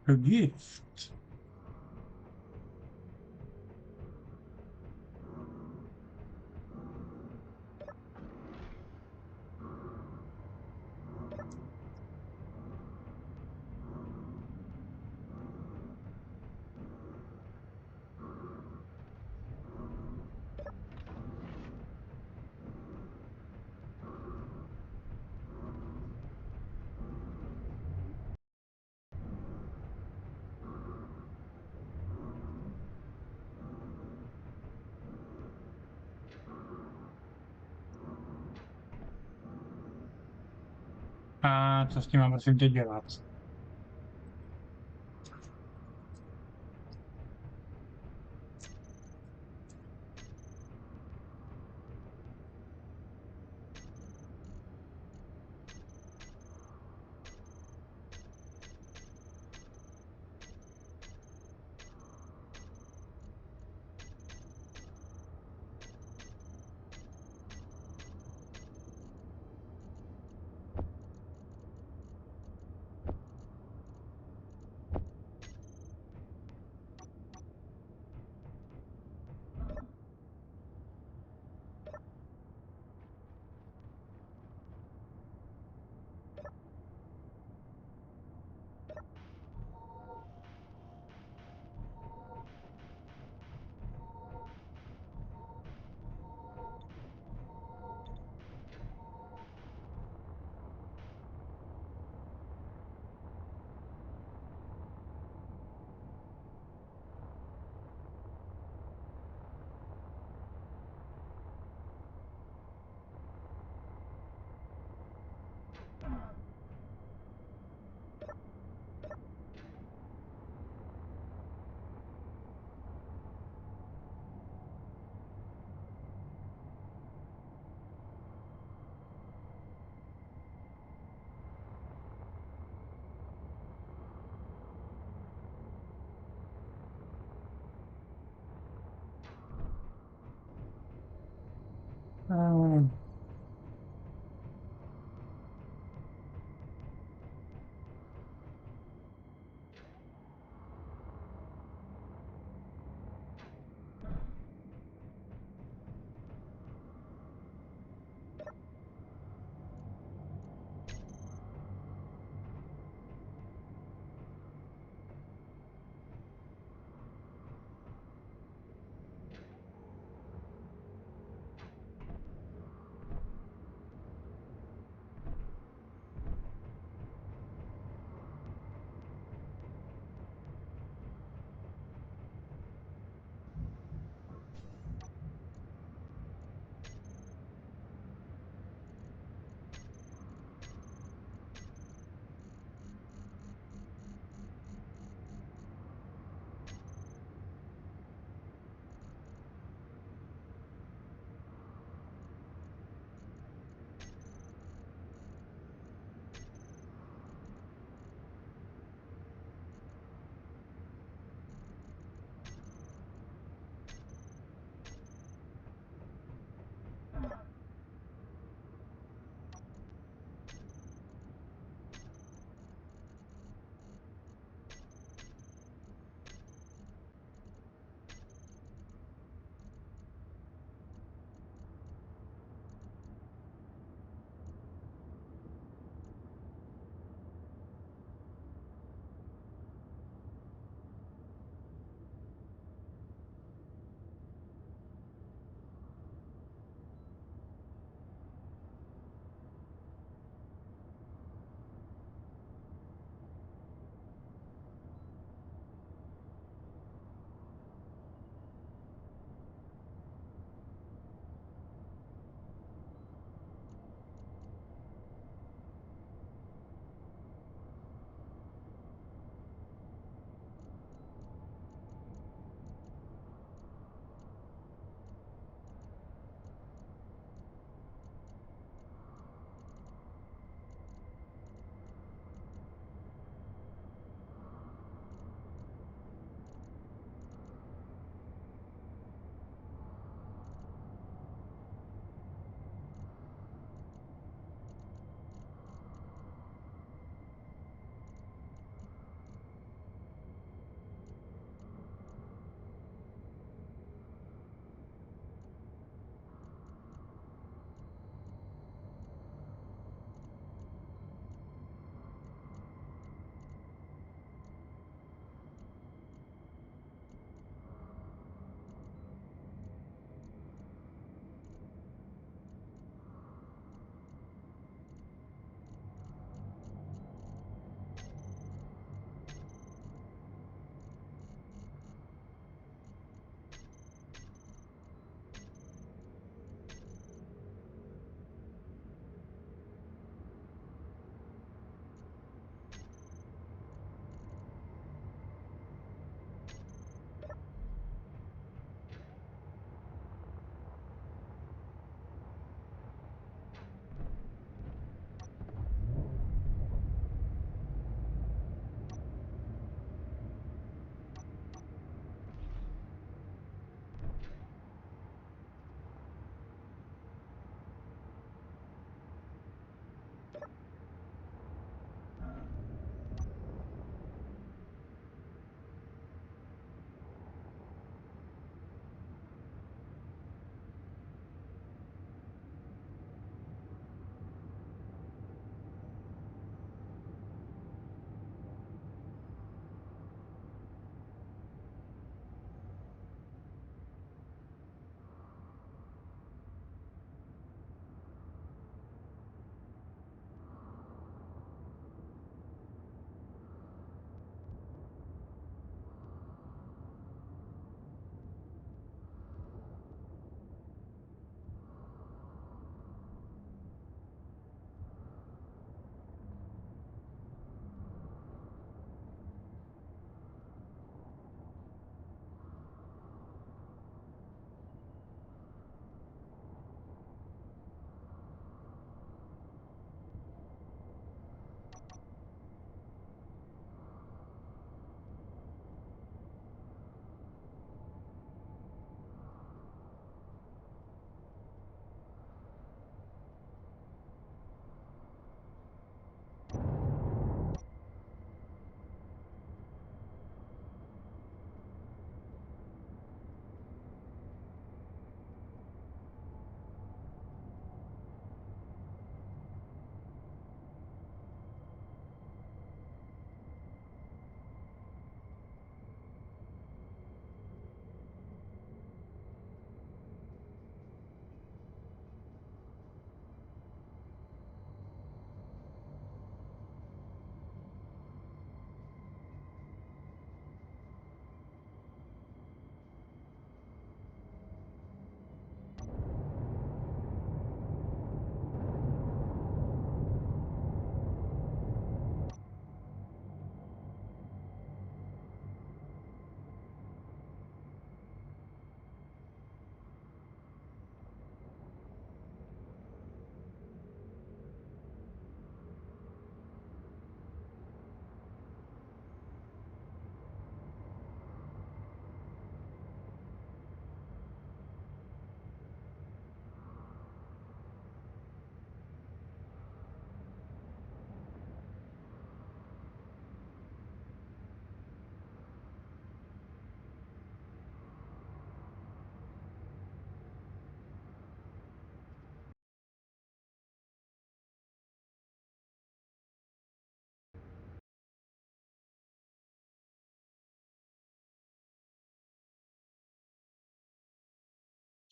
A gift. A co s tím mám prosím tě dělat?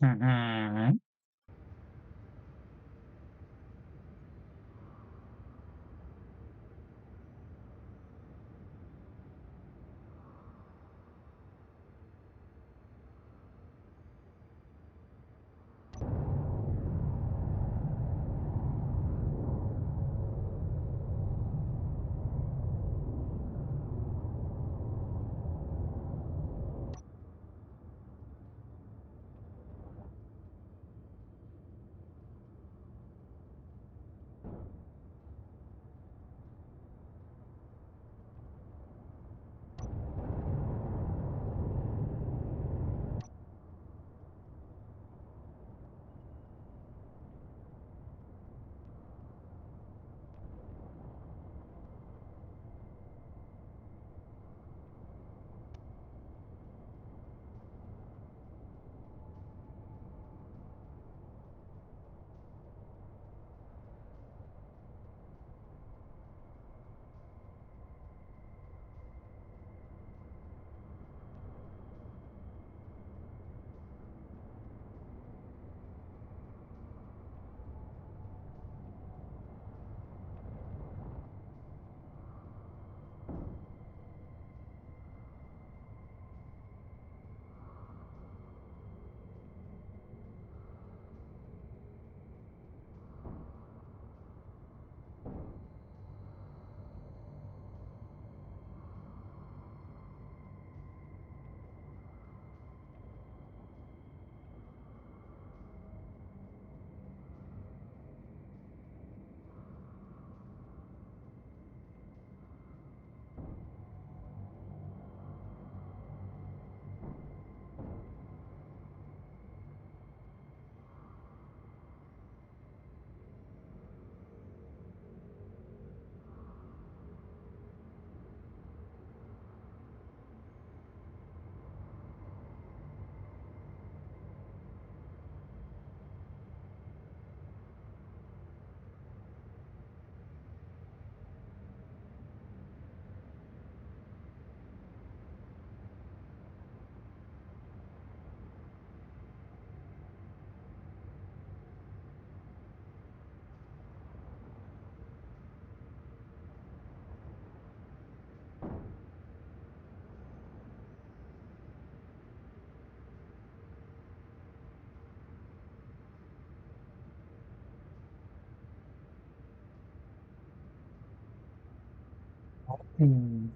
Mhm. Hmm.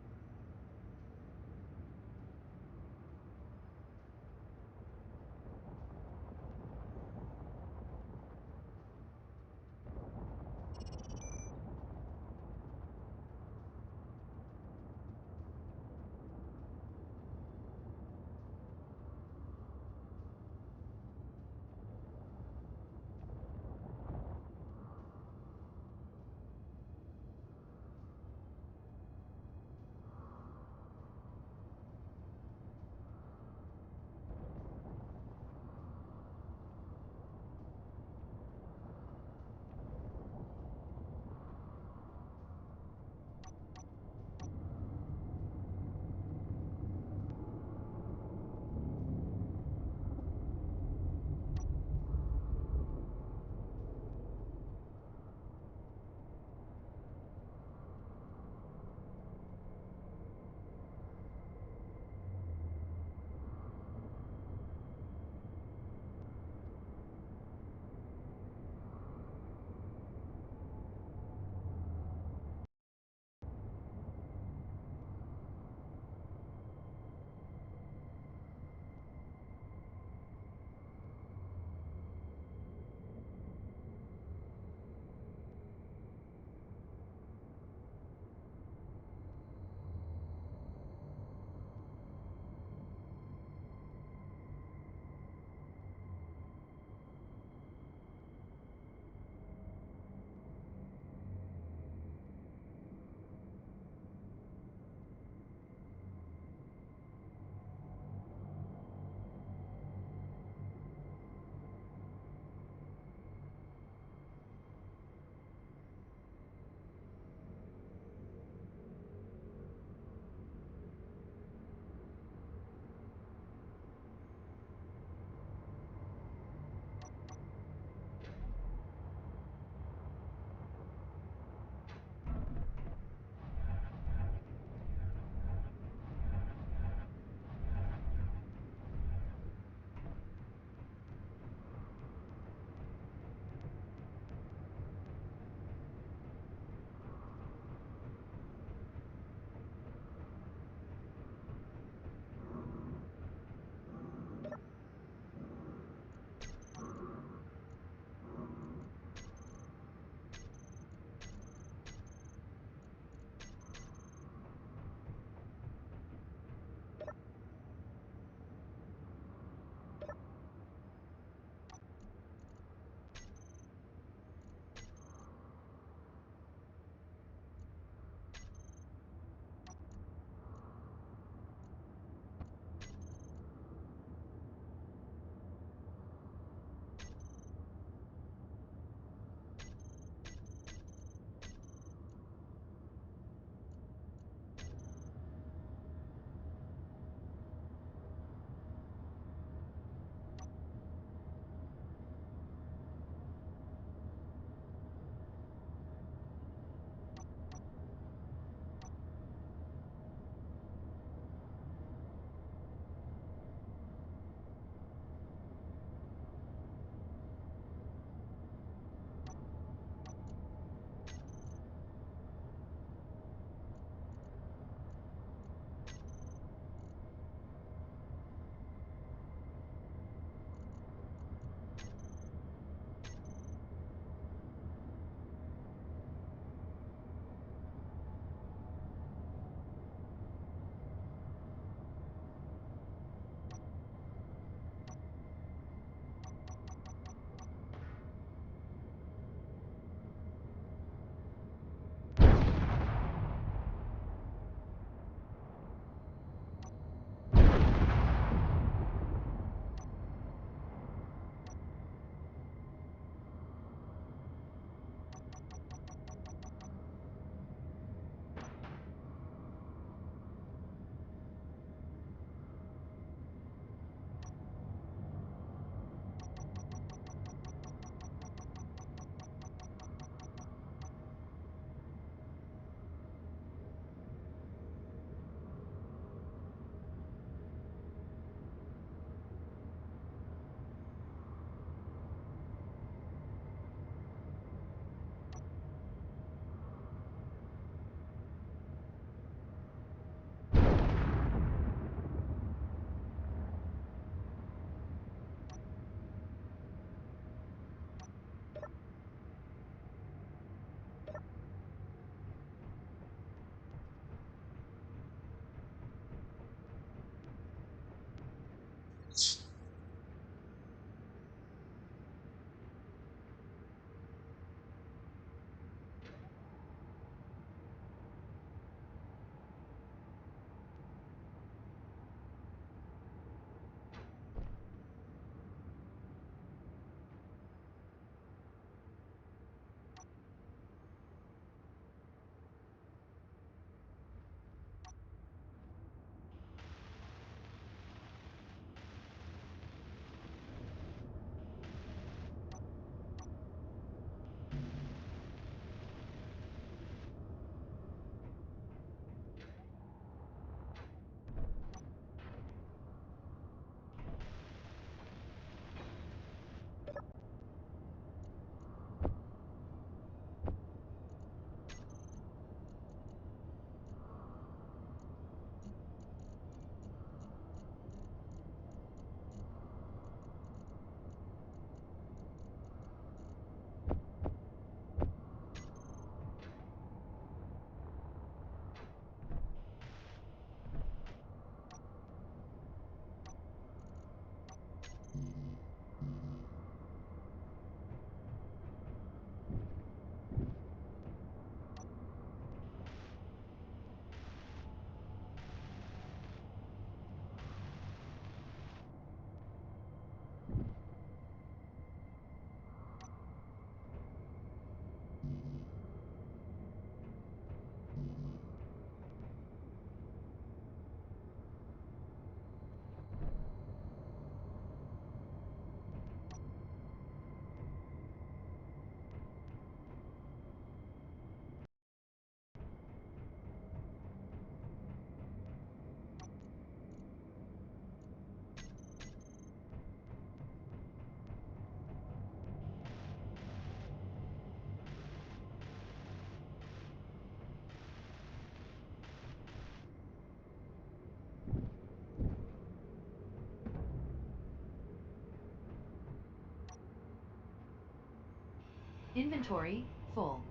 Inventory full.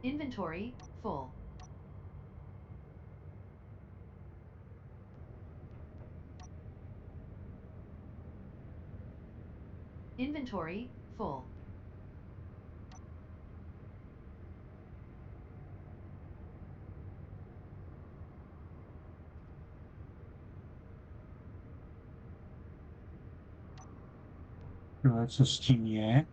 Inventory full. Inventory full. Jo, co s tím je?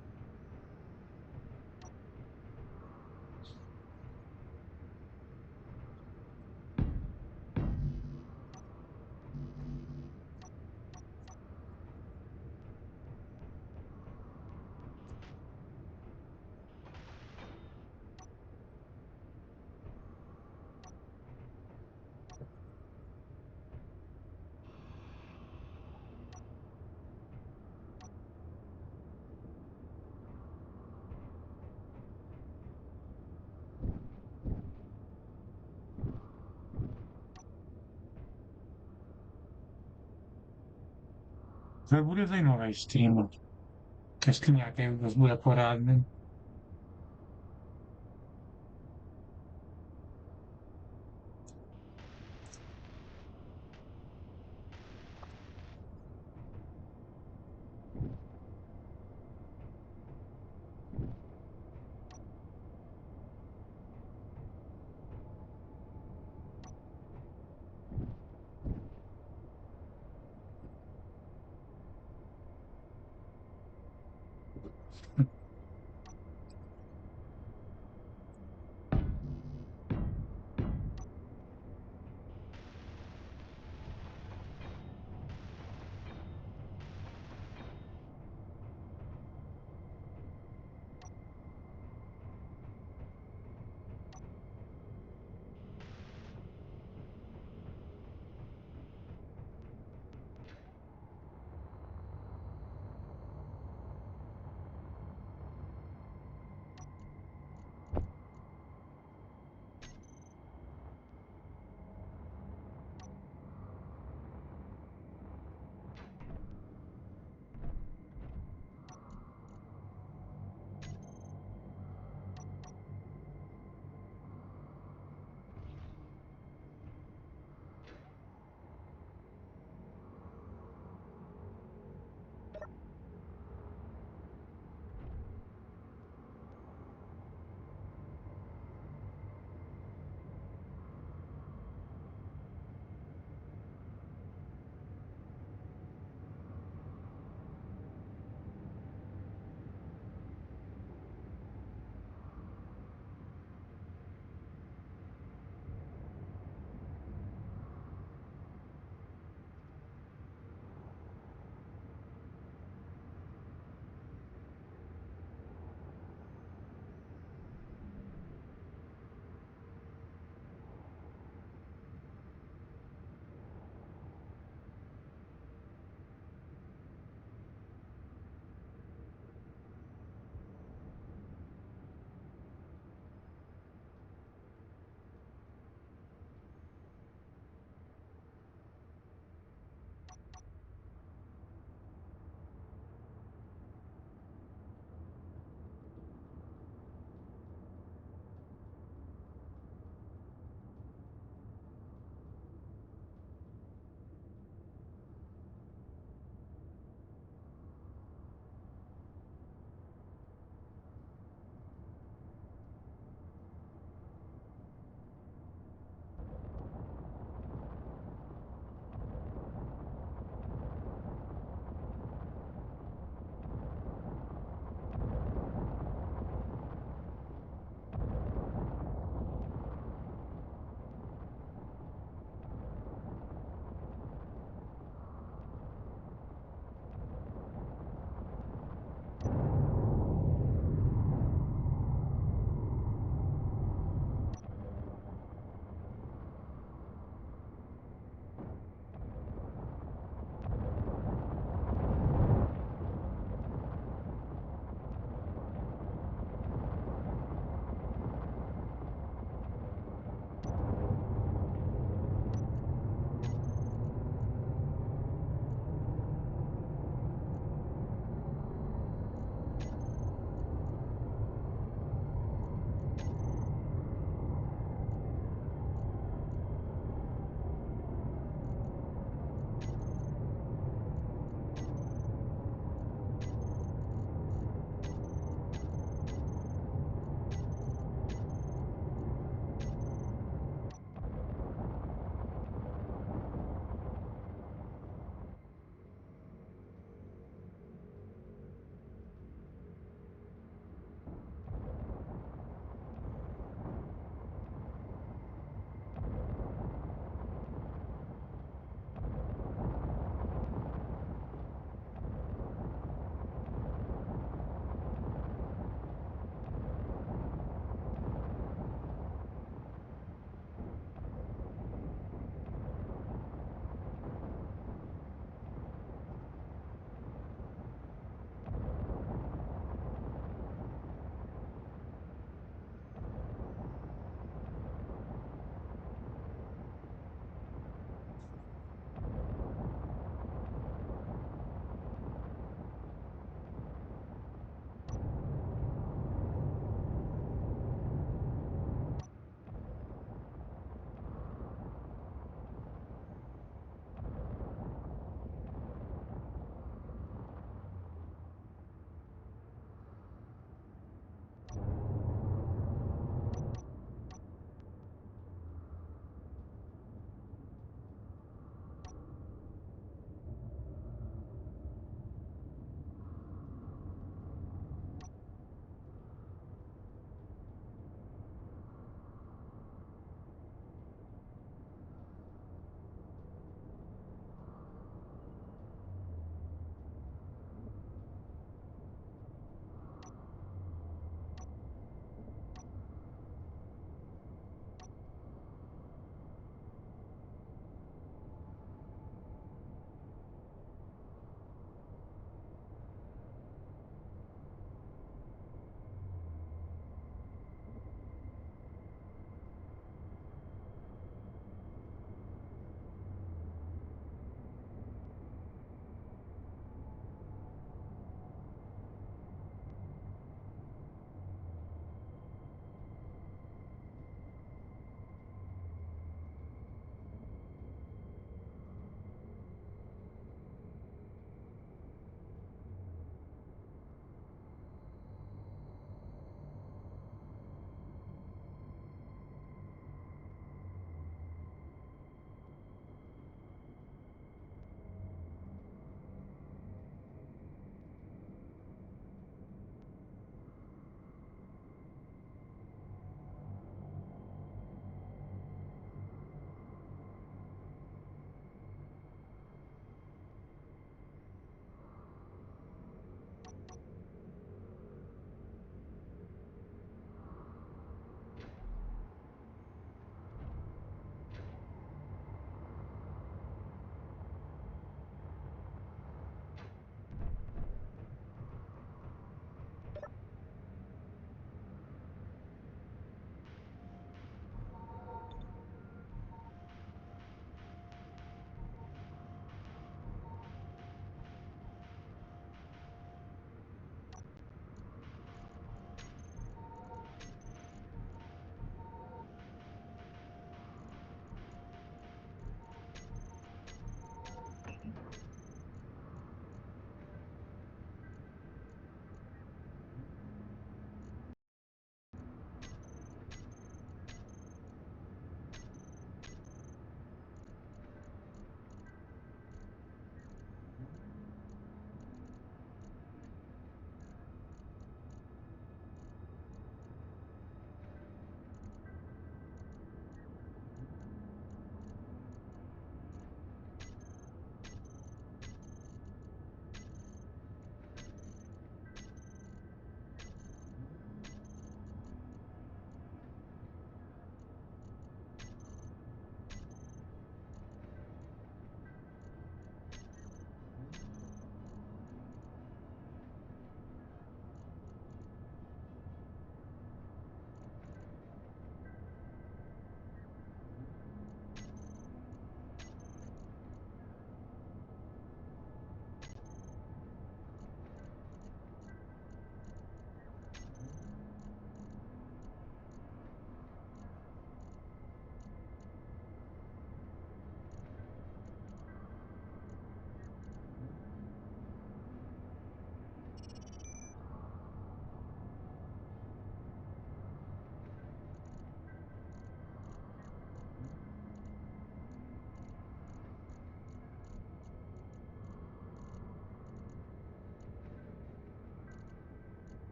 To bude zajímavý stream. Jestli nějaký vůbec bude porádný.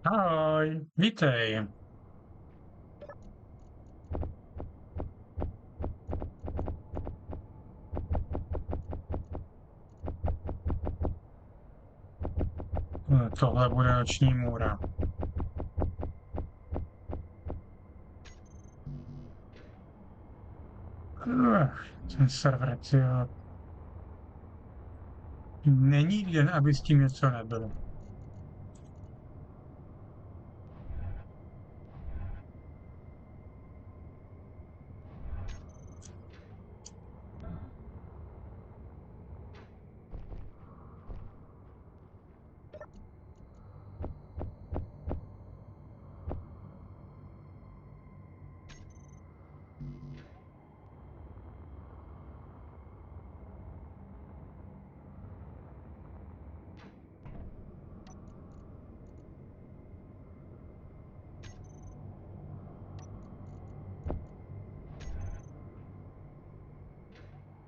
Ahoj, vítej. Tohle bude noční můra. Ten server, tyjo. Není den, aby s tím něco nebylo.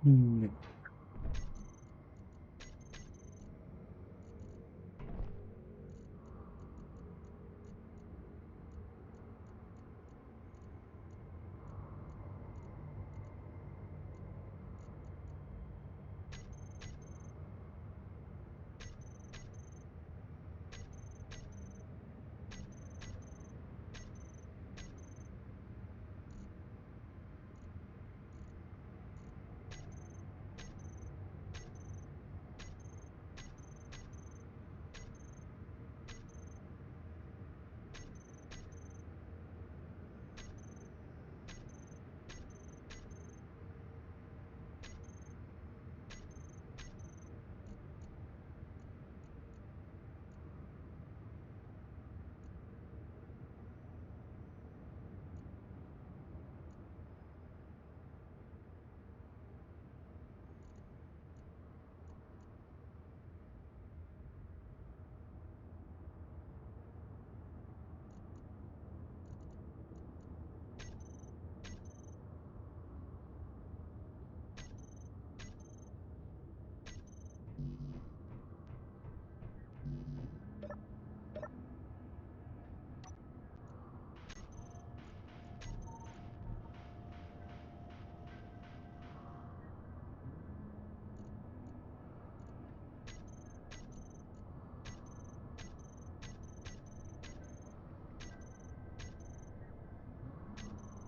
Hmm.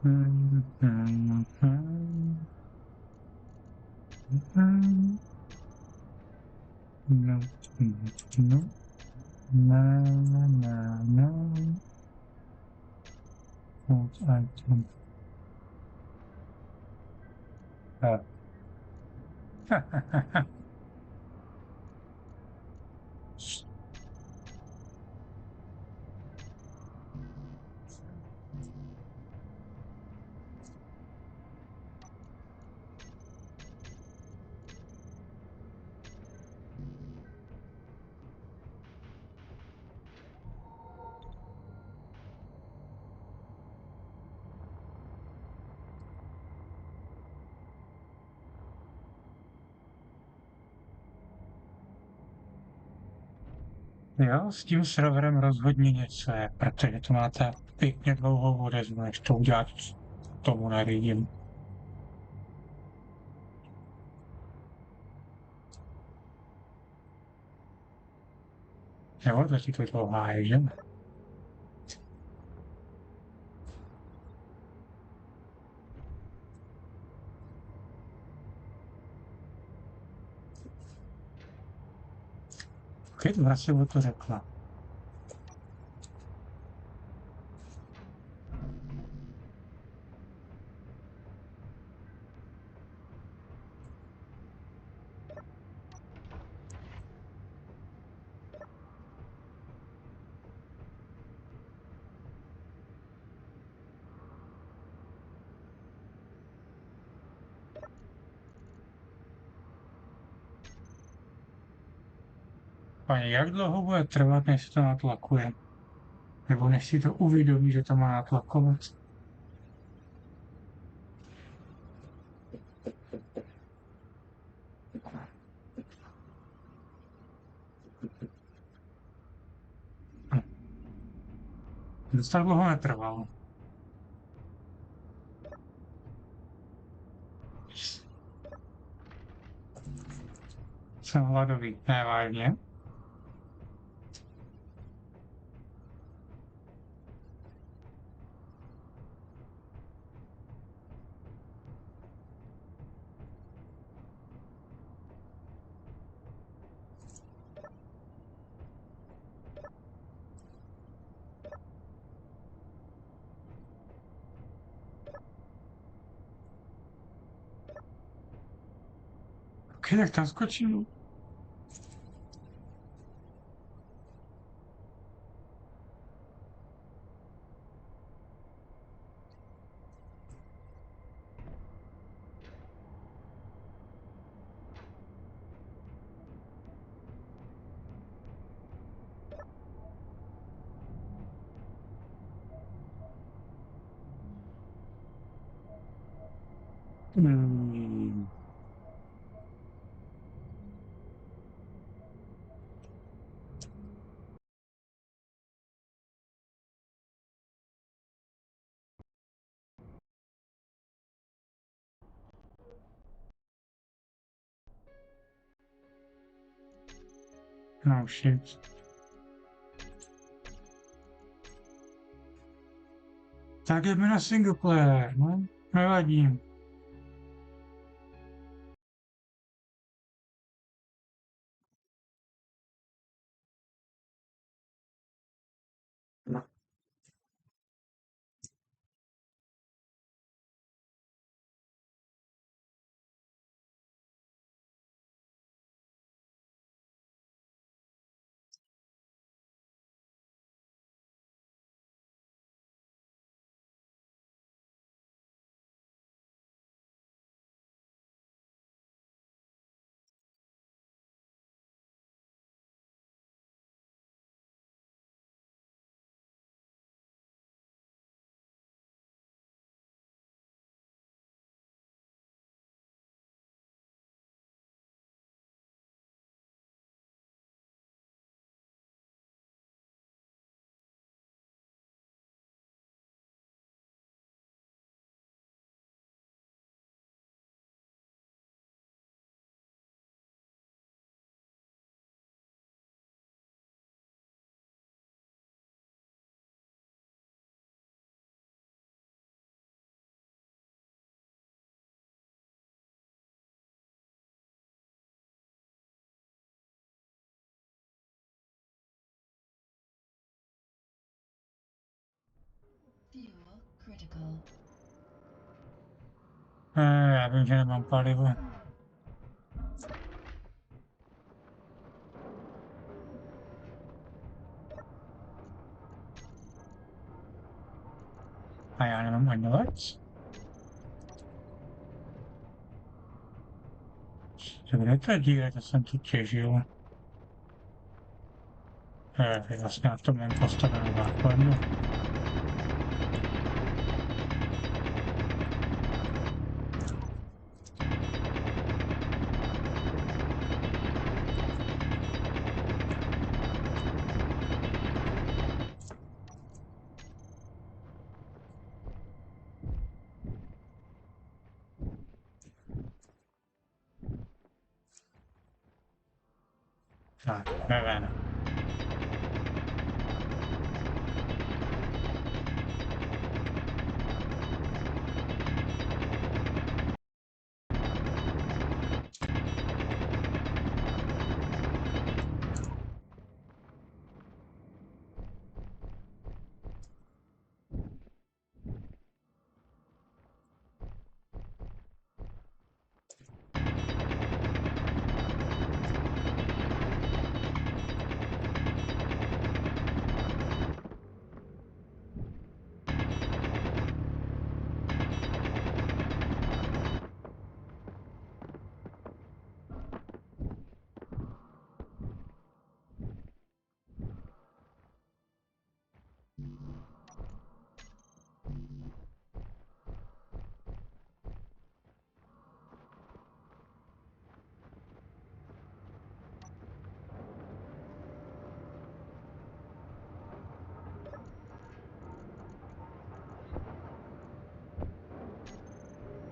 Hmm, hmm, hmm, hmm. No, no, no, no, no, no. Hold item. Uh. Jo, s tím serverem rozhodně něco je, protože to máte pěkně dlouhou odezvu, než to udělat tomu nařídím. Jo, to ti to dlouhá je, že? Když vlastně to řekla. Pani, jak dlouho bude trvat, než se to natlakuje? Nebo než si to uvědomí, že to má natlakovat? Dost tak dlouho netrvalo. Jsem hladový, ne vážně. Ok, tak tam skočím. Hmm. No shit. Tak jdeme na single player, no. Nevadí. Fuel critical. Já vím, že nemám palivo. A já nemám ani let. Kde je ta díra, to jsem tu těžil. Vlastně na tom mám postavenou základnu. Tak, jdeme.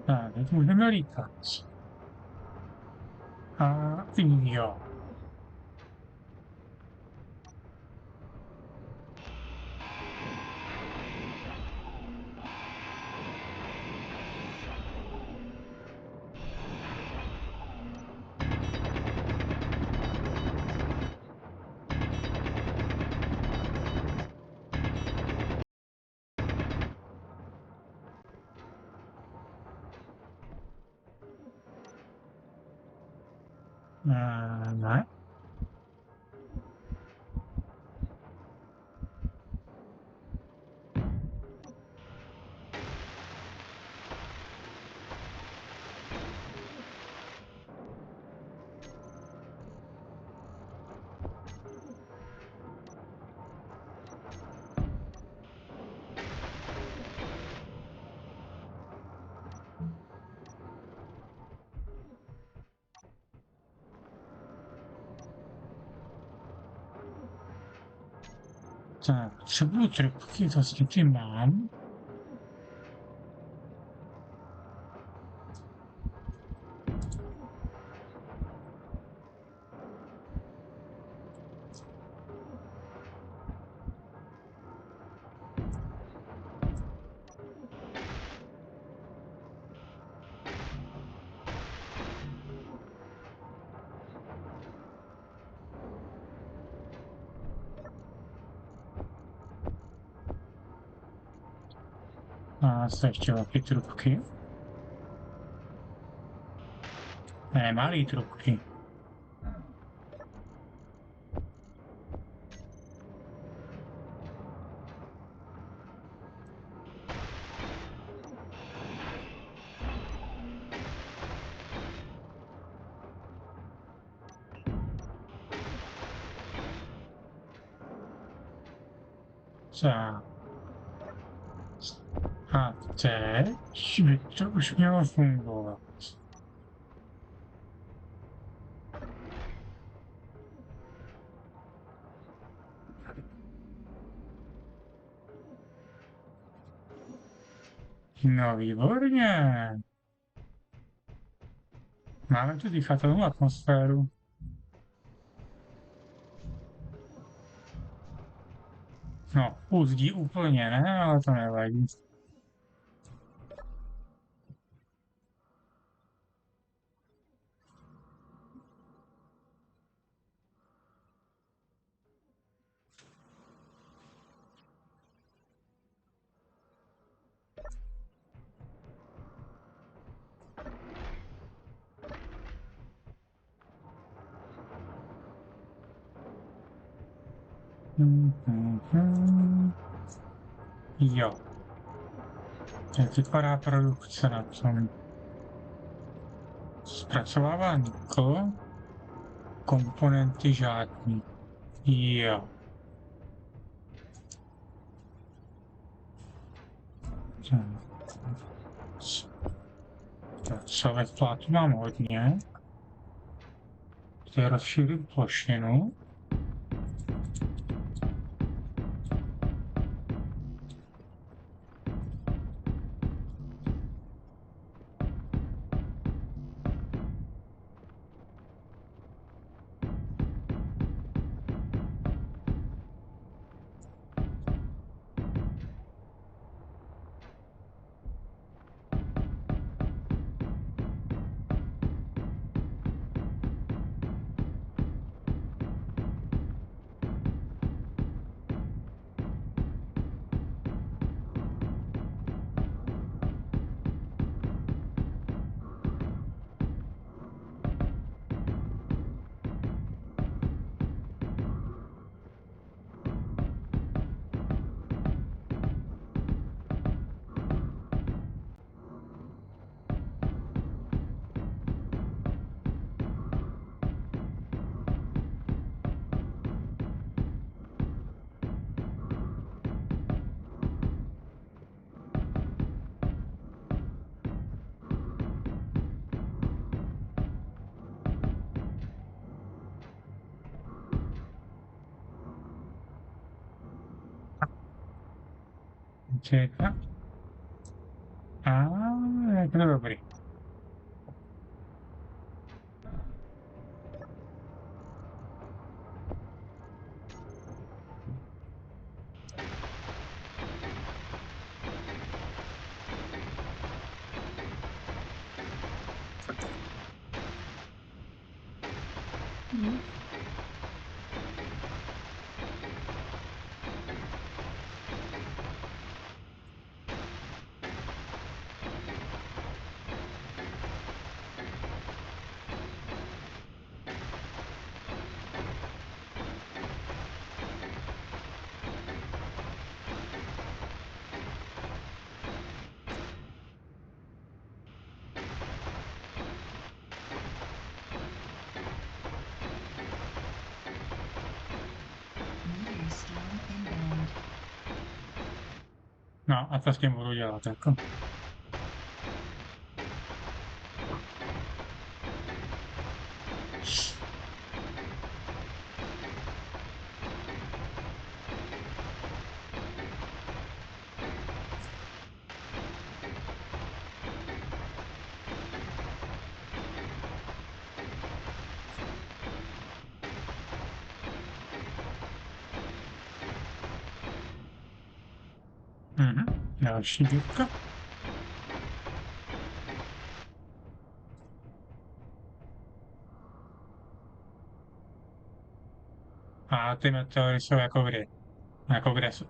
Tak, teď můžeme lítat. A jo. Ne. Tak, potřebuju trubky, vlastně ty mám. A zde ještě velké trubky. Ne, malé trubky. Tak. A teď by to už mělo fungovat. No výborně. Máme tu dýchatelnou atmosféru. No, uzdí úplně ne, ale to nevadí. Jo. Jak vypadá produkce na tom? Zpracovává nikl, komponenty žádný. Jo. Pracovat plátu mám hodně. Tady rozšířím plošinu. Čeká. A je to dobrý. Meteor storm inbound. No a to s tím budu dělat, jako. Další dírka. A ty meteory jsou jako kdy? Jako kde jsou?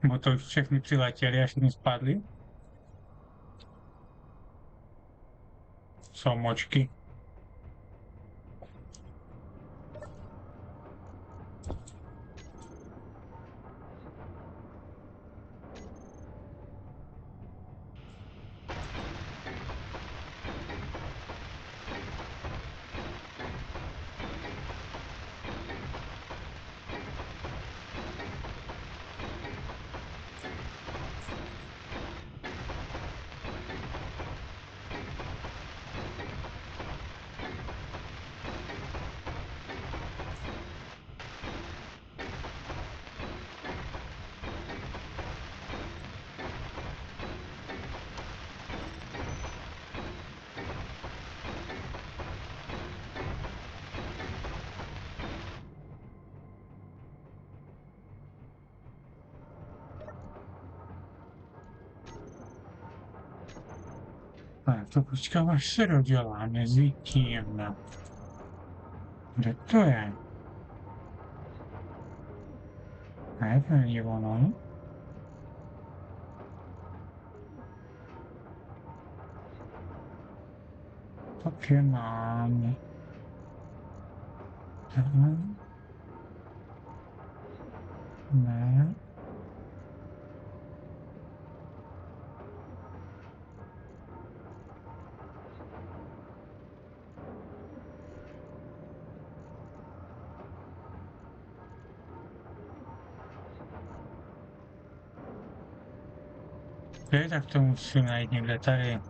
Bo to už všechny přiletěly a všechny spadly? Jsou močky. To počkám, až se dodělá, mezi tím. Kde to je? Ne, to není ono. Tak je mám. Ne. Okay, tak to musím najít někde tady.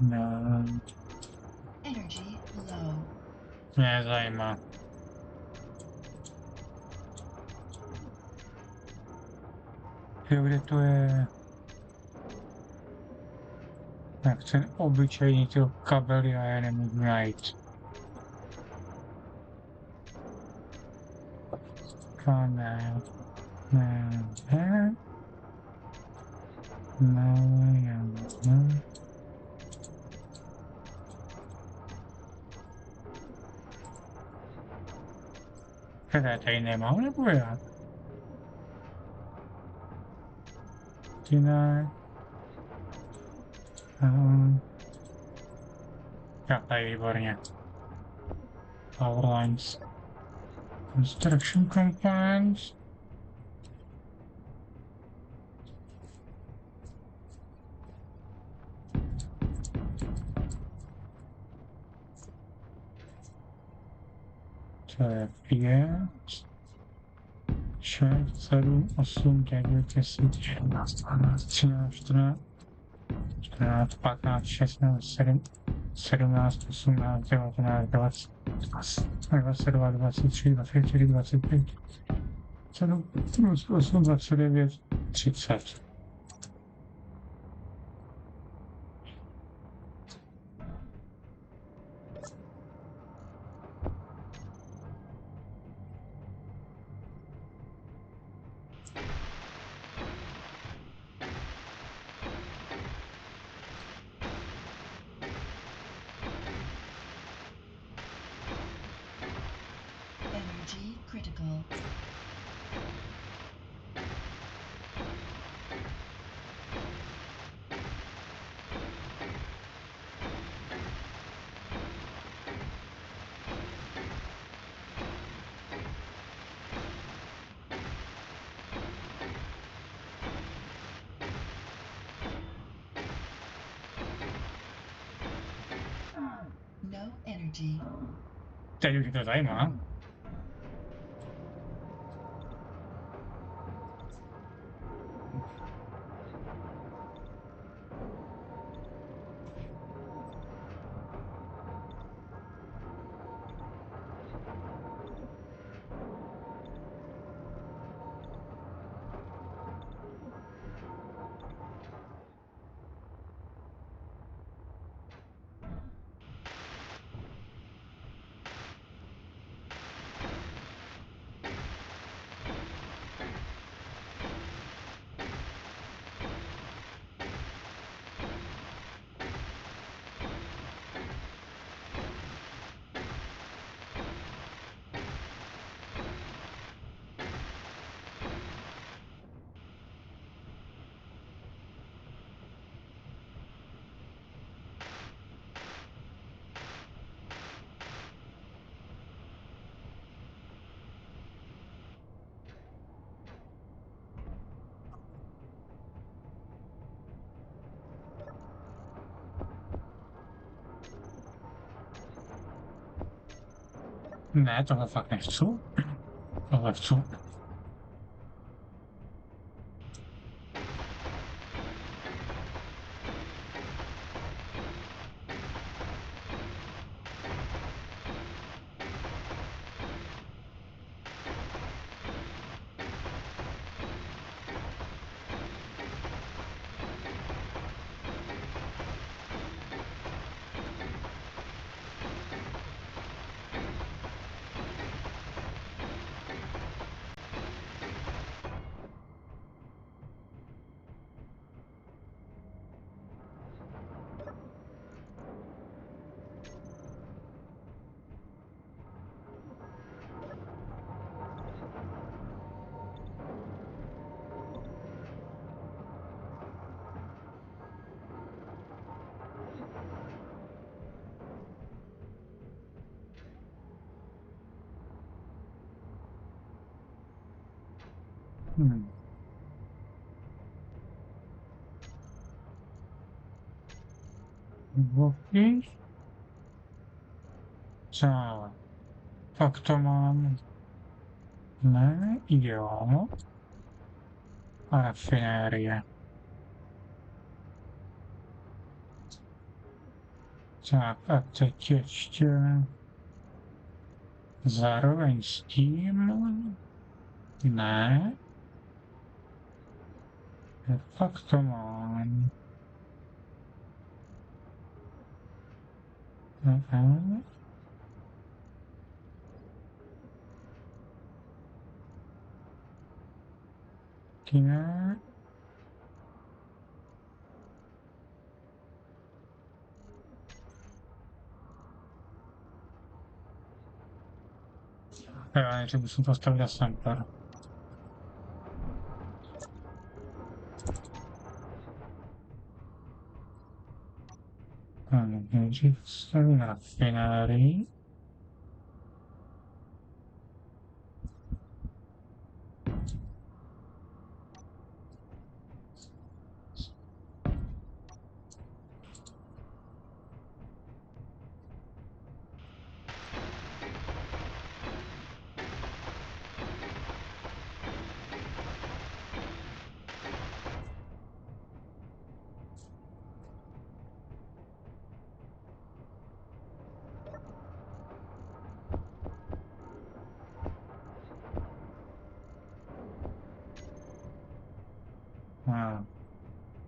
No. Energy low. Mě zajímá. Kde to je? Tak ten obyčejný ty kabely já je nemůžu najít. Ne. Teda tady nemám, nebo jak? Ty ne. Já tady výborně. Power lines. Construction components. To je 5, 6, 7, 8, 9, 10, 11, 12, 13, 14, 14, 15, 16, 17, 18, 19, 20, 22, 23, 24, 25, 27, 28, 29, 30. critical. No energy. Teď už je to zajímá. Ne, tohle fakt nechci. Tohle chci. Okay. Tak, pak to mám. Ne, jo. A rafinérie. Tak a teď ještě zároveň s tím. Ne. Pak to mám. Aha. Tak. Já nejdřív musím postavit ascensor. Nejdřív stavím rafinérii.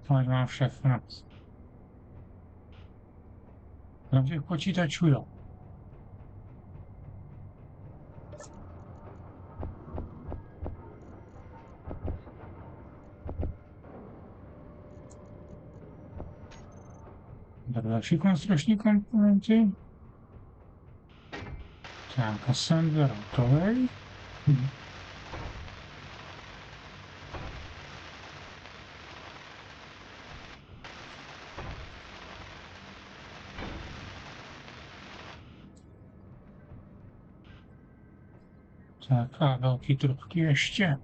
Ale mám všechno. Do těch počítačů, jo. Další konstrukční komponenty. Tak, assembler hotový. Hm. Tak a velký trubky ještě.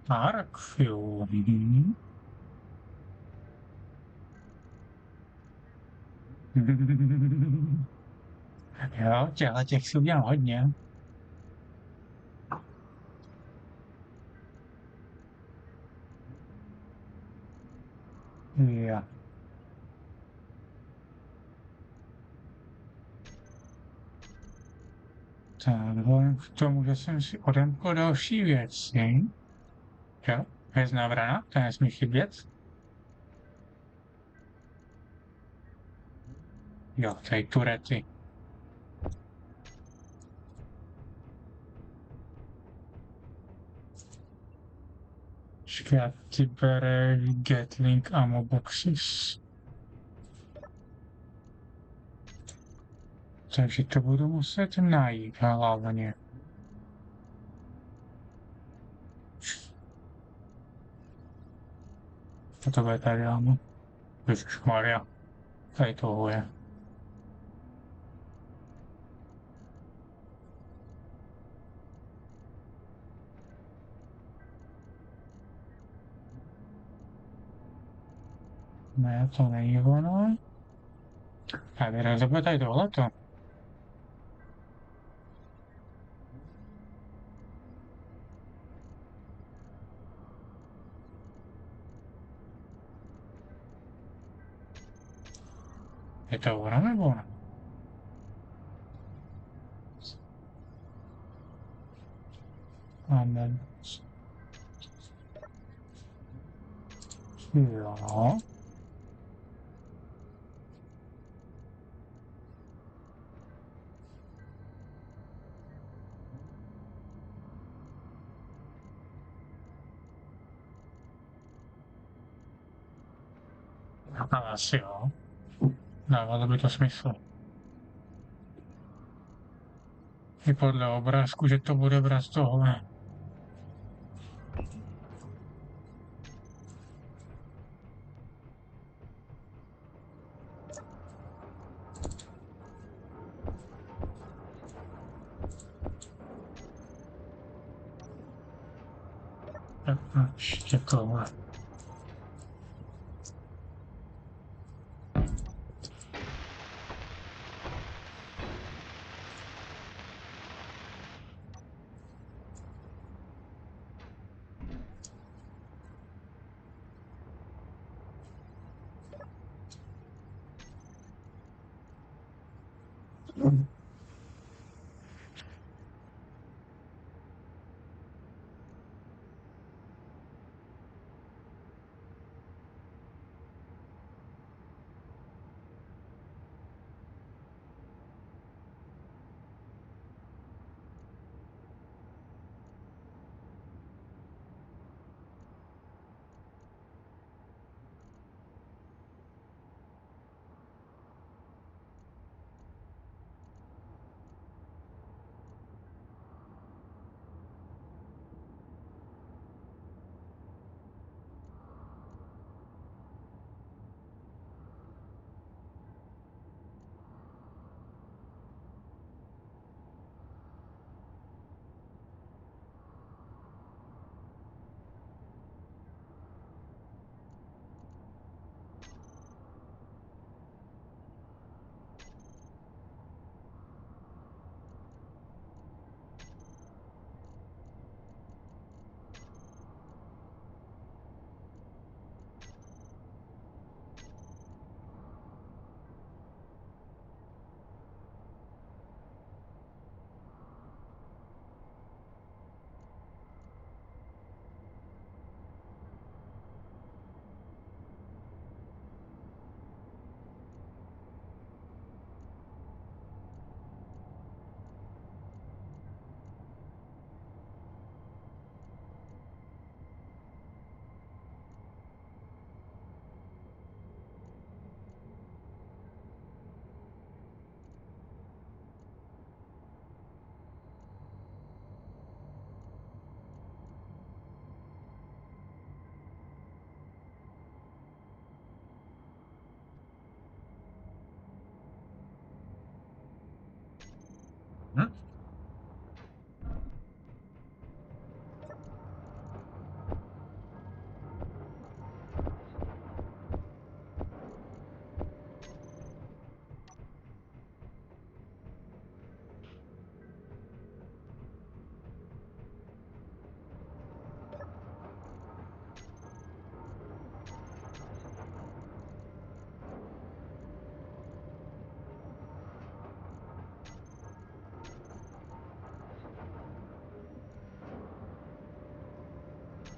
Tak, jo. Jo, těch si udělám hodně. Jo. Tak, vzhledem k tomu, že jsem si odemkl další věci. Jo, hvězdná vrana, to nesmí chybět. Jo, tady turety. Škráty bere Gatling ammo boxes. Takže to budu muset najít hlavně. Co to bude tady, áno? Ježišmarja. Tady toho je. Ne, to není ono. A teraz to bude tady tohleto. Je to ono nebo ne? Amen. Jo. Ale asi jo. Dávalo by to smysl. I podle obrázku, že to bude brát tohle. Ještě tohle.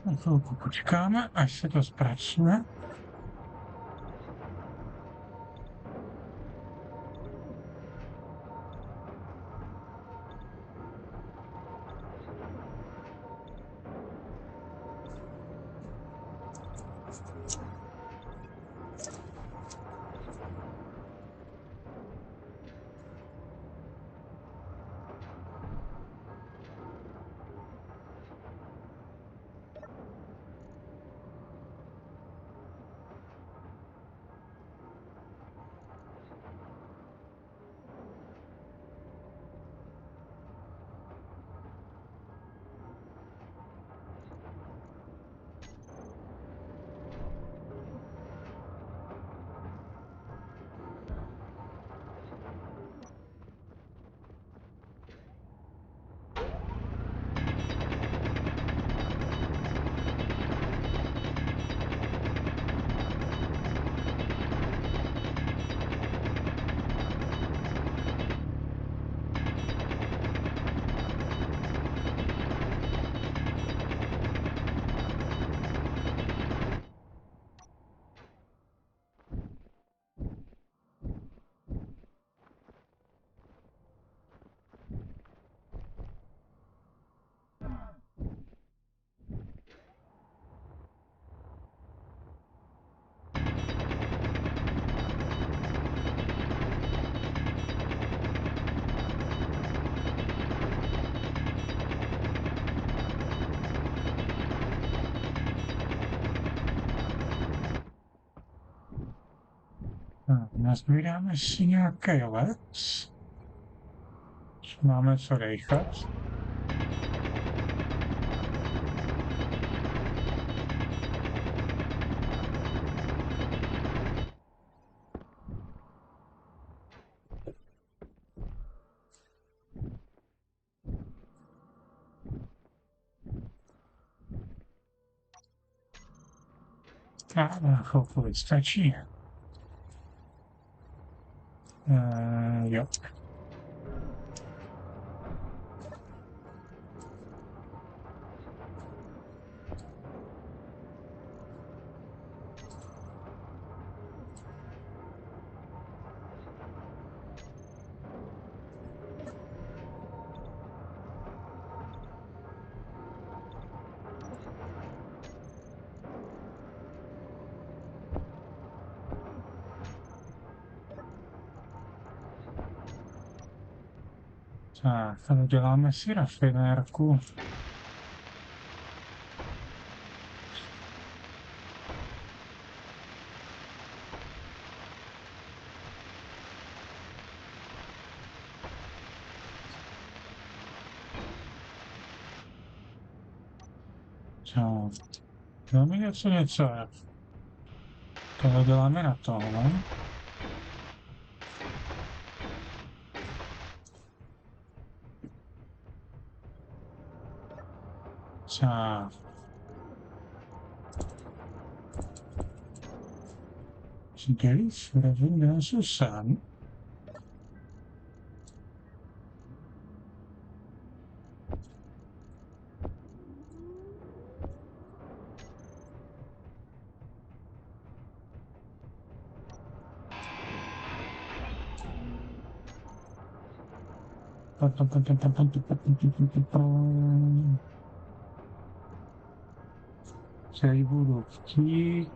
Na chvilku počkáme, až se to zpracuje. Nazbíráme si nějaký les. Máme co dejchat. A na chvilku vystačí. Jo. Tak, ale děláme si rafinérku. Tak, dáme něco. Tohle děláme na tohle. Tak. Geriš, rozumím, Susan. Tady budu chtít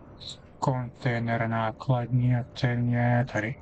kontejner nákladní a ten je tady.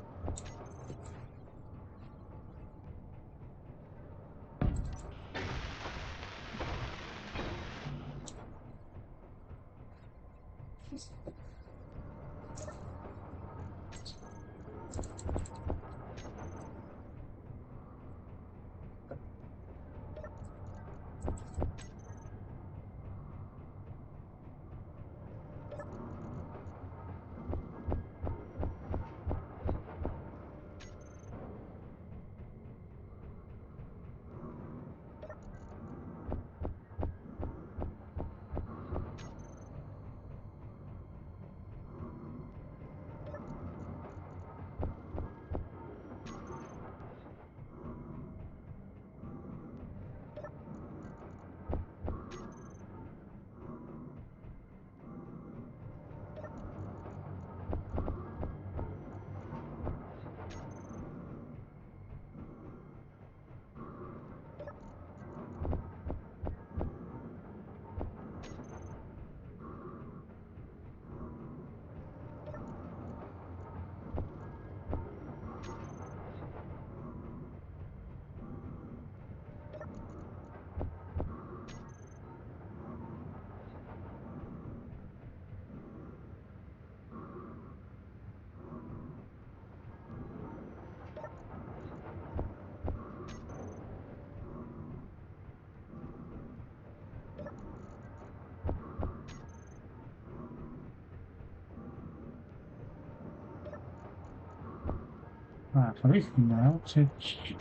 A to bych měl teď.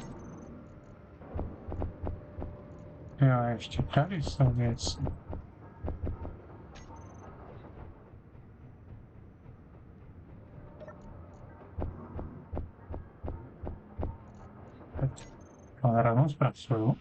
Jo, ještě tady jsou věci. Ale rovnou zpracuju.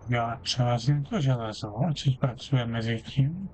Já převázím to železo, ať si pracuje mezi tím.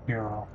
Jo.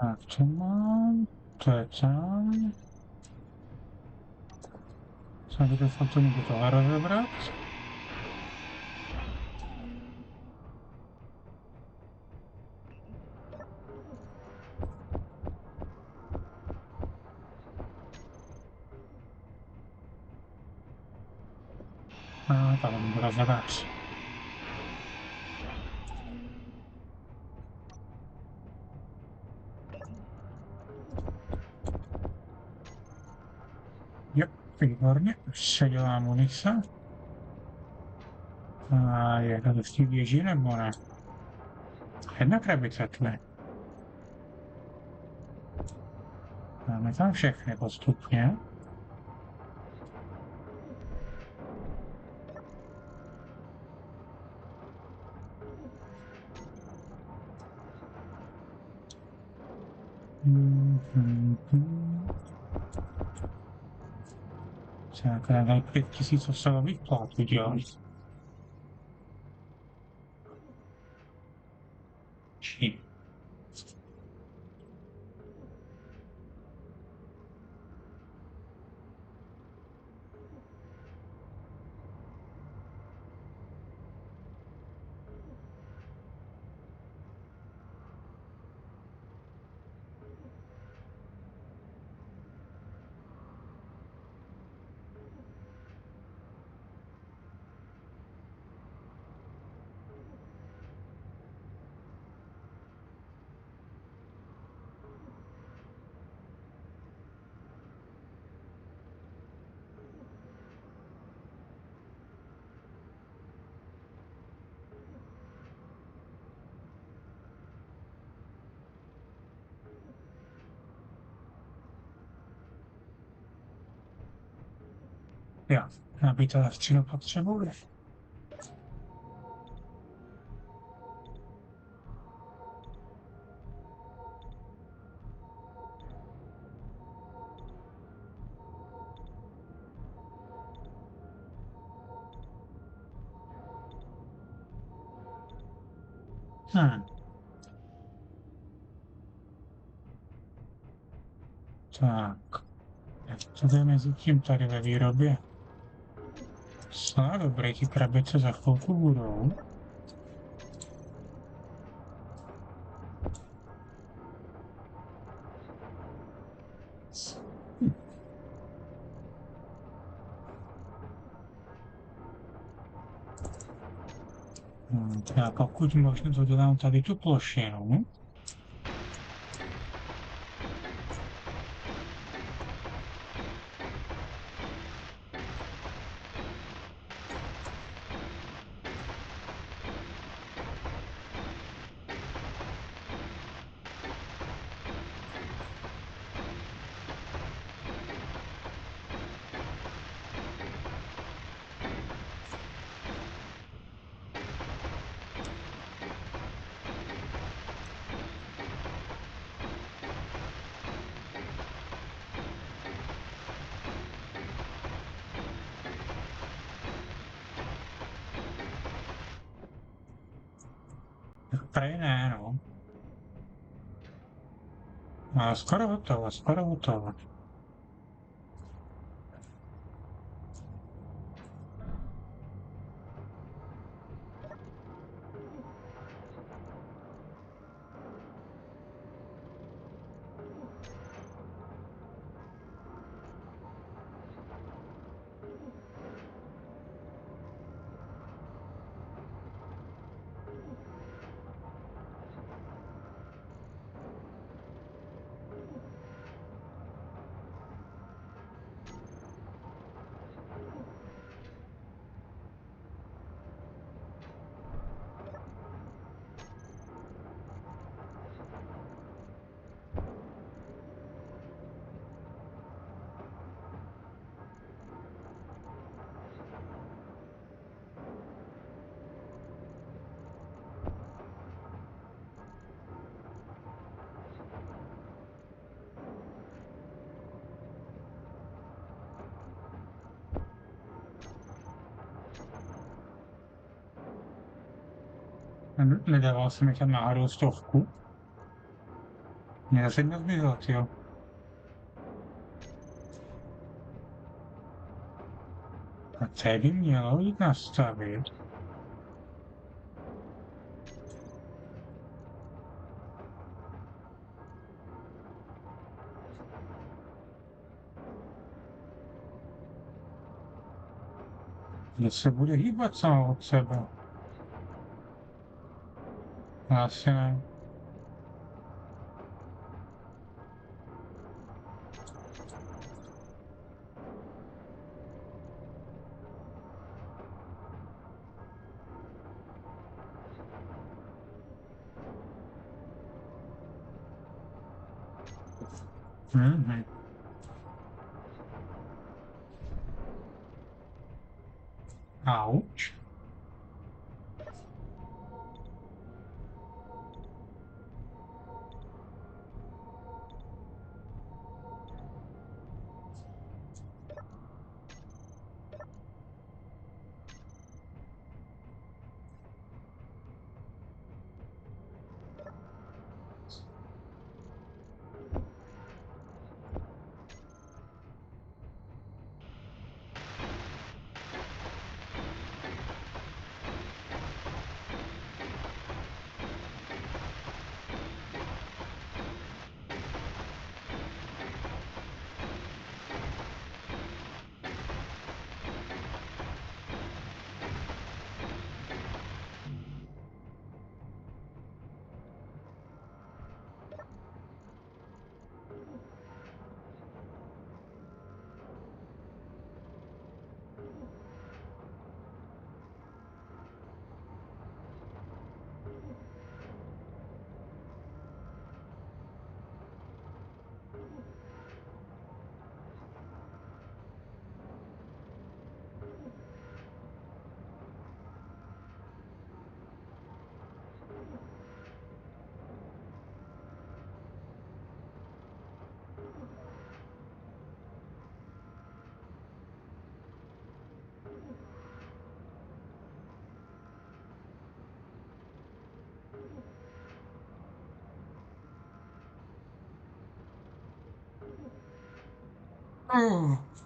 Tak to mám, to je tam. Jsem doufal, to můžu tohle rozebrat. A tam můžu rozebrat. Jo, výborně, už se dělá munice. A je to v té věži, nebo ne? Jedna krabice tle. Máme tam všechny postupně. Tak, dají 5000 ocelových plátů dělat. Čím? Jo, nabít elektřinu potřebuje. Tak, jak to je mezi tím tady ve výrobě? Dobré, ty krabice za chvilku budou. Já pokud možno to dělám tady tu plošinu. Prej ne, no. A skoro hotovo, skoro hotovo. Nedával jsem mi tam náhodou 100. Mě zase nezbylo, jo. A co by mělo jít nastavit? Že se bude hýbat samo od sebe. Asi ne. Mhm. Auč.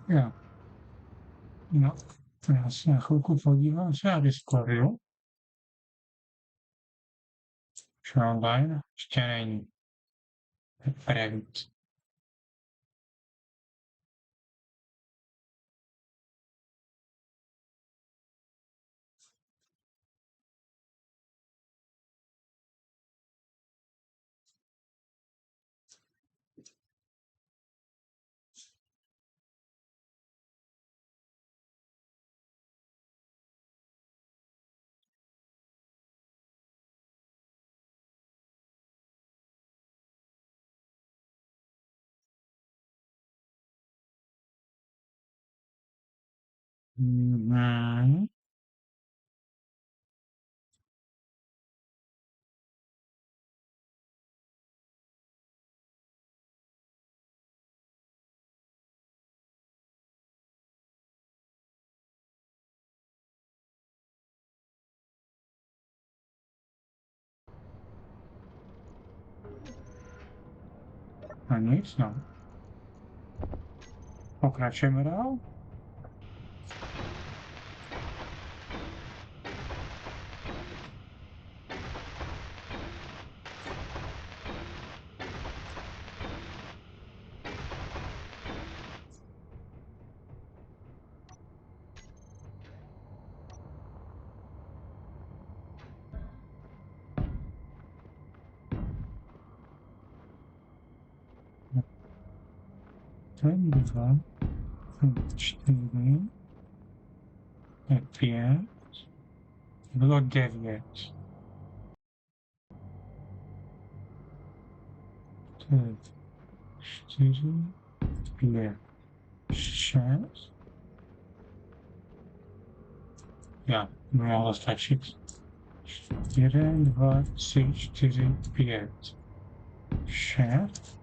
Jo. No, já se na chvilku podívám, co já vyskoruju. Už online ještě není. Prevít. Mhm. A nic, no. Pokračujeme dál. Ten, dva, čtyři, pět, bylo 9. Teď 4, 5, 6. Já, mohlo stačit. 1, 2, 3, 4, 5, 6.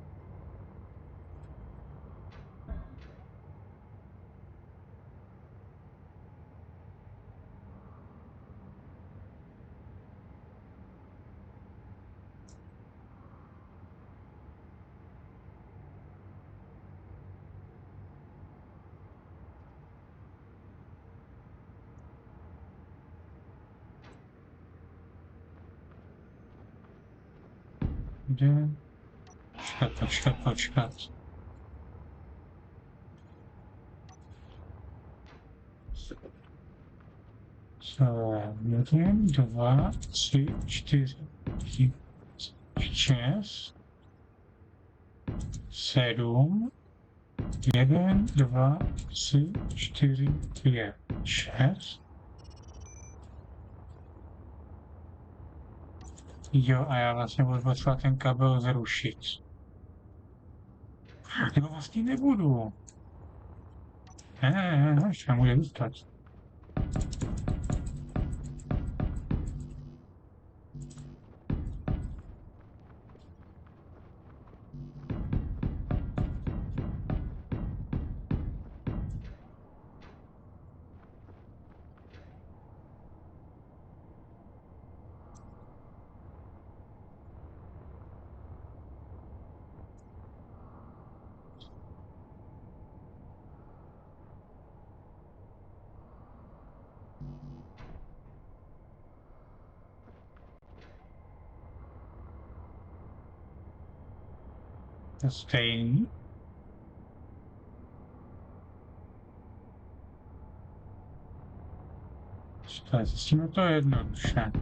Kde? Počkat. So, 1, 2, 3, 4, 5, 6, 7, 1, 2, 3, 4, 5, 6. Jo, a já vlastně budu potřebovat ten kabel zrušit. Nebo vlastně nebudu. Ještě může dostat. To stejný. S tím je to jednoduše.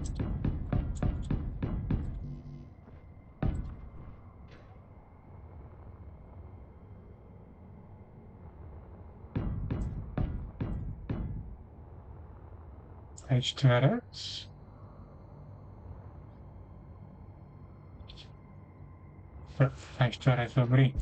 Tady čtverec. Tady čtverec, dobrý.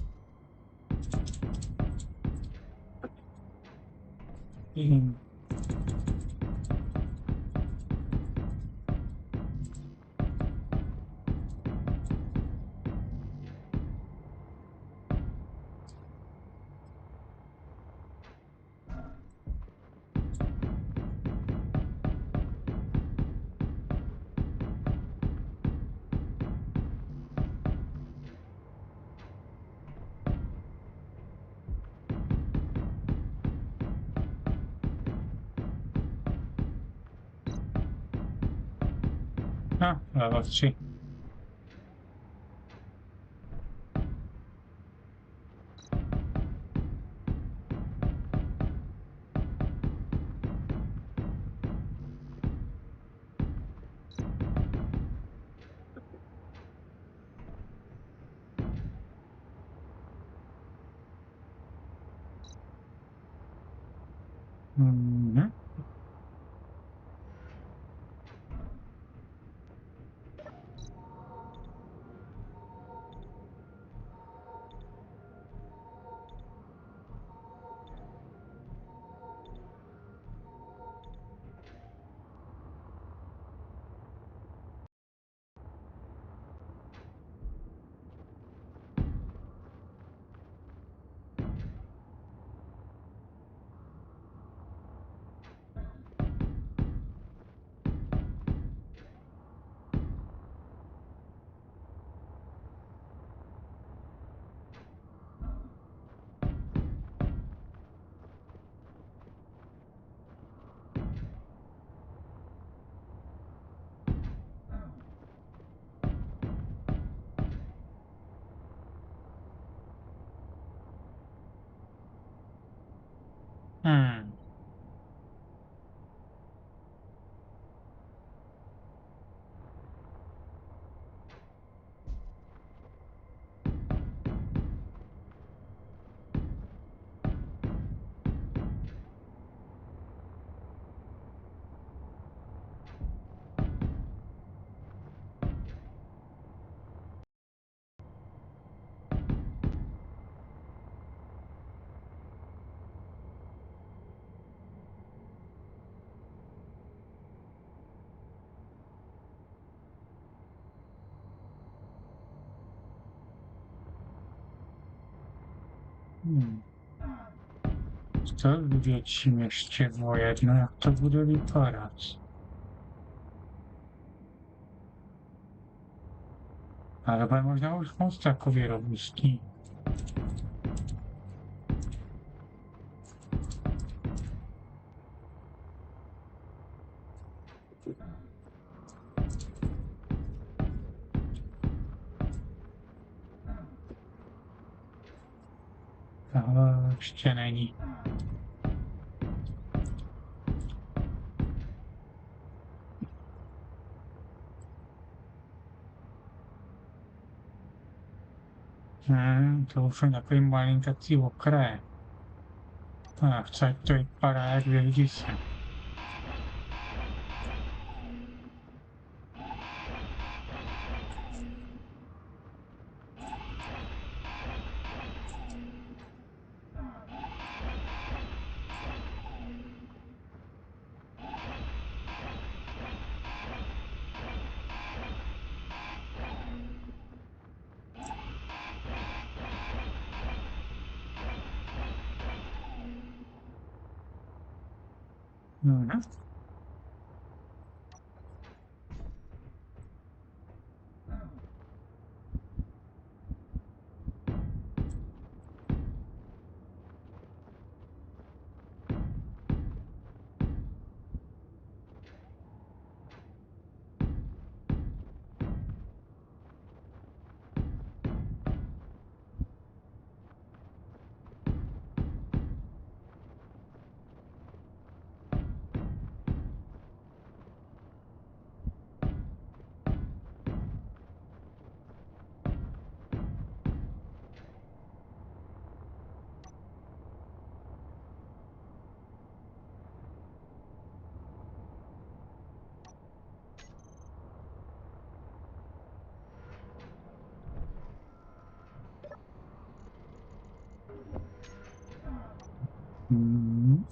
Level 3. Mhm. Hmm. To wiecie mieście wojenne, jak to budowli pałac. Ale można już mostakowie robiski. Ale ještě není. To už jsou takový malinkací okraje. A chce to vypadá jak ve Vždyse. Mhm. Mhm.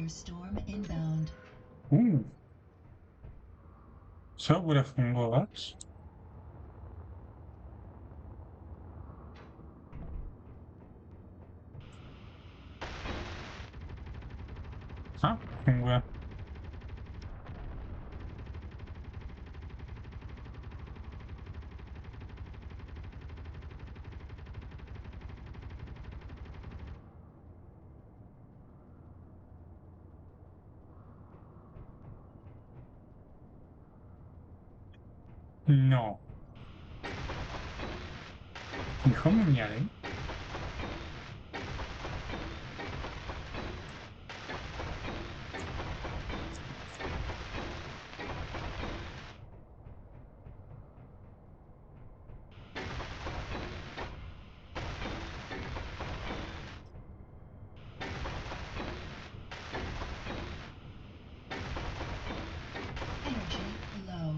Thunderstorm inbound. Co bude fungovat? Funguje. No. Bychom měli. Energy low.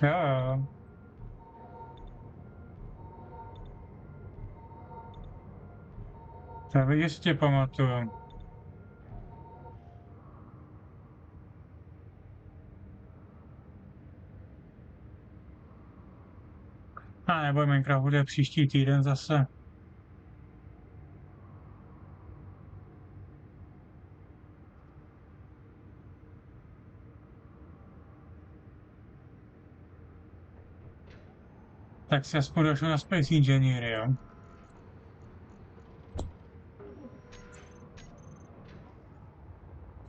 Jo. To jistě pamatuju. A nebo Minecraft bude příští týden zase. Tak si aspoň došel na Space Engineer, jo?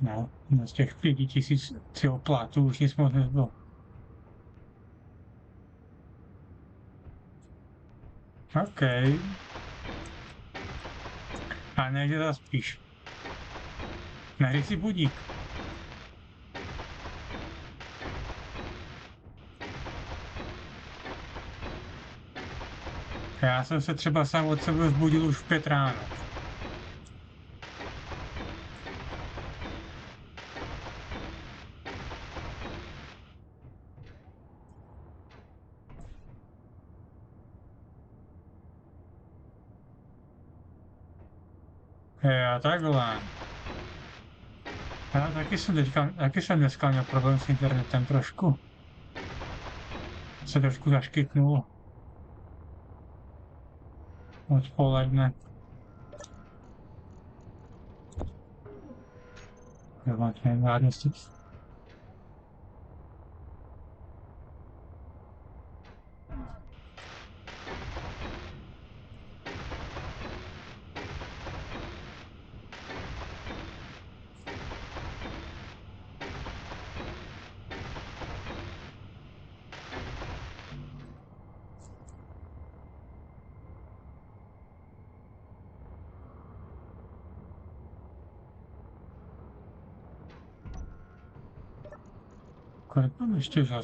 No, z těch 5000 platů už nic moc nebylo. OK. A nejde zaspíš. Nehry si budík. Já jsem se třeba sám od sebe vzbudil už v 5 ráno. Jo, takhle. Já taky jsem dneska měl problém s internetem trošku. Se trošku zaškytnul. Odpoledne. Vlastně vládnosti. Kolik mám ještě za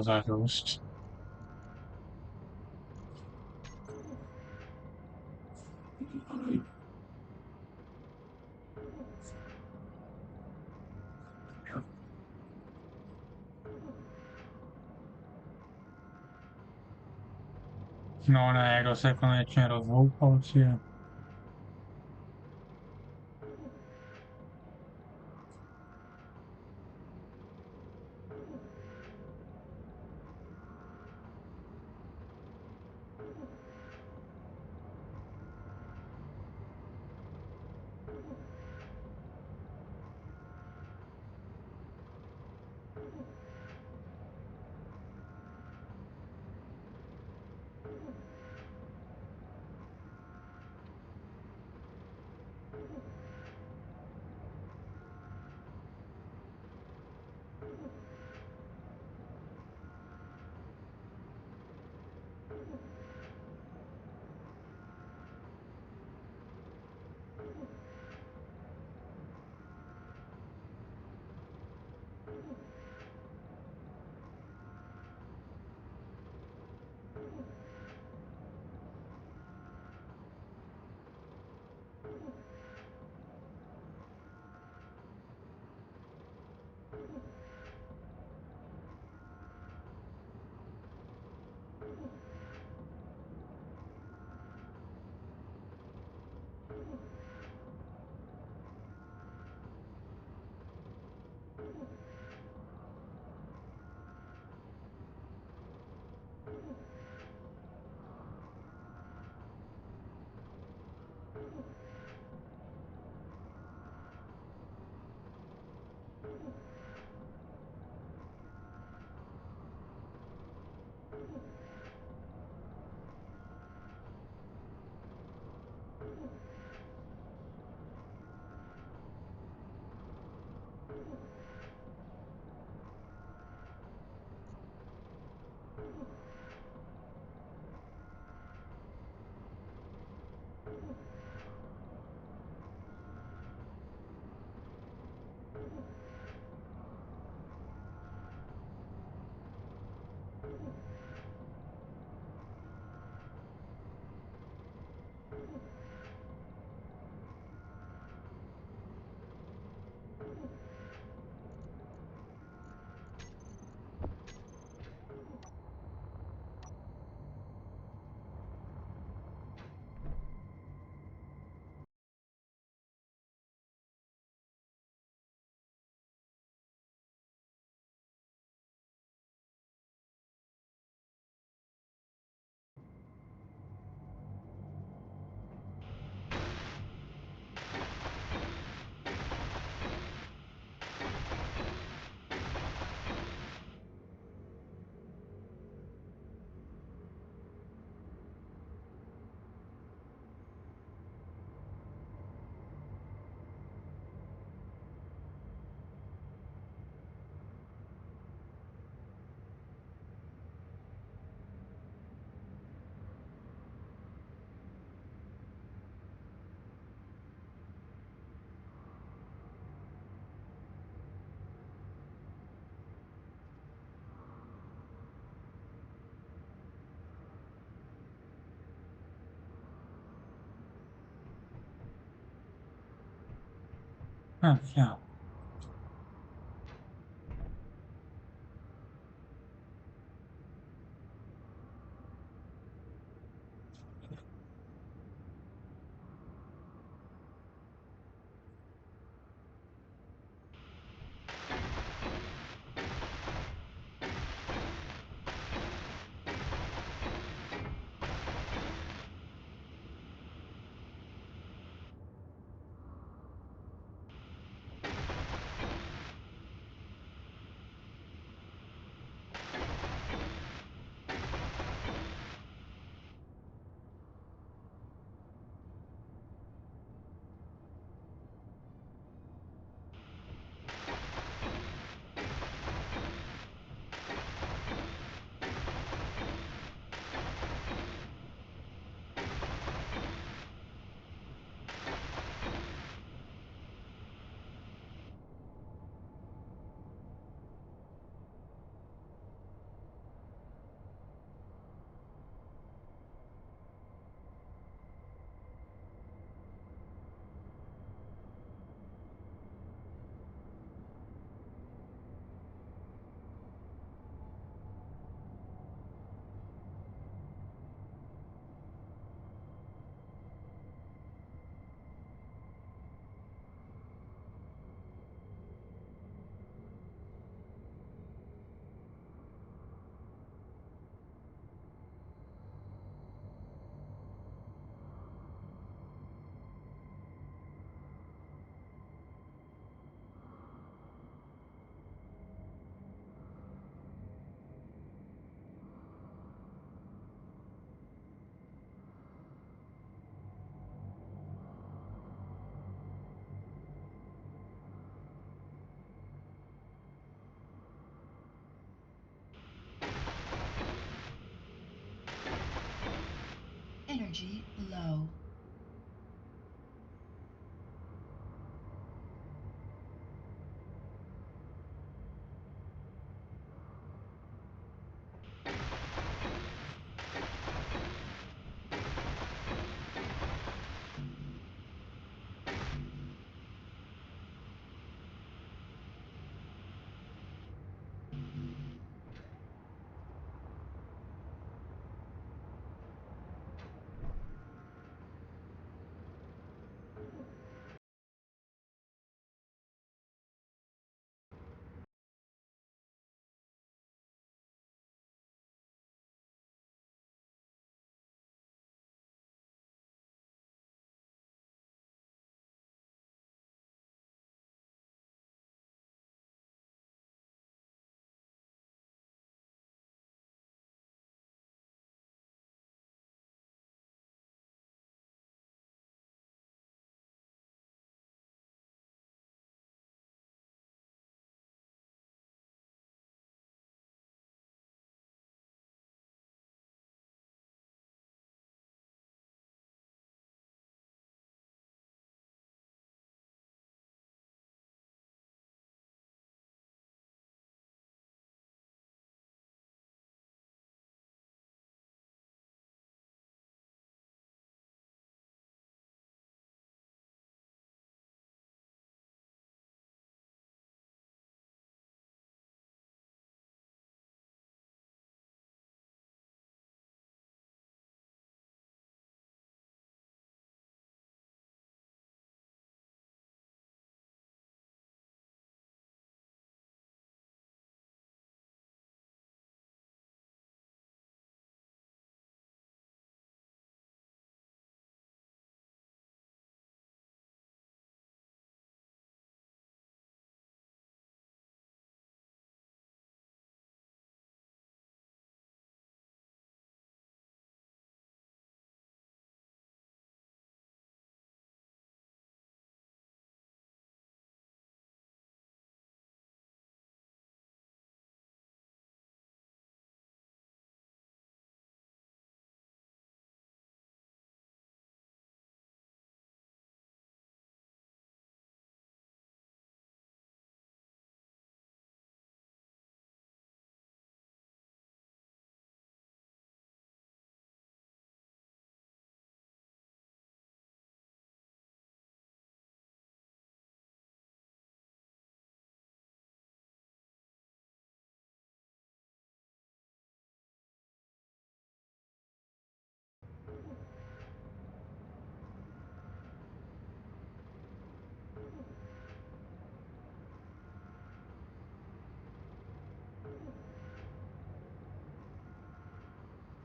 zarůst? No ne, kdo se konečně rozhoupal, či... Ja. Energy low.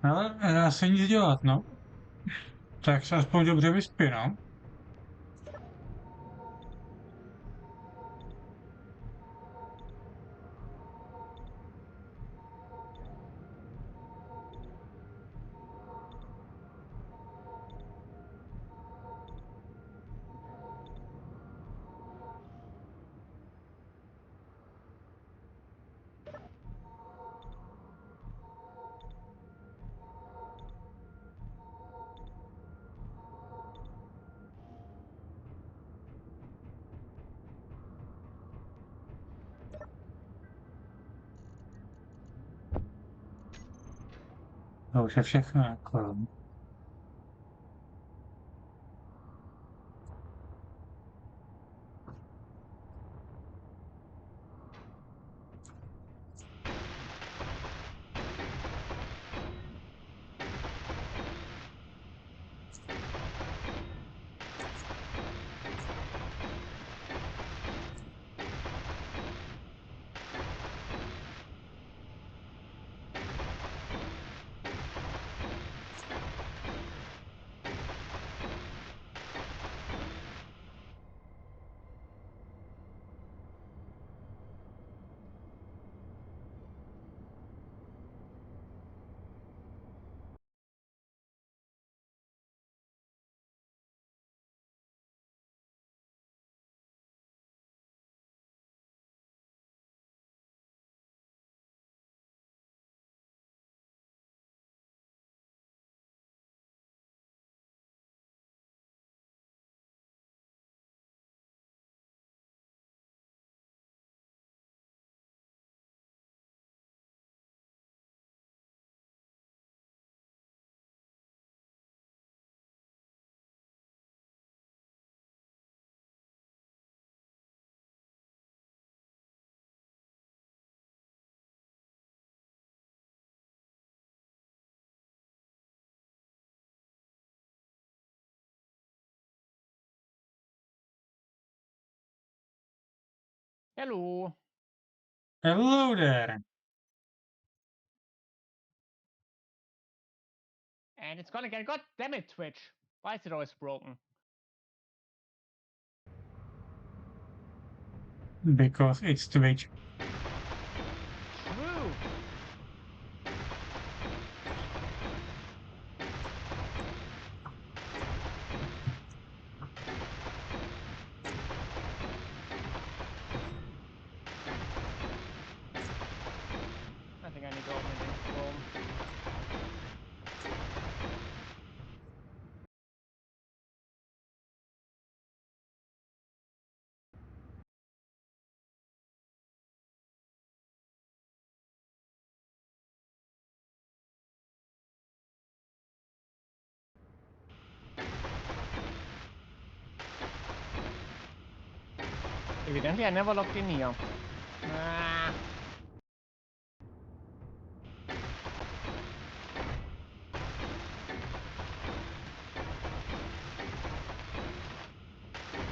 Ale nedá se nic dělat, no. Tak se aspoň dobře vyspí, no. To už je všechno, jako. Hello. Hello there. And it's gonna get. God damn it, Twitch. Why is it always broken? Because it's Twitch. True. I think I need to open it in Chrome. Evidently, I never logged in here. Ah.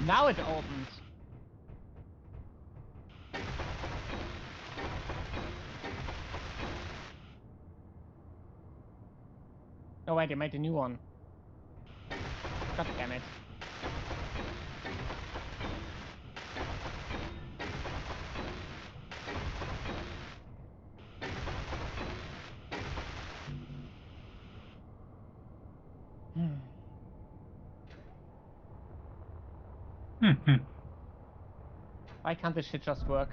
Now it opens. Oh wait, they made a new one. God damn it. Why can't this shit just work?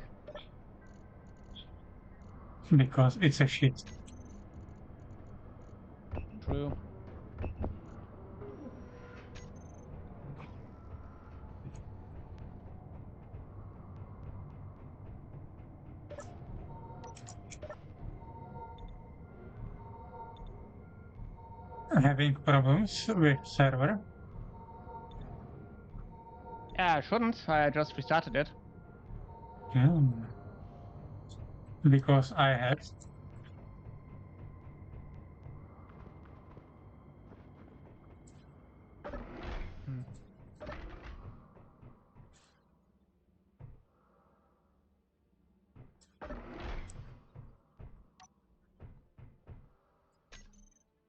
Because it's a shit. True. Having problems with server. Yeah, I shouldn't. I just restarted it. Yeah. Because I had.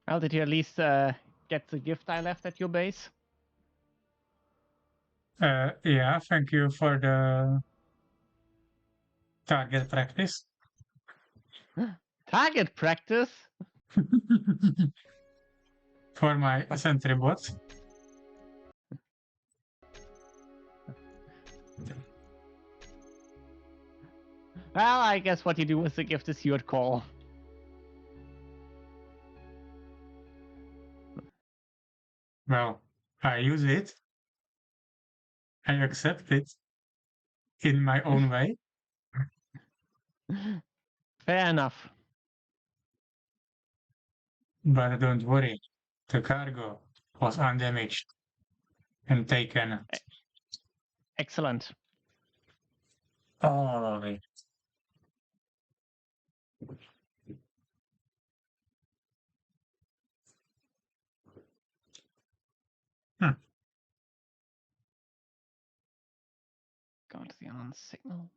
Well, did you at least get the gift I left at your base? Yeah, thank you for the target practice. Target practice? For my sentry bots. Well, I guess what you do with the gift is your call. Well, I use it. I accept it in my own way. Fair enough. But don't worry, the cargo was undamaged and taken. Excellent. All of it. Go to the on signal.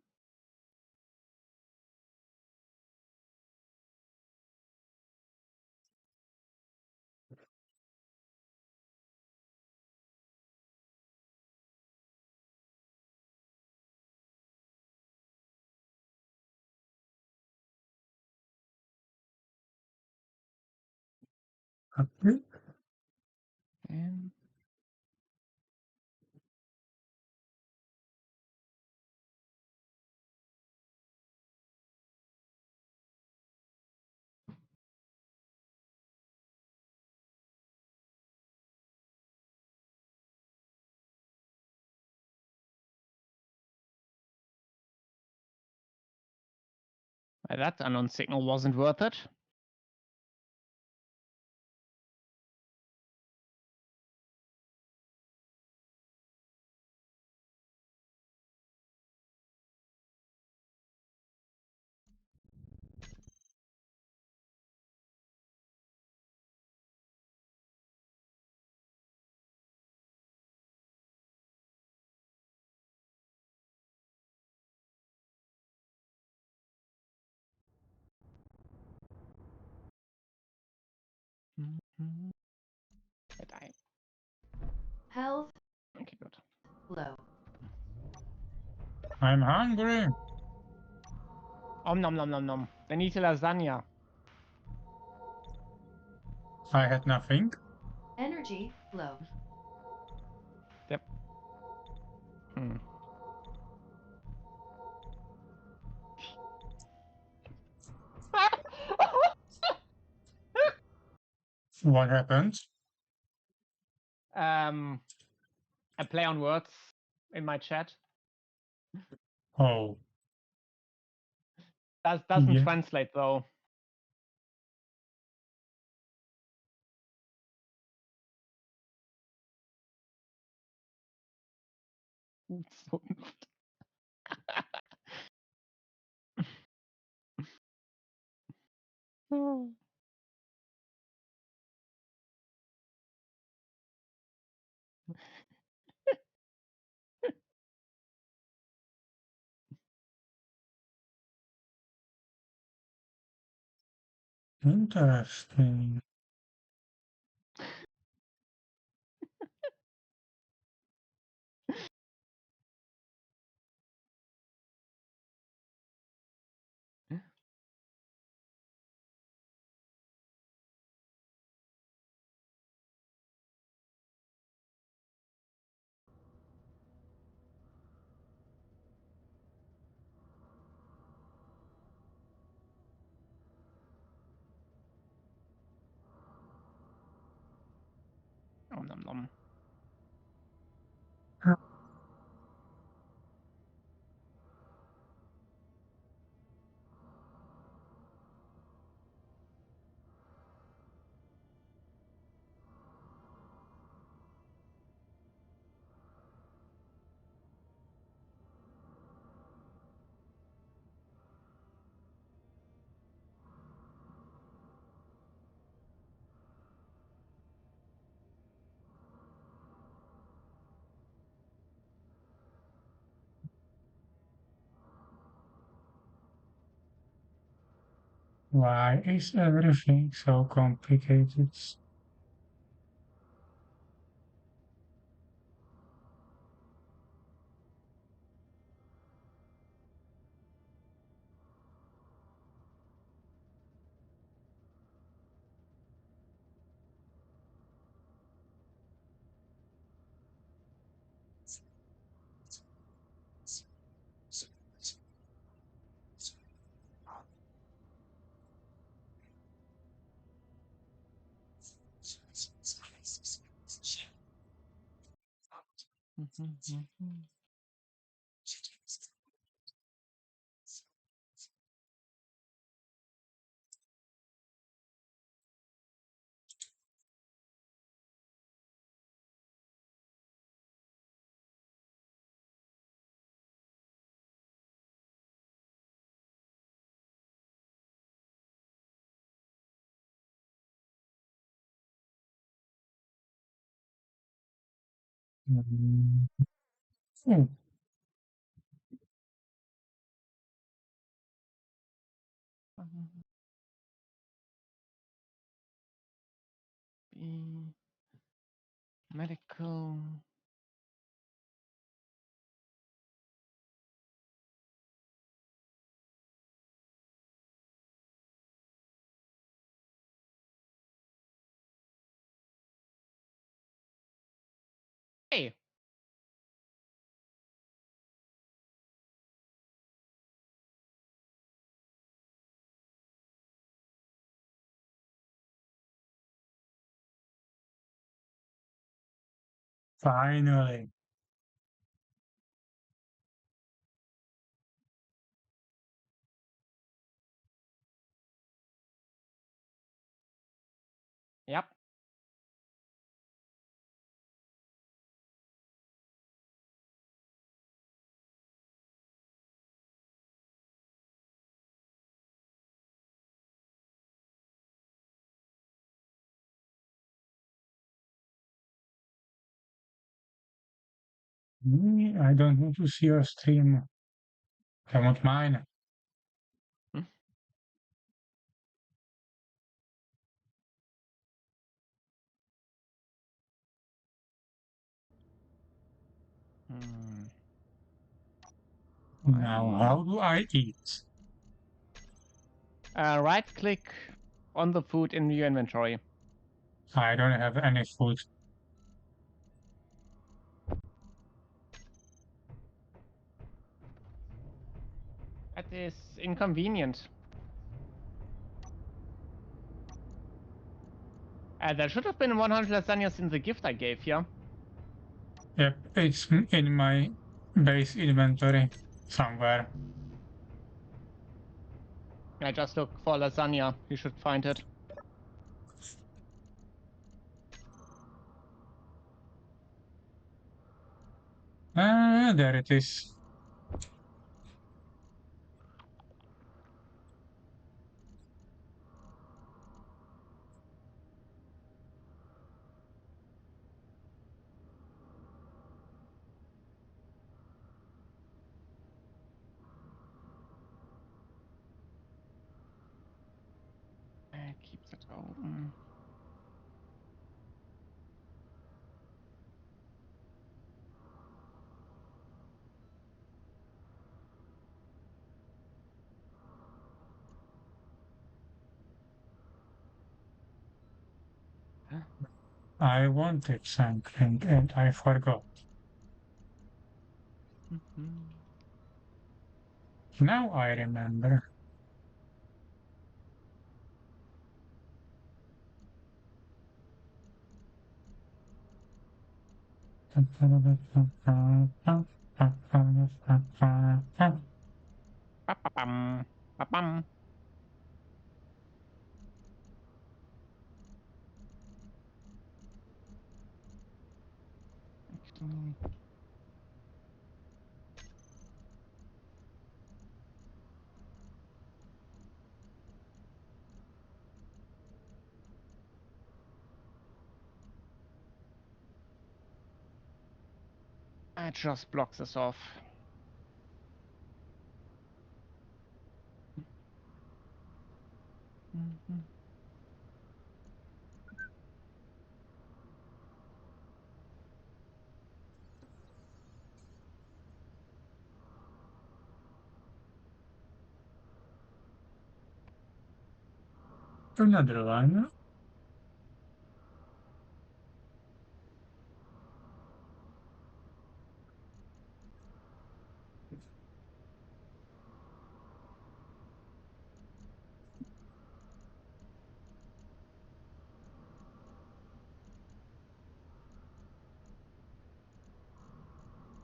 Okay. And that unknown signal wasn't worth it. I die. Health Okay, good. low. I'm hungry. Om nom nom nom nom. They need a lasagna. I had nothing. Energy low. Yep. Hmm. What happened? A play on words in my chat. Oh. Doesn't Yeah. translate though. So not. Interesting. Om nom nom. Why is everything so complicated? Mm. Hmm. Medical. Hey. Finally. Yep. I don't want to see your stream. I want mine. Now, how do I eat? Right click on the food in your inventory. I don't have any food. That is inconvenient. There should have been 100 lasagnas in the gift I gave you. Yep, it's in my base inventory somewhere. I just look for lasagna. You should find it. Ah, there it is. Keep that open. I wanted something and I forgot. Now I remember. Ba-ba-bum. Ba-bum. I just block this off. Another one.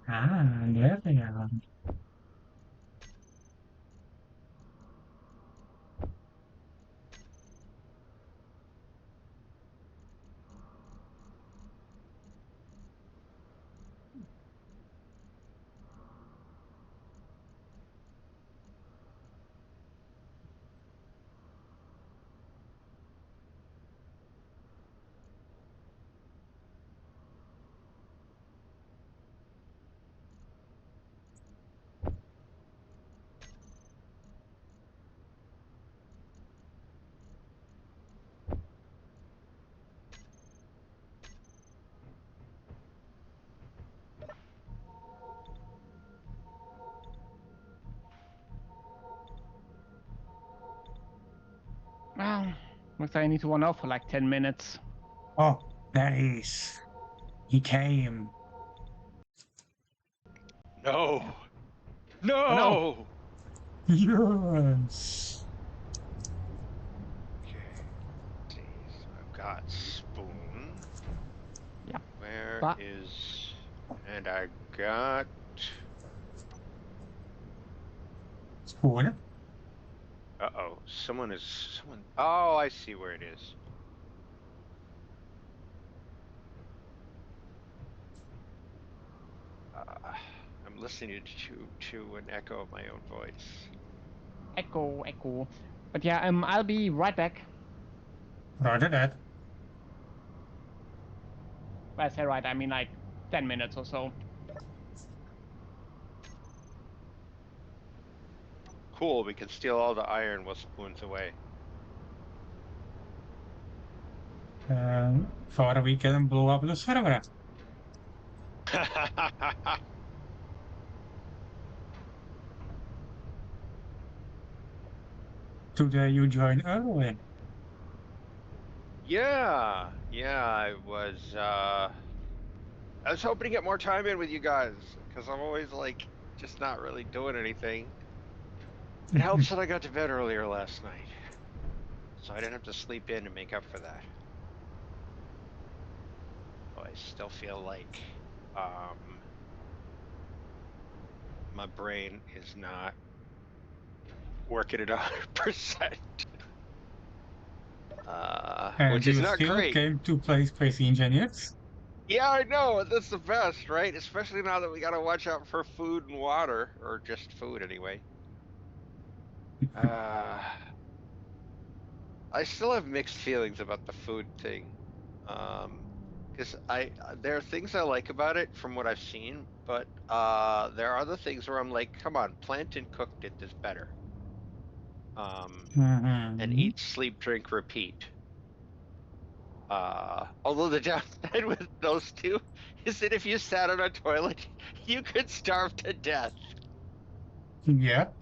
Ah, there they are. Well, looks like I need to run out for like 10 minutes. Oh, there he is. He came. No! No! Oh, no. Yes. Okay. Let's see. So I've got spoon. Yeah. Where But- is... And I got... Spoon. Uh-oh. Someone is... Someone... Oh, I see where it is. I'm listening to an echo of my own voice. Echo. But yeah, I'll be right back. Roger that. When I say right, I mean like 10 minutes or so. Cool, we can steal all the iron while Spoon's away. For we can blow up the server. Today you join early. Yeah, I was hoping to get more time in with you guys, because I'm always like, just not really doing anything. It helps that I got to bed earlier last night, so I didn't have to sleep in to make up for that. Oh, I still feel like, my brain is not working at 100%. And Which you is not still great. came to play Space Engineers? Yeah, I know. That's the best, right? Especially now that we gotta watch out for food and water, or just food anyway. I still have mixed feelings about the food thing. Because there are things I like about it from what I've seen, but there are other things where I'm like, come on, plant and cook did this better. And eat, sleep, drink, repeat. Although the downside with those two is that if you sat on a toilet, you could starve to death. Yep.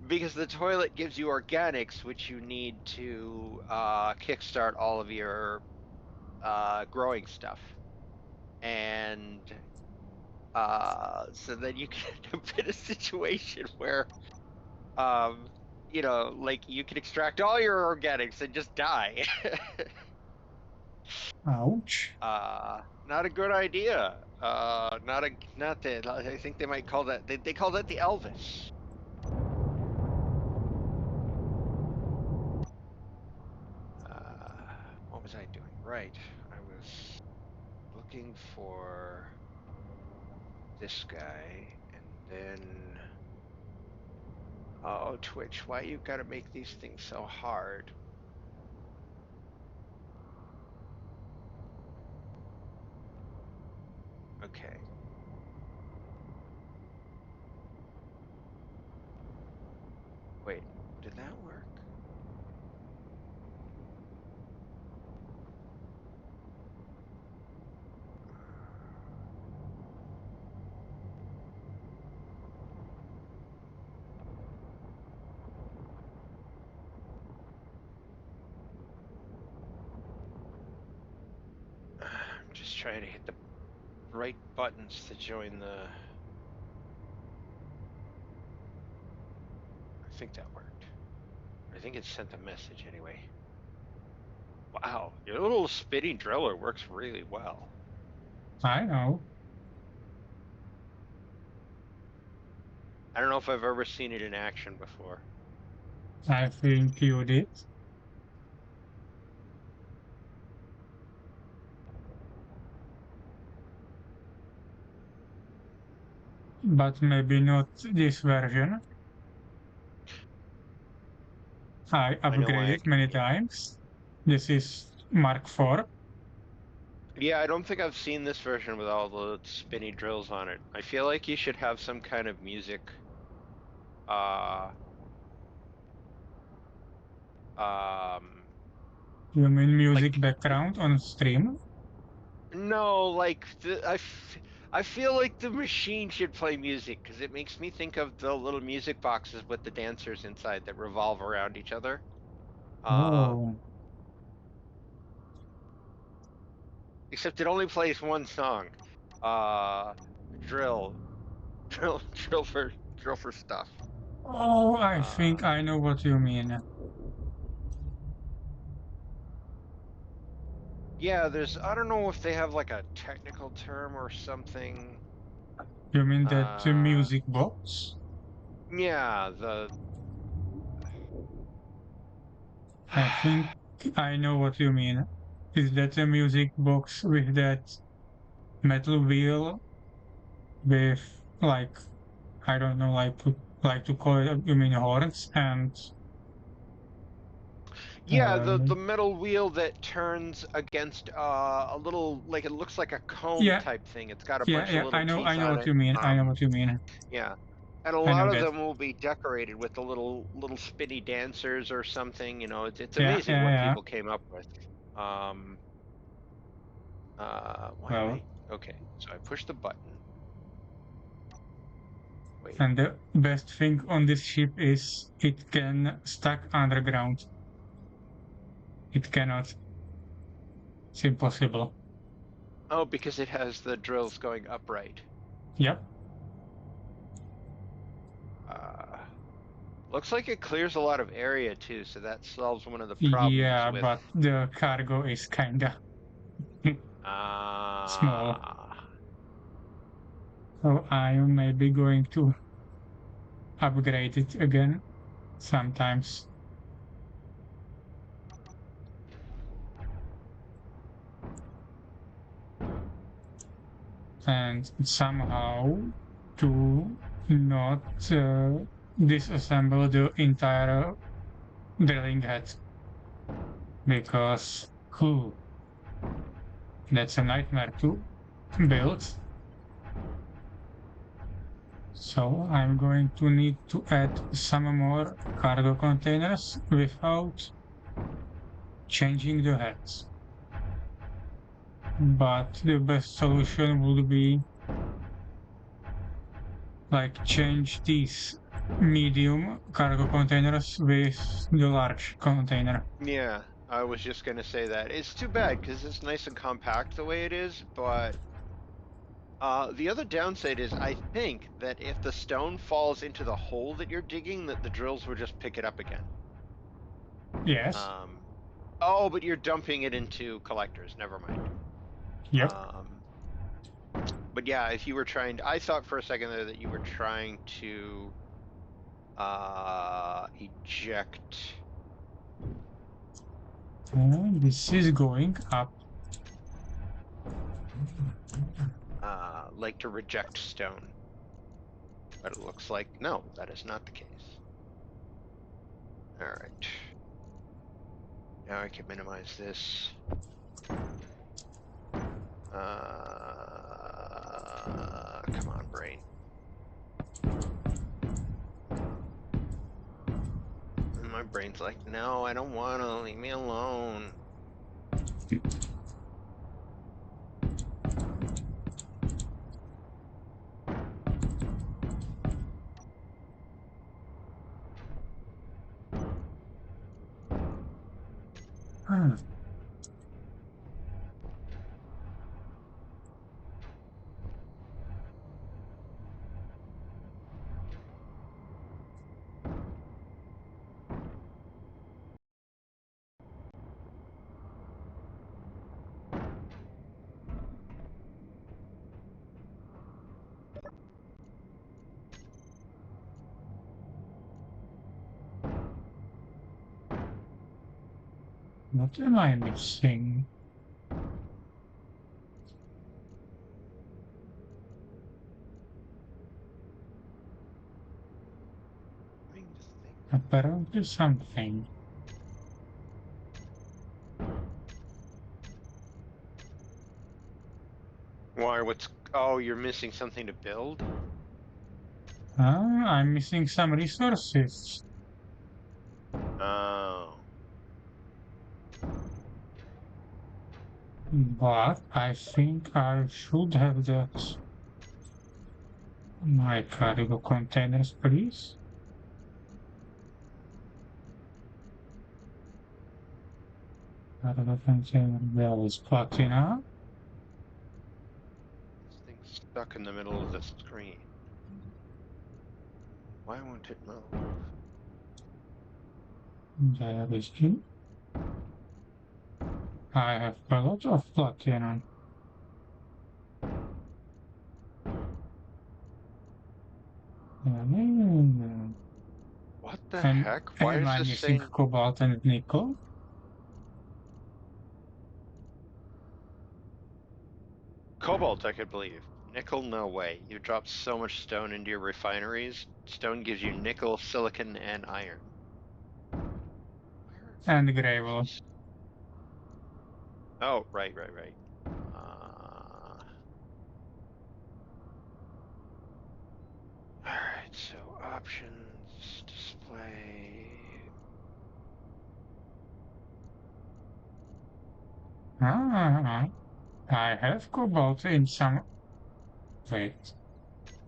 Because the toilet gives you organics, which you need to kickstart all of your growing stuff. And so then you can end up in a situation where, like you can extract all your organics and just die. Ouch. Not a good idea. Not that. I think they might call that. They call that the Elvis. What was I doing? Right. I was looking for this guy, and then. Oh, Twitch, why you gotta make these things so hard? Okay. Wait, did that work? trying to hit the right buttons to join the... I think that worked. I think it sent a message anyway. Wow, your little spinning driller works really well. I know. I don't know if I've ever seen it in action before. I think you did. But maybe not this version. I I know why I upgraded many times. This is Mark IV. Yeah, I don't think I've seen this version with all the spinny drills on it. I feel like you should have some kind of music, um, You mean music like, background on stream? no, like, I feel like the machine should play music, because it makes me think of the little music boxes with the dancers inside that revolve around each other. Oh, Except it only plays one song. Drill. Drill for stuff. oh, I Uh, think I know what you mean. Yeah, I don't know if they have like a technical term or something. You mean that Uh, music box? yeah, I think I know what you mean. Is that a music box with that metal wheel with like I don't know, like to call it, you mean horns and yeah, uh, the metal wheel that turns against a little, like, it looks like a comb yeah, type thing. It's got a yeah, bunch of yeah. little I teeth know on what it. you mean. I know what you mean. Yeah. And a I lot know of that. them will be decorated with the little spinny dancers or something. You know, it's Yeah, amazing yeah, what yeah. people came up with. Um, why am Well, I? Okay, so I push the button. Wait. and the best thing on this ship is it can stack underground. It cannot. It's impossible. Oh, because it has the drills going upright. Yep. Uh, Looks like it clears a lot of area too, so that solves one of the problems Yeah, with. but the cargo is kinda small. Ah. So I'm maybe going to upgrade it again sometimes. And somehow to not disassemble the entire drilling head because that's a nightmare to build. So I'm going to need to add some more cargo containers without changing the heads. But the best solution would be like change these medium cargo containers with the large container. Yeah, I was just gonna say that. It's too bad because it's nice and compact the way it is, but the other downside is I think that if the stone falls into the hole that you're digging, that the drills will just pick it up again. Yes. Oh, but you're dumping it into collectors. Never mind. Yep. But yeah, if you were trying to, I thought for a second there that you were trying to eject. This is going up. Like to reject stone. But it looks like, no, that is not the case. Alright. Now I can minimize this. Come on, brain. And my brain's like, no, I don't wanna, leave me alone. What am I missing? Trying to think. Apparently something. Why? What's? Oh, you're missing something to build. I'm missing some resources. Oh. But I think I should have that. My cargo containers, please. Cargo container, there is platina. This thing's stuck in the middle of the screen. Why won't it move? There is it. I have a lot of platinum. What the And heck? Why am is I this missing saying cobalt and nickel? cobalt? I could believe. Nickel, no way. You dropped so much stone into your refineries. Stone gives you nickel, silicon, and iron. And gravel. Oh, right. Alright, so options, display. Ah, I have cobalt in some. Wait.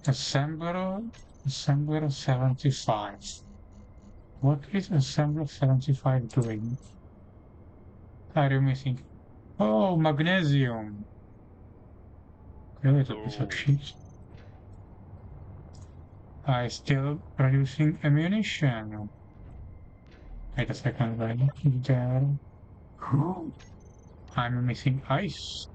Assembler 75. What is Assembler 75 doing? Are you missing? Oh, magnesium. Okay, little piece of Ooh. shit. I still producing ammunition. Wait a second, right there. Ooh, I'm missing ice.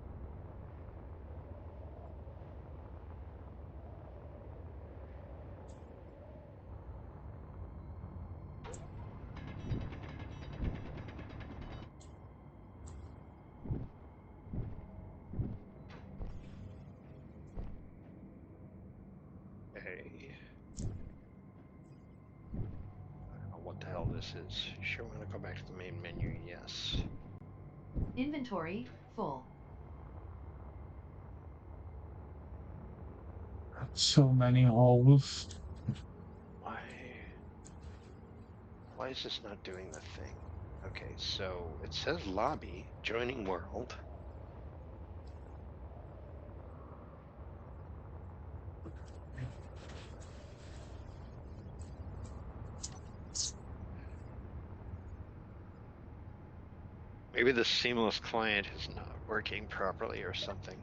Hey. I don't know what the hell this is. Sure want to go back to the main menu? Yes. Inventory full. So many holes. Why? Why is this not doing the thing? Okay, so it says lobby, joining world. Maybe the seamless client is not working properly or something.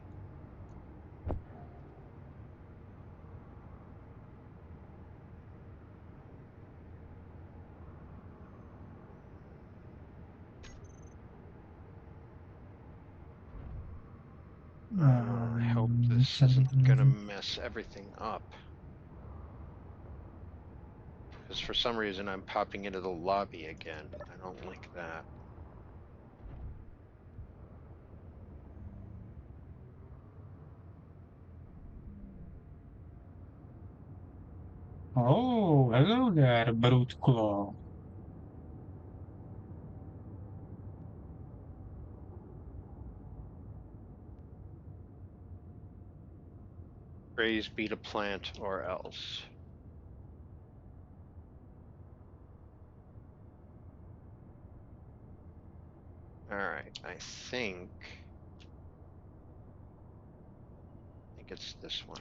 I hope this isn't gonna mess everything up. Because for some reason I'm popping into the lobby again. I don't like that. Oh, hello there, brute claw. Praise be to plant or else. Alright, I think it's this one.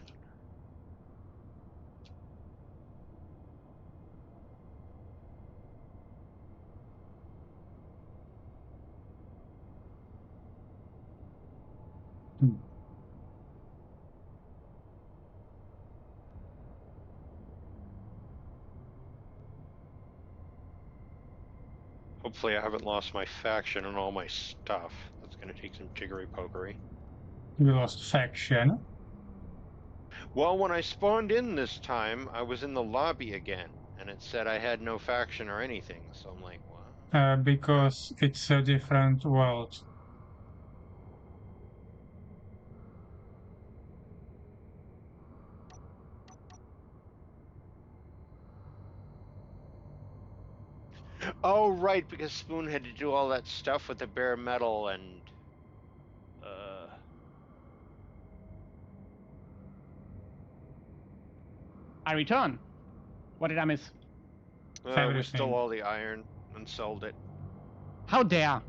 Hmm. Hopefully I haven't lost my faction and all my stuff. That's gonna take some jiggery pokery. We lost faction. Well, when I spawned in this time, I was in the lobby again, and it said I had no faction or anything, so I'm like, what? because it's a different world. Oh, right, because Spoon had to do all that stuff with the bare metal and. I return. What did I miss? We Everything. stole all the iron and sold it. How dare?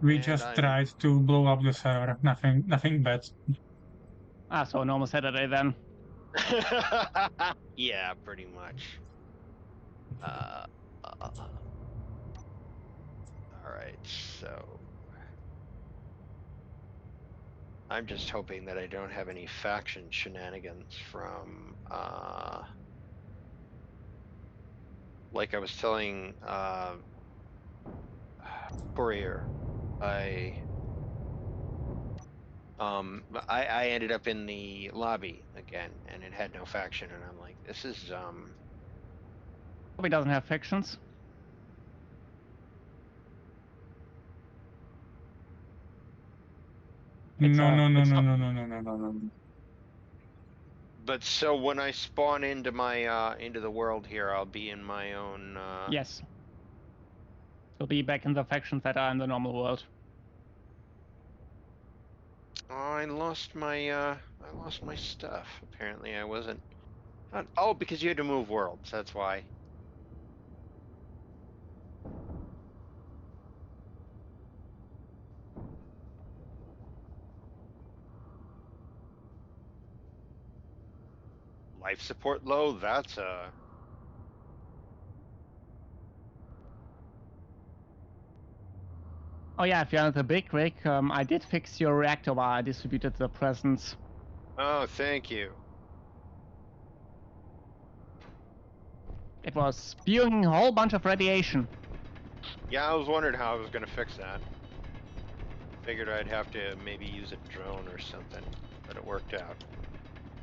We And just I'm- tried to blow up the server. Nothing bad. Ah, so normal Saturday then. Yeah, pretty much. Alright, so. I'm just hoping that I don't have any faction shenanigans from, like I was telling, Courier, I ended up in the lobby again, and it had no faction, and I'm like, this is, Probably doesn't have factions. It's No, a- no, no, it's no, a- no, no, no, no, no, no. but so when I spawn into my, into the world here, I'll be in my own, Yes. You'll be back in the factions that are in the normal world. Oh, I lost my stuff. Apparently I wasn't, oh, because you had to move worlds, that's why. Life support low, that's Oh yeah, if you're at the big rig, I did fix your reactor while I distributed the presents. oh, thank you. It was spewing a whole bunch of radiation. Yeah, I was wondering how I was gonna fix that. Figured I'd have to maybe use a drone or something, but it worked out.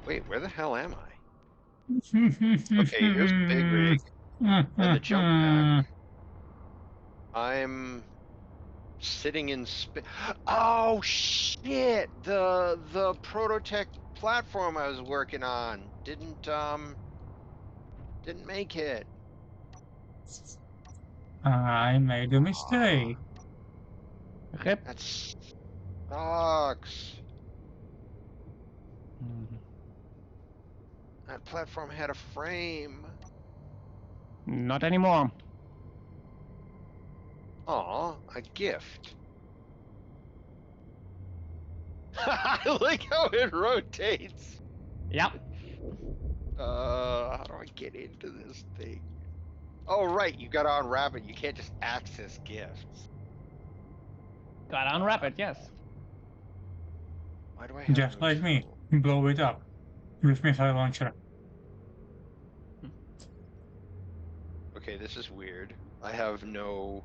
Wait, where the hell am I? Okay, here's the big rig and the jump pack. I'm sitting in oh shit! The Prototech platform I was working on didn't make it. I made a mistake. Rip. That sucks. That platform had a frame. Not anymore. Aw, a gift. I like how it rotates. Yep. How do I get into this thing? Oh, right, you gotta unwrap it. You can't just access gifts. Gotta unwrap it, yes. Why do I have Just no like me. tool? Blow it up with missile launcher. Okay, this is weird. I have no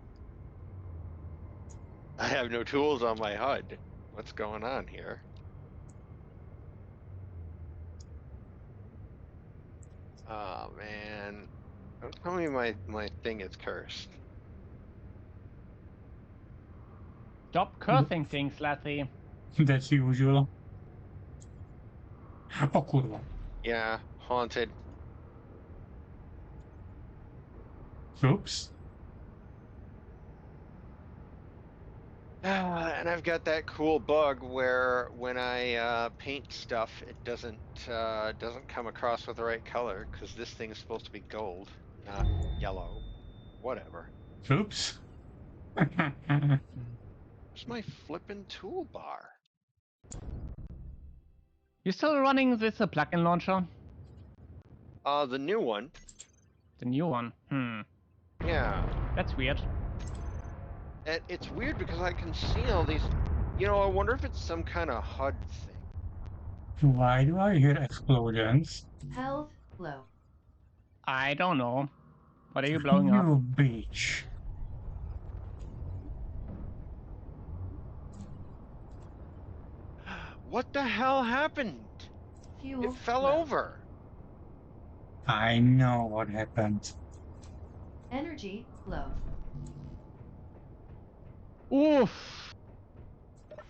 tools on my HUD. What's going on here? Oh man. Don't tell me my thing is cursed. Stop cursing things, Lassie. That's usual. O kurwa. Yeah, haunted. Oops. And I've got that cool bug where when I paint stuff, it doesn't come across with the right color because this thing is supposed to be gold, not yellow. Whatever. Oops. Where's my flippin' toolbar? You still running this plugin launcher? The new one. The new one. Yeah. That's weird. It's weird because I can see all these. You know, I wonder if it's some kind of HUD thing. Why do I hear explosions? Health low. I don't know. What are you blowing up? You bitch. What the hell happened? Fuel It fell low. over. I know what happened. Energy low. Oof.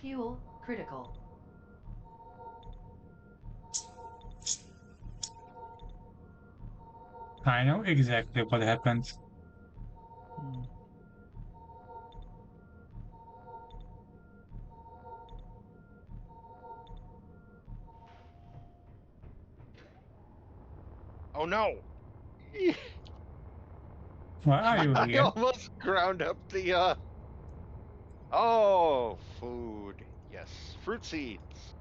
Fuel critical. I know exactly what happened. Hmm. Oh no! Why are you I here? almost ground up the. Oh, food. Yes, fruit seeds.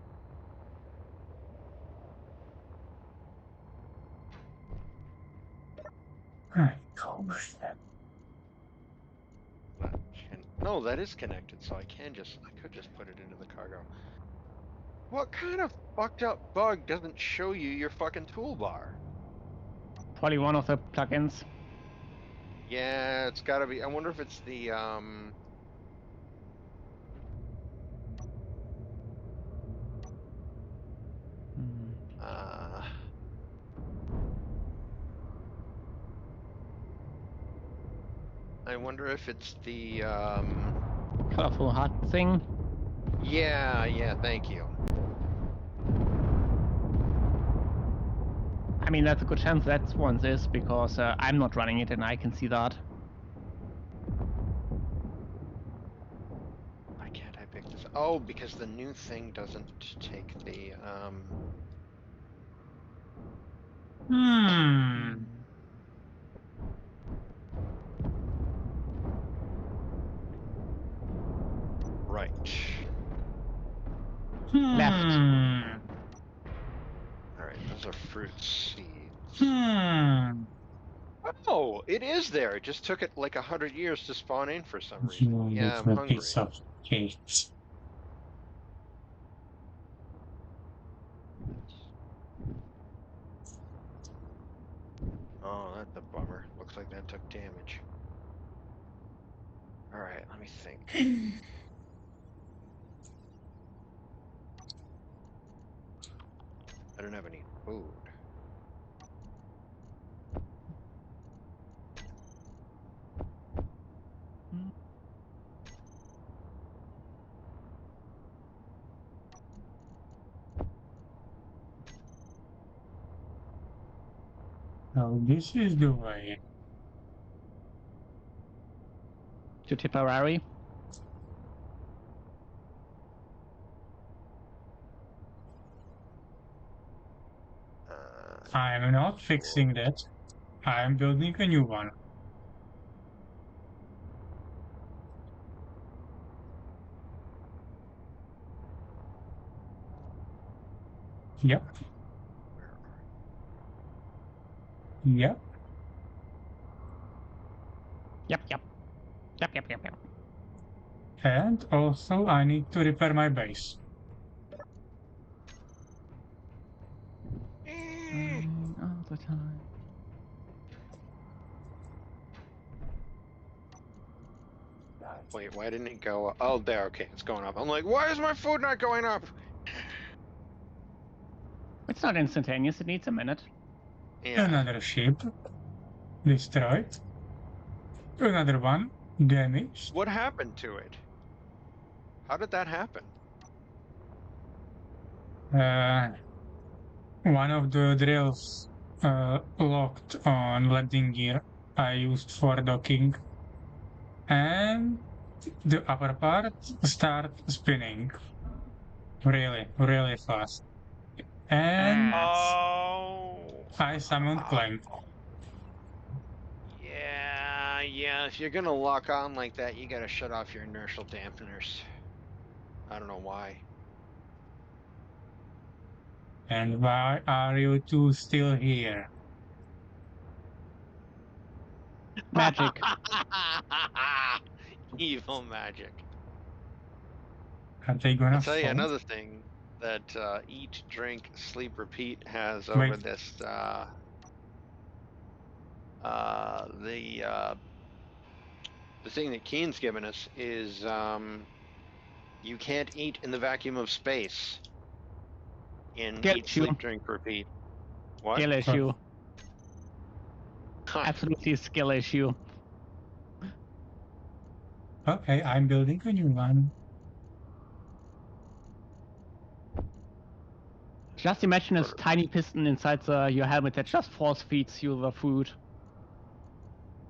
No, that is connected, so I could just put it into the cargo. What kind of fucked up bug doesn't show you your fucking toolbar? Probably one of the plugins. Yeah, it's gotta be. I wonder if it's the Hmm. I wonder if it's the Colorful heart thing. yeah, thank you. I mean, that's a good chance that's one is because I'm not running it and I can see that. Why can't I pick this? Oh, because the new thing doesn't take the right. Left. Alright, those are fruit seeds. Oh, it is there. It just took it like 100 years to spawn in for some reason. You Yeah, I'm little hungry. piece of cake. Oh, that's a bummer. Looks like that took damage. Alright, let me think. I don't have any food. So this is the way. To Tipperary. I'm not fixing that. I'm building a new one. Yep. Yep. Yep. And also I need to repair my base. All the time. Wait, why didn't it go up? Oh, there, okay, it's going up. I'm like, why is my food not going up? It's not instantaneous, it needs a minute. Yeah. Another ship destroyed. Another one damaged. What happened to it? How did that happen? One of the drills locked on landing gear I used for docking, and the upper part start spinning really fast. And Oh. I summoned Clank. Yeah. If you're gonna lock on like that, you gotta shut off your inertial dampeners. I don't know why. And why are you two still here? Magic. Evil magic. Are they gonna I'll tell you fall? another thing that Eat, Drink, Sleep, Repeat has over Wait. this. The thing that Keen's given us is you can't eat in the vacuum of space. In Skill Eat, issue. Sleep, Drink, Repeat. What? Skill issue. Absolutely skill issue. Okay, I'm building a new one. Just imagine this tiny piston inside your helmet that just force feeds you the food.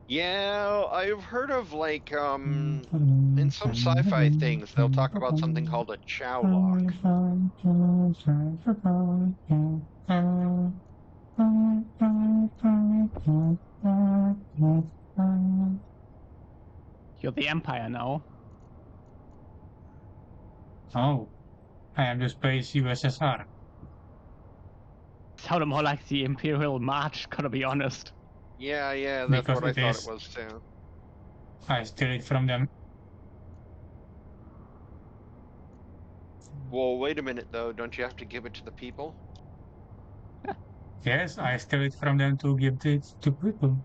Yeah, I've heard of like in some sci-fi things they'll talk about something called a chow lock. You're the Empire now. Oh, I am the space USSR. Sounded more like the Imperial March, gotta be honest. Yeah, that's Because what I it thought is. it was too. I steal it from them. Well, wait a minute though, don't you have to give it to the people? Yes, I steal it from them to give it to people.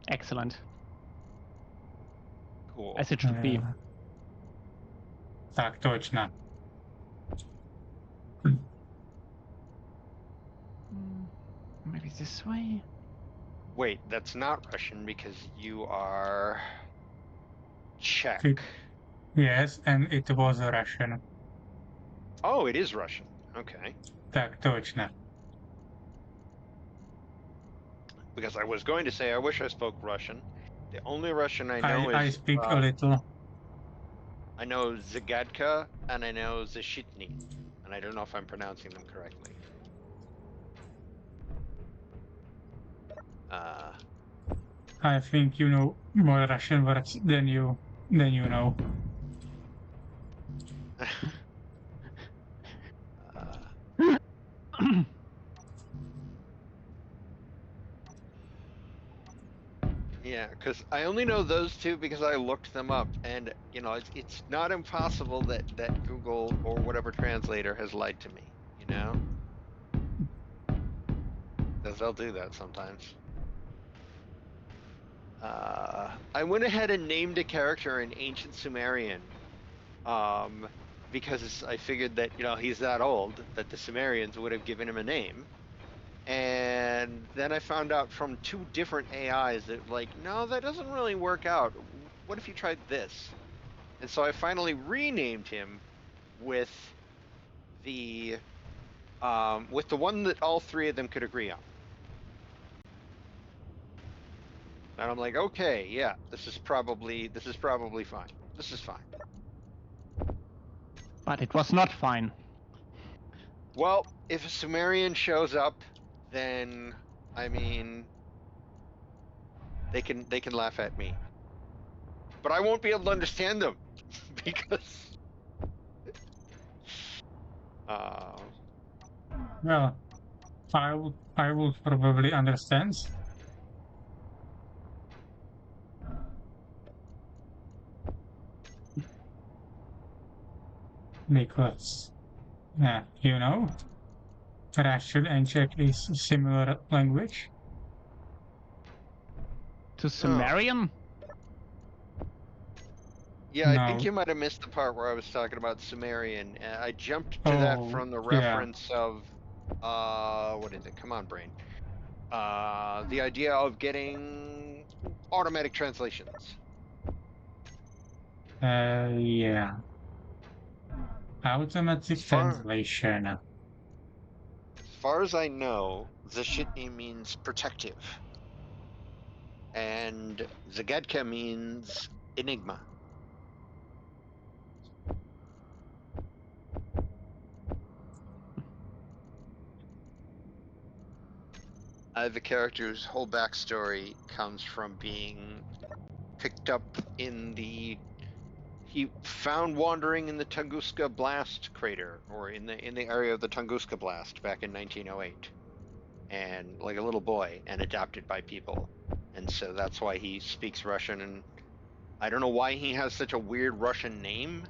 Excellent. Cool. As it should be. Так точно. Maybe this way? Wait, that's not Russian because you are Czech. It- Yes, and it was a Russian. Oh, it is Russian. Okay. Так точно. Because I was going to say I wish I spoke Russian. The only Russian I know I is speak a little. I know Zagadka and I know Zashitny, and I don't know if I'm pronouncing them correctly. I think you know more Russian words than you know. Yeah, because I only know those two because I looked them up, and you know it's not impossible that Google or whatever translator has lied to me. You know, because they'll do that sometimes. I went ahead and named a character in Ancient Sumerian, because I figured that he's that old that the Sumerians would have given him a name. And then I found out from 2 different AIs that no, that doesn't really work out. What if you tried this? And so I finally renamed him with the one that all 3 of them could agree on. And I'm like, okay, yeah, this is probably fine. This is fine. But it was not fine. Well, if a Sumerian shows up, then I mean they can laugh at me. But I won't be able to understand them because Well, I will probably understand. Because, Russian and Czech is similar language. To Sumerian? yeah, No. I think you might have missed the part where I was talking about Sumerian. I jumped to that from the reference of what is it? Come on, brain. The idea of getting automatic translations. Yeah. Automatic translation. As far as I know, Zashitny means protective. And Zagadka means enigma. The character's whole backstory comes from being picked up he found wandering in the Tunguska blast crater, or in the area of the Tunguska blast back in 1908, and like a little boy, and adopted by people, and so that's why he speaks Russian. And I don't know why he has such a weird Russian name.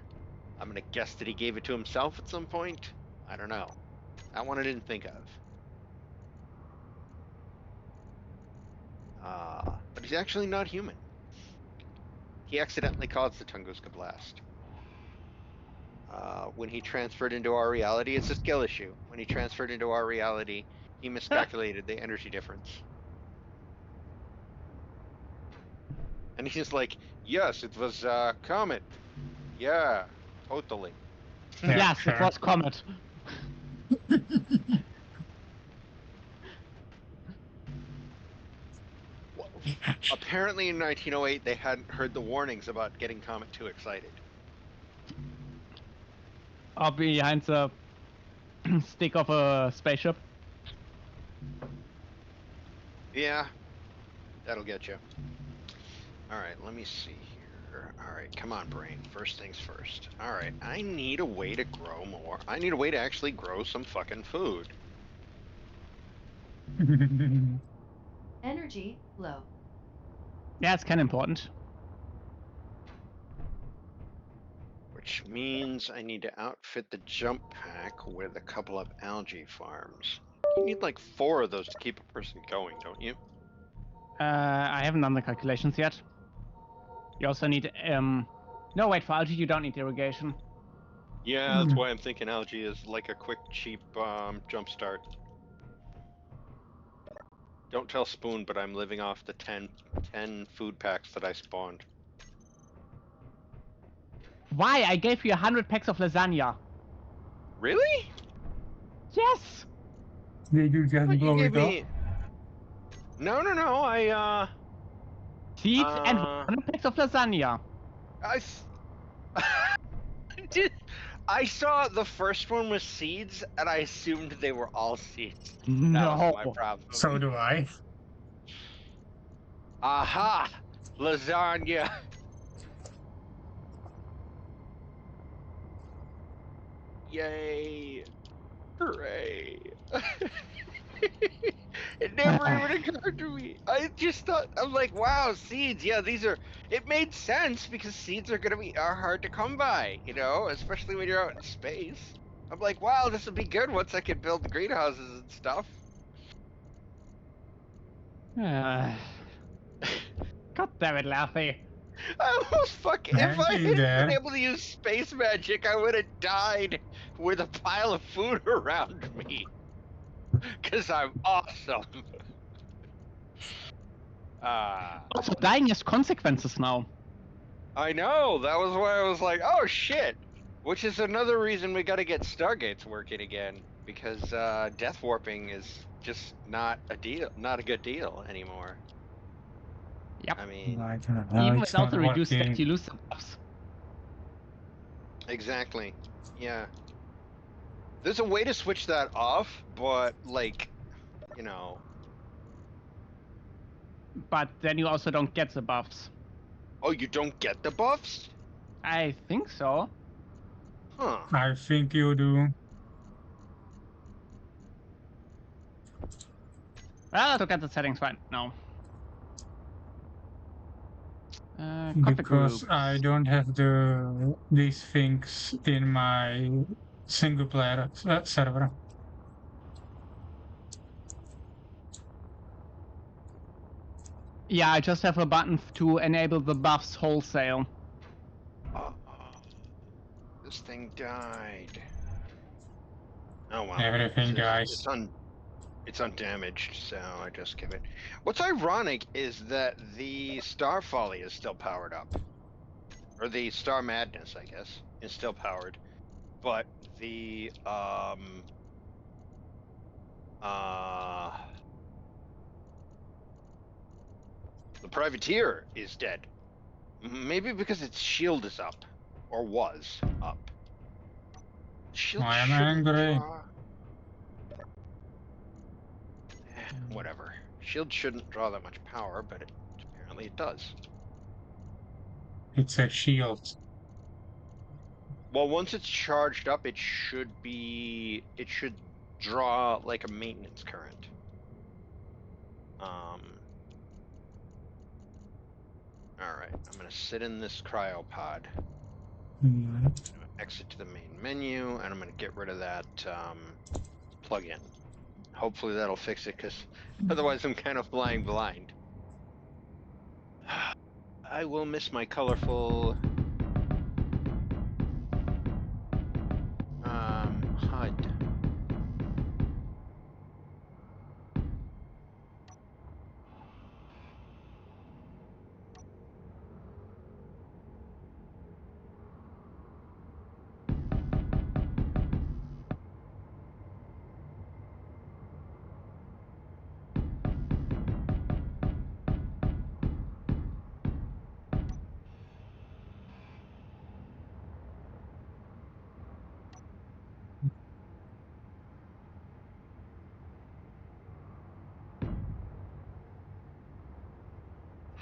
I'm gonna guess that he gave it to himself at some point. I don't know. That one I didn't think of. But he's actually not human. He accidentally caused the Tunguska blast. When he transferred into our reality, it's a skill issue. When he transferred into our reality, he miscalculated the energy difference. And he's just like, Yes, it was Comet. Yeah, totally. Yeah, yes, sure. it was Comet. Apparently in 1908 they hadn't heard the warnings about getting Comet too excited. Or behind the stick of a spaceship. Yeah, that'll get you. Alright, let me see here. Alright, come on, brain. First things first. Alright, I need a way to grow more. I need a way to actually grow some fucking food. Energy low. Yeah, it's kind of important. Which means I need to outfit the jump pack with a couple of algae farms. You need like 4 of those to keep a person going, don't you? I haven't done the calculations yet. You also need no, wait, for algae you don't need irrigation. Yeah, that's why I'm thinking algae is like a quick, cheap jump start. Don't tell Spoon, but I'm living off the 10 food packs that I spawned. Why? I gave you 100 packs of lasagna. Really? Yes. Did you just What, you blow gave it up? me... No, I Seeds and 100 packs of lasagna. I saw the first one was seeds, and I assumed they were all seeds. That No. was my problem. So do I. Aha! Lasagna! Yay! Hooray! It never even occurred to me. I just thought, I'm like, wow, seeds. Yeah, these are. It made sense because seeds are hard to come by, you know, especially when you're out in space. I'm like, wow, this would be good once I could build greenhouses and stuff. God damn it, Laffy. I almost fucking. If I Hang in hadn't there. been able to use space magic, I would have died with a pile of food around me. Because I'm awesome. Also, dying has consequences now. I know. That was why I was like, oh shit. Which is another reason we gotta get Stargates working again. Because death warping is just not a good deal anymore. Yep. I mean, I don't know, Even it's without not the reduced working. stat, you lose the buffs. exactly. Yeah. There's a way to switch that off, but like, you know. But then you also don't get the buffs. Oh, you don't get the buffs? I think so. Huh. I think you do. Well, look at the settings right now. Config Because groups. I don't have these things in my single player server. Yeah, I just have a button to enable the buffs wholesale. This thing died. Oh well. Everything dies. It's undamaged, so I just give it. What's ironic is that the Star Folly is still powered up. Or the Star Madness, I guess, is still powered. But the Privateer is dead. Maybe because its shield is up. Or was up. Shield I am shouldn't angry. draw- Whatever. Shield shouldn't draw that much power, but apparently it does. It's a shield. Well, once it's charged up, it should draw like a maintenance current. Alright, I'm gonna sit in this cryopod. Exit to the main menu, and I'm gonna get rid of that plug-in. Hopefully that'll fix it, because otherwise I'm kind of flying blind. I will miss my colorful HUD.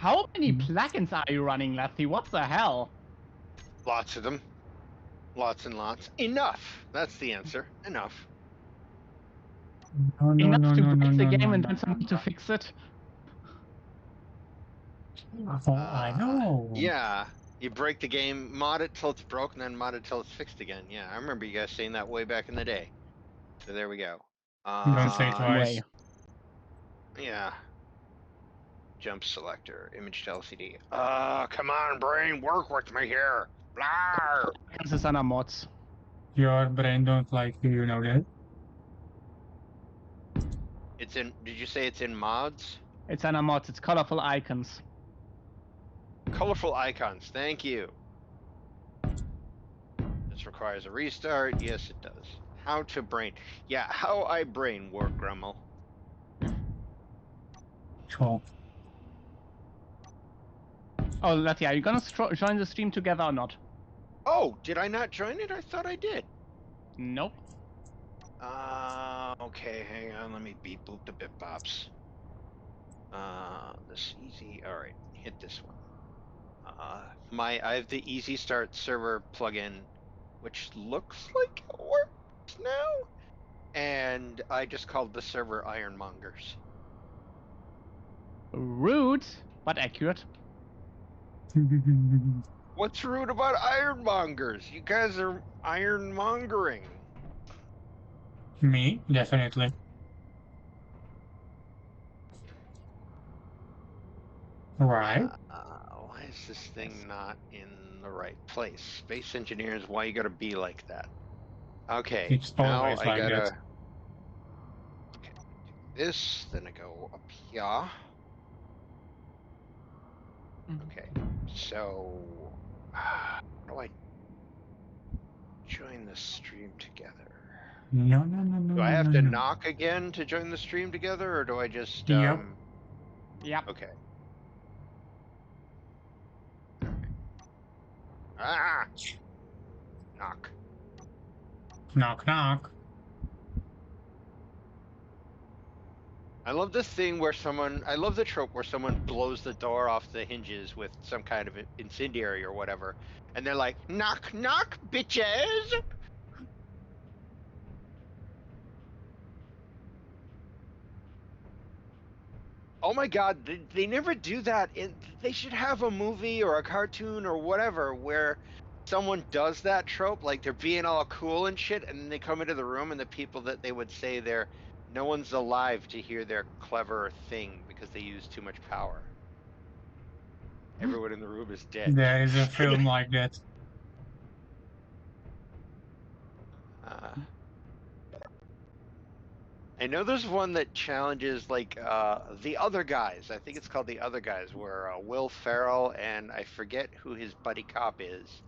How many plugins are you running, Lefty? What the hell? Lots of them. Lots and lots. Enough. That's the answer. Enough. No, no, Enough no, to no, no, break the no, game no, and no, then someone to no. fix it? Oh, I know. Yeah. You break the game, mod it till it's broken, then mod it till it's fixed again. Yeah, I remember you guys saying that way back in the day. So there we go. Don't say it twice. Way. Yeah. Jump selector, image to LCD. Come on, brain, work with me here. Blah. This is under mods. Your brain don't like you know that. It's in. Did you say it's in mods? It's under mods. It's colorful icons. Colorful icons. Thank you. This requires a restart. Yes, it does. How to brain. Yeah, how I brain work, Grummel. Cool. Oh, Lefty, are you gonna join the stream together or not? Oh, did I not join it? I thought I did. Nope. Okay, hang on. Let me beep boop the bip bops. This easy. All right, hit this one. I have the Easy Start server plugin, which looks like it works now, and I just called the server Ironmongers. Rude, but accurate. What's rude about Ironmongers? You guys are ironmongering. Me, definitely. Right. Why is this thing not in the right place? Space engineers, why you gotta be like that? Okay, It's now always I like gotta that. okay, do this, then I go up here. Okay, so how do I join the stream together? No, no, no, no. Do I have no, to no. knock again to join the stream together, or do I just Yep. Yep. Okay. Ah! Knock. Knock, knock. I love this thing where I love the trope where someone blows the door off the hinges with some kind of incendiary or whatever, and they're like, knock, knock, bitches! Oh my god, they never do that. They should have a movie or a cartoon or whatever where someone does that trope, like they're being all cool and shit, and then they come into the room and the people that they would say no one's alive to hear their clever thing because they use too much power. Everyone in the room is dead. There is a film like that. I know there's one that challenges like The Other Guys. I think it's called The Other Guys, where Will Ferrell and I forget who his buddy cop is,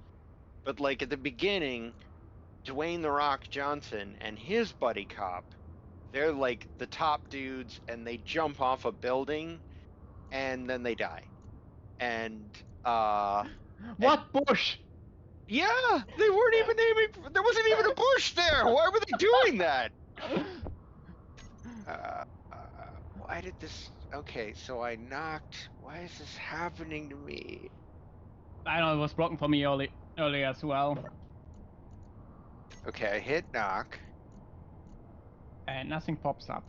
but like at the beginning, Dwayne The Rock Johnson and his buddy cop, they're like the top dudes, and they jump off a building, and then they die. And What bush? yeah, they weren't even aiming. There wasn't even a bush there. Why were they doing that? Why did this? Okay, so I knocked. Why is this happening to me? I know it was broken for me earlier as well. Okay, I hit knock. And nothing pops up.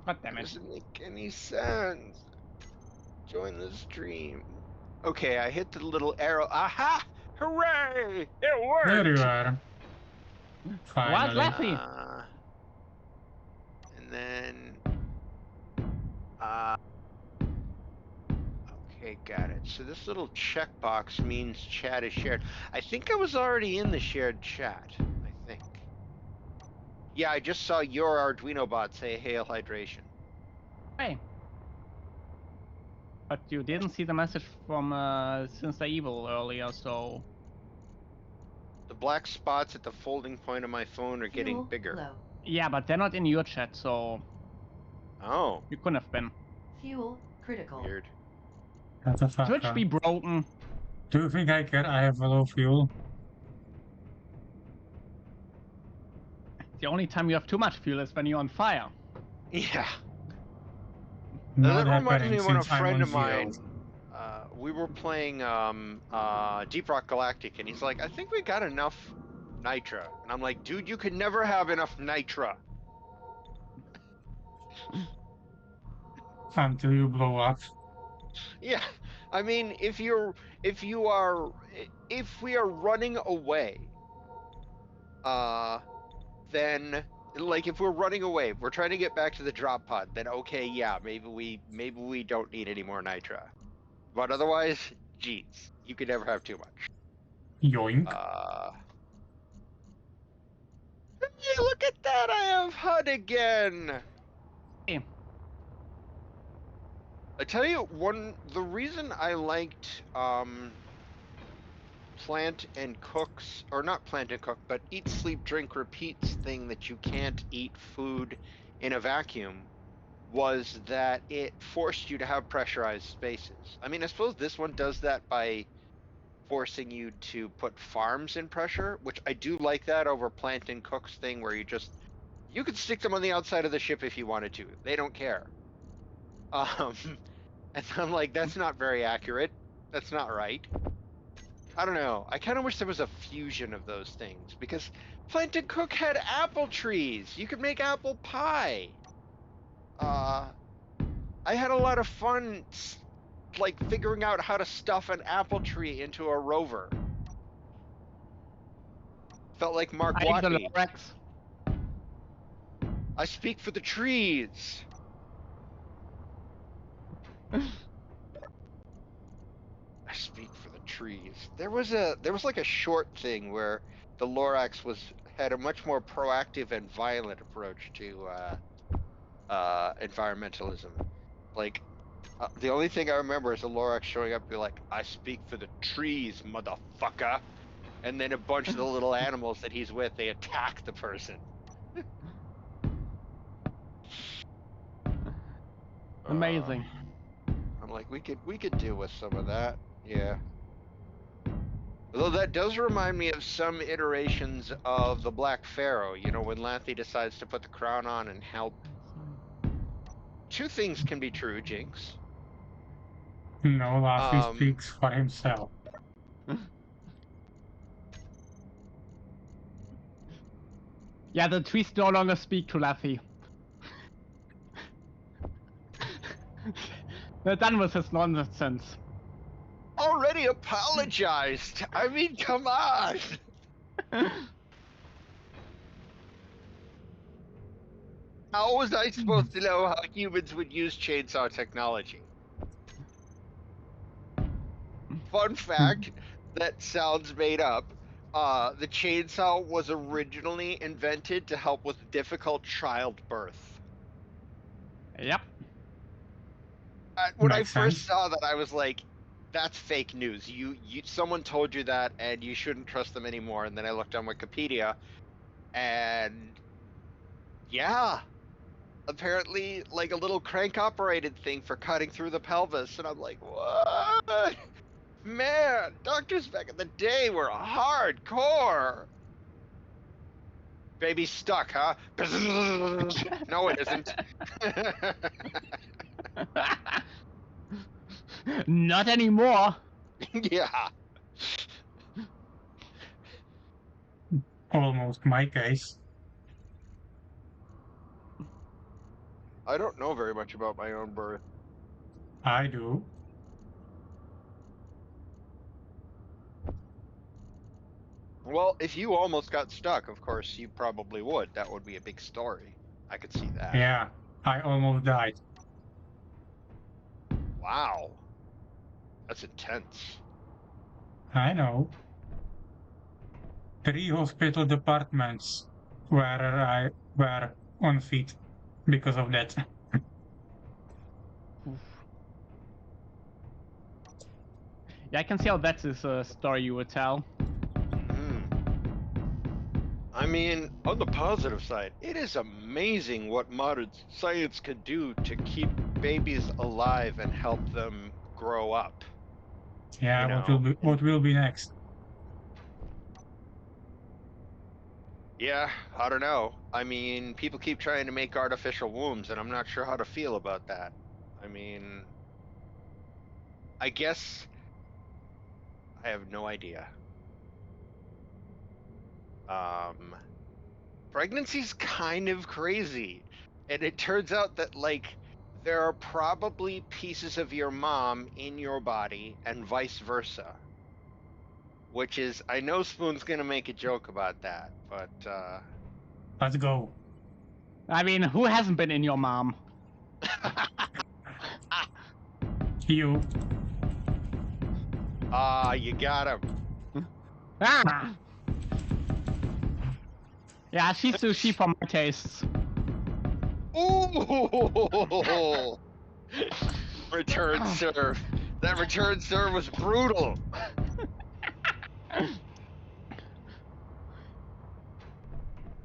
God damn That it. doesn't make any sense. Join the stream. Okay, I hit the little arrow. Aha! Hooray! It worked! There you are. What, Finally. Lefty? And then okay, got it. So this little checkbox means chat is shared. I think I was already in the shared chat. I think. Yeah, I just saw your Arduino bot say hail hydration. Hey. But you didn't see the message from Sinister Evil earlier, so... The black spots at the folding point of my phone are getting Fuel bigger. low. Yeah, but they're not in your chat, so... Oh, You couldn't have been. Fuel critical. weird. What the fuck? Twitch be broken. Do you think I care? I have low fuel. The only time you have too much fuel is when you're on fire. Yeah. Not That reminds me happening of when a since I'm friend on of zero. mine, we were playing Deep Rock Galactic, and he's like, I think we got enough Nitra. And I'm like, dude, you could never have enough Nitra. Until you blow up. Yeah, I mean, if we are running away, then like if we're running away, we're trying to get back to the drop pod, then okay, yeah, maybe we don't need any more Nitra. But otherwise, geez, you could never have too much. Yoink. Hey, look at that! I have HUD again. Hey. I tell you, the reason I liked Plant and Cook's, or not Plant and Cook, but Eat, Sleep, Drink, Repeat's thing that you can't eat food in a vacuum was that it forced you to have pressurized spaces. I mean, I suppose this one does that by forcing you to put farms in pressure, which I do like that over Plant and Cook's thing where you could stick them on the outside of the ship if you wanted to. They don't care. And I'm like, that's not very accurate. That's not right. I don't know. I kind of wish there was a fusion of those things, because Plant and Cook had apple trees. You could make apple pie. I had a lot of fun, like, figuring out how to stuff an apple tree into a rover. Felt like Mark I ate the Watney. Lorax. I speak for the trees. I speak for the trees. There was like a short thing where the Lorax had a much more proactive and violent approach to environmentalism. Like, the only thing I remember is the Lorax showing up and be like, I speak for the trees, motherfucker. And then a bunch of the little animals that he's with, they attack the person. Amazing. I'm like, we could deal with some of that, yeah. Although that does remind me of some iterations of the Black Pharaoh, you know, when Lathy decides to put the crown on and help. Two things can be true, Jinx. No, Laffy speaks for himself. Yeah, the trees no longer speak to Laffy. They're done with his nonsense. Already apologized! I mean, come on! How was I supposed to know how humans would use chainsaw technology? Fun fact, that sounds made up. The chainsaw was originally invented to help with difficult childbirth. Yep. When I Makes first sense. saw that, I was like, that's fake news. Someone told you that, and you shouldn't trust them anymore. And then I looked on Wikipedia, and yeah, apparently like a little crank-operated thing for cutting through the pelvis. And I'm like, what? Man, doctors back in the day were hardcore. Baby's stuck, huh? No, it isn't. Not anymore. Yeah. Almost my case. I don't know very much about my own birth. I do. Well, if you almost got stuck, of course, you probably would. That would be a big story. I could see that. Yeah, I almost died. Wow. That's intense. I know. 3 hospital departments where I were on feet because of that. Yeah, I can see how that is a story you would tell. I mean, on the positive side, it is amazing what modern science can do to keep babies alive and help them grow up. Yeah, You what will be next? Yeah, I don't know. I mean, people keep trying to make artificial wombs, and I'm not sure how to feel about that. I mean, I guess I have no idea. Pregnancy's kind of crazy, and it turns out that like there are probably pieces of your mom in your body and vice versa. Which is, I know Spoon's gonna make a joke about that, but Let's go. I mean, who hasn't been in your mom? You. you got him. Ah! Yeah, she's sushi for my tastes. Ooh! Return serve. That return serve was brutal.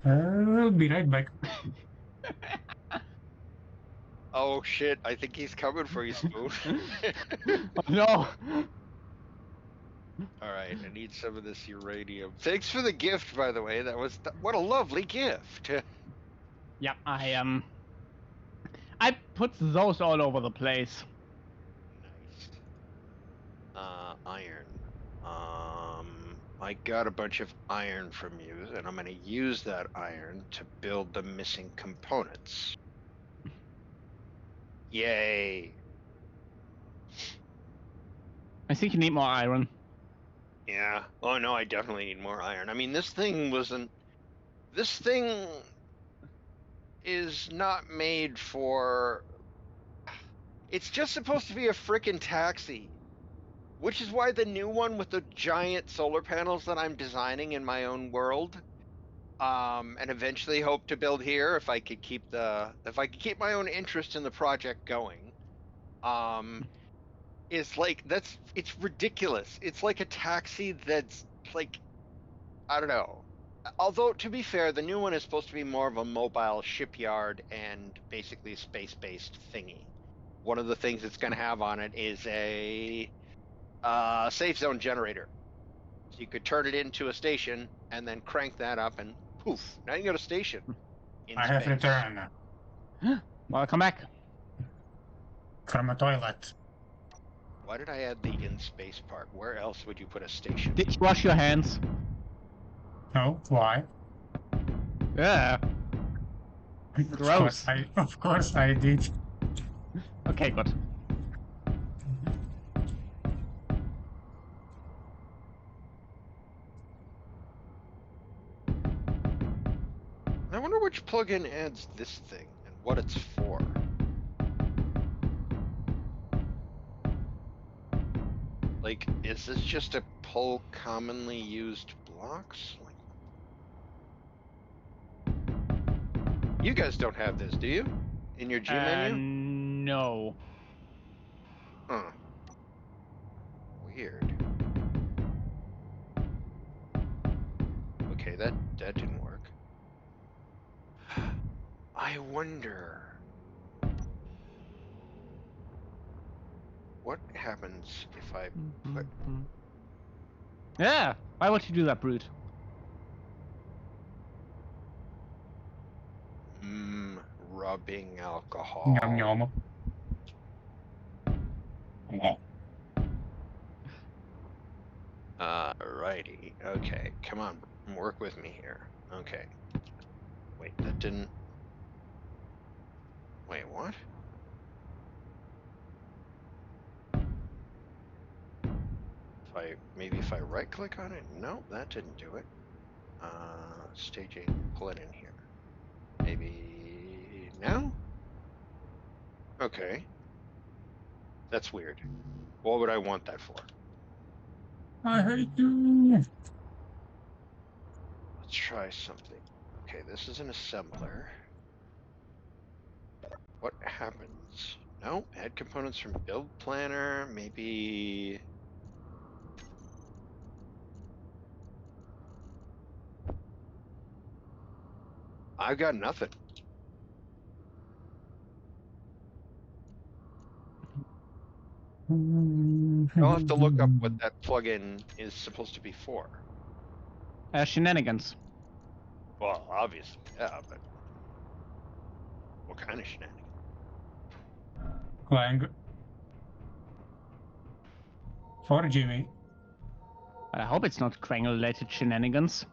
I'll be right back. Oh shit! I think he's coming for you, Spoon. Oh, no. All right, I need some of this uranium. Thanks for the gift, by the way. That was what a lovely gift. Yep, I put those all over the place. Nice. Iron. I got a bunch of iron from you, and I'm gonna use that iron to build the missing components. Yay! I think you need more iron. Yeah. Oh no, I definitely need more iron. I mean, this thing wasn't. This thing is not made for. It's just supposed to be a frickin' taxi. Which is why the new one with the giant solar panels that I'm designing in my own world, and eventually hope to build here if I could keep my own interest in the project going, is like it's ridiculous. It's like a taxi that's like, I don't know. Although to be fair, the new one is supposed to be more of a mobile shipyard and basically a space-based thingy. One of the things it's going to have on it is a safe zone generator. So you could turn it into a station and then crank that up and poof, now you got a station in I have space. returned Welcome back. from a toilet. Why did I add the in space part? Where else would you put a station? Did you wash your hands? No, why? Yeah. Gross. Of course I did. Okay, good. I wonder which plugin adds this thing and what it's for. Like, is this just to pull commonly used blocks? Like, you guys don't have this, do you? In your G menu? No. Huh. Weird. Okay, that didn't work. I wonder what happens if I put Yeah. Why would you do that, Brute? rubbing alcohol. Yum yum. Righty. Okay, come on, work with me here. Okay. Wait, that didn't. Wait, what? If I right click on it? No, that didn't do it. Staging, pull it in here. Maybe now? Okay. That's weird. What would I want that for? I hate you. Let's try something. Okay, this is an assembler. What happens? No, add components from build planner, maybe. I've got nothing. I'll have to look up what that plugin is supposed to be for. Shenanigans. Well, obviously, yeah, but what kind of shenanigans? Clang. For Jimmy. But I hope it's not Krang-related shenanigans.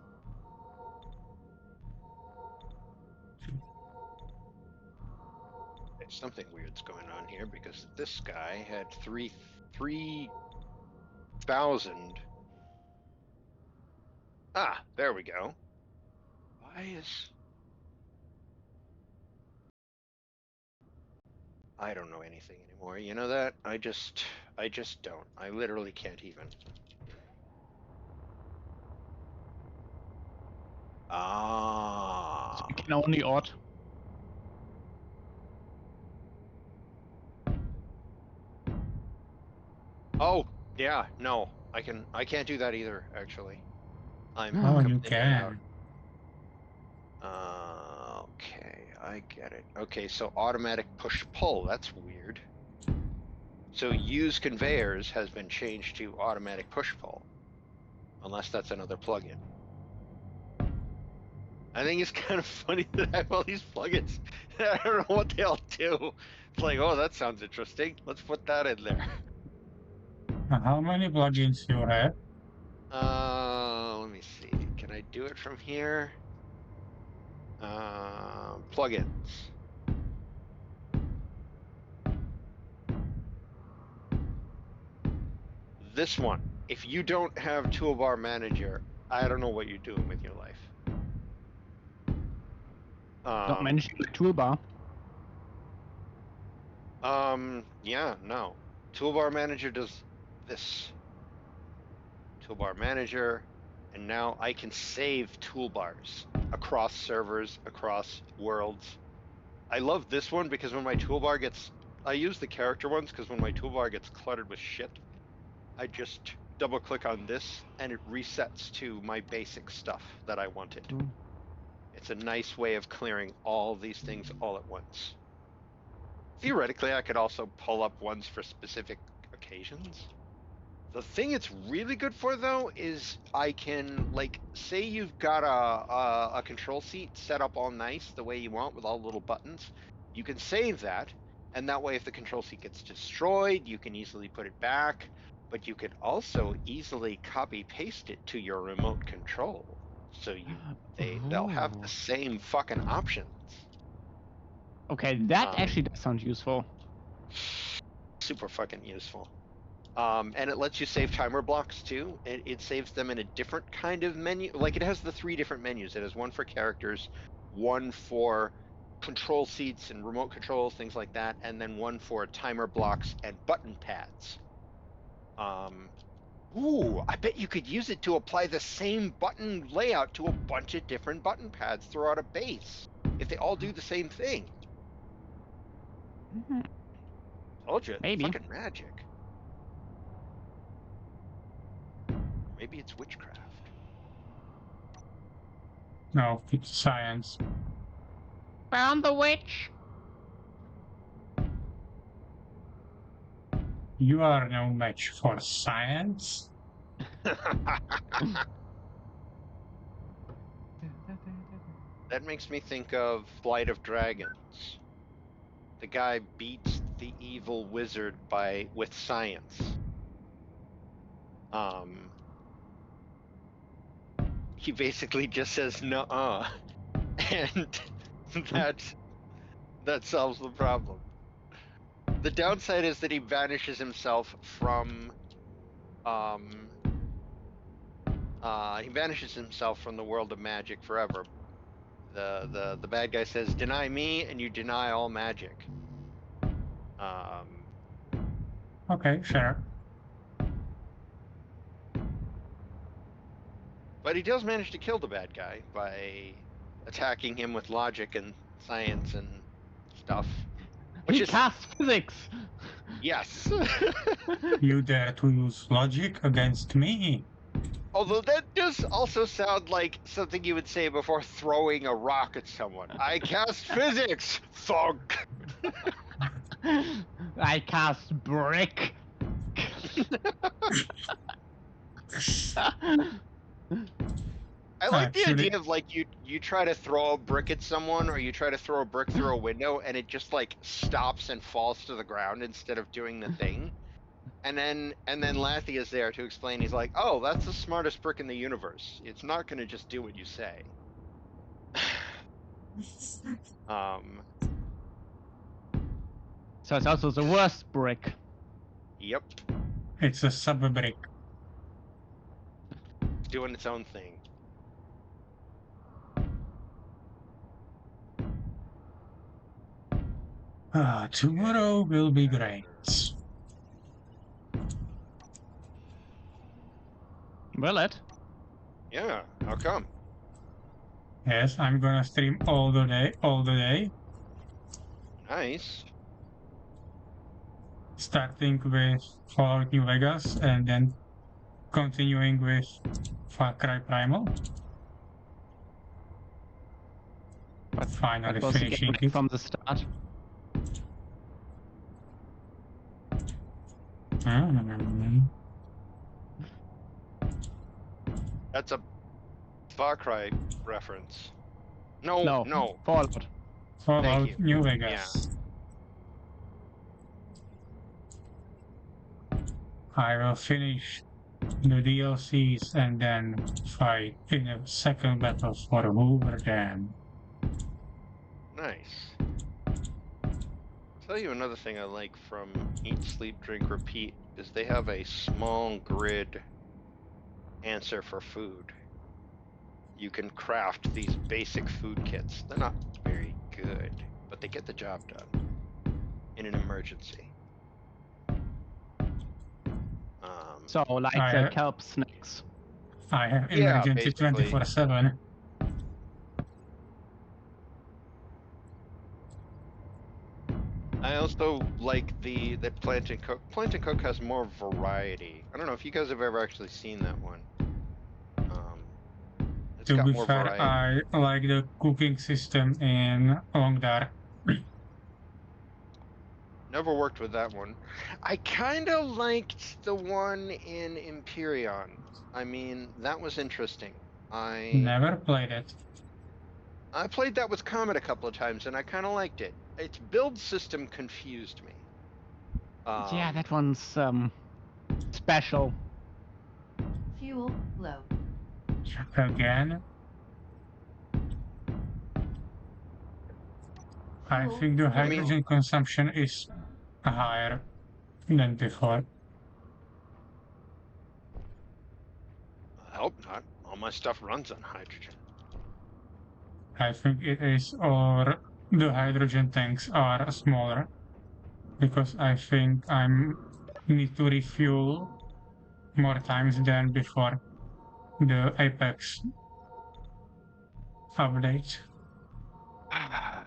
Something weird's going on here because this guy had 3,000. Ah, there we go. Why is... I don't know anything anymore. You know that? I just don't. I literally can't even. Ah. You can only odd. Oh, yeah, no. I can't do that either, actually. I'm Oh, you completely out. can. Okay, I get it. Okay, so automatic push-pull, that's weird. So use conveyors has been changed to automatic push-pull. Unless that's another plugin. I think it's kind of funny that I have all these plugins. I don't know what they all do. It's like, oh, that sounds interesting. Let's put that in there. How many plugins you have? Let me see. Can I do it from here? Plugins. This one. If you don't have Toolbar Manager, I don't know what you're doing with your life. Not mentioning the toolbar. Yeah, no. Toolbar Manager does this. Toolbar Manager, and now I can save toolbars across servers, across worlds. I love this one because when my toolbar gets... I use the character ones because when my toolbar gets cluttered with shit, I just double click on this and it resets to my basic stuff that I wanted. It's a nice way of clearing all these things all at once. Theoretically, I could also pull up ones for specific occasions. The thing it's really good for, though, is I can, like, say you've got a control seat set up all nice the way you want with all the little buttons. You can save that, and that way if the control seat gets destroyed, you can easily put it back, but you could also easily copy-paste it to your remote control. So they'll have the same fucking options. Okay, that actually does sound useful. Super fucking useful. And it lets you save timer blocks too. It saves them in a different kind of menu. Like it has the 3 different menus. It has one for characters, one for control seats and remote controls, things like that, and then one for timer blocks and button pads. Ooh, I bet you could use it to apply the same button layout to a bunch of different button pads throughout a base. If they all do the same thing. Told you, Maybe. fucking magic. Maybe it's witchcraft. No, it's science. Found the witch! You are no match for science. That makes me think of Flight of Dragons. The guy beats the evil wizard with science. He basically just says nuh-uh, and that solves the problem. The downside is that he banishes himself from the world of magic forever. The bad guy says, deny me and you deny all magic. Okay, sure. But he does manage to kill the bad guy by attacking him with logic and science and stuff. Which He is casts physics! yes. You dare to use logic against me? Although that does also sound like something you would say before throwing a rock at someone. I cast physics! Thunk! I cast brick! I like the Actually- idea of like you try to throw a brick at someone, or you try to throw a brick through a window, and it just like stops and falls to the ground instead of doing the thing. And then Lathy is there to explain. He's like, "Oh, that's the smartest brick in the universe. It's not going to just do what you say." So it's also the worst brick. Yep, It's a sub-brick. it's doing its own thing. Tomorrow will be great. Will it? Yeah, how come? Yes, I'm gonna stream all the day, Nice. starting with Fallout New Vegas and then continuing with Far Cry Primal. But finally That was the finishing game it. from the start. Mm. That's a Far Cry reference. No, No, no. Fallout. Fallout you. New Vegas. I will finish the DLCs and then fight in a second battle for Hoover Dam. Nice. Tell you another thing I like from Eat, Sleep, Drink, Repeat is they have a small grid answer for food. You can craft these basic food kits. They're not very good, but they get the job done in an emergency. So like I the have- kelp snacks. I have Yeah, emergency basically. 24/7. I also like the Plant and Cook. Plant and Cook has more variety. I don't know if you guys have ever actually seen that one. It's To got be more fair, variety. I like the cooking system in Long Dark. Never worked with that one. I kind of liked the one in Empyrean. I mean, that was interesting. Never played it. I played that with Comet a couple of times, and I kind of liked it. Its build system confused me. Yeah, that one's special. Fuel low. Again. I Fuel think the low. hydrogen consumption is higher than before. I hope not. All my stuff runs on hydrogen. I think it is, or the hydrogen tanks are smaller, because I think I need to refuel more times than before the Apex update. I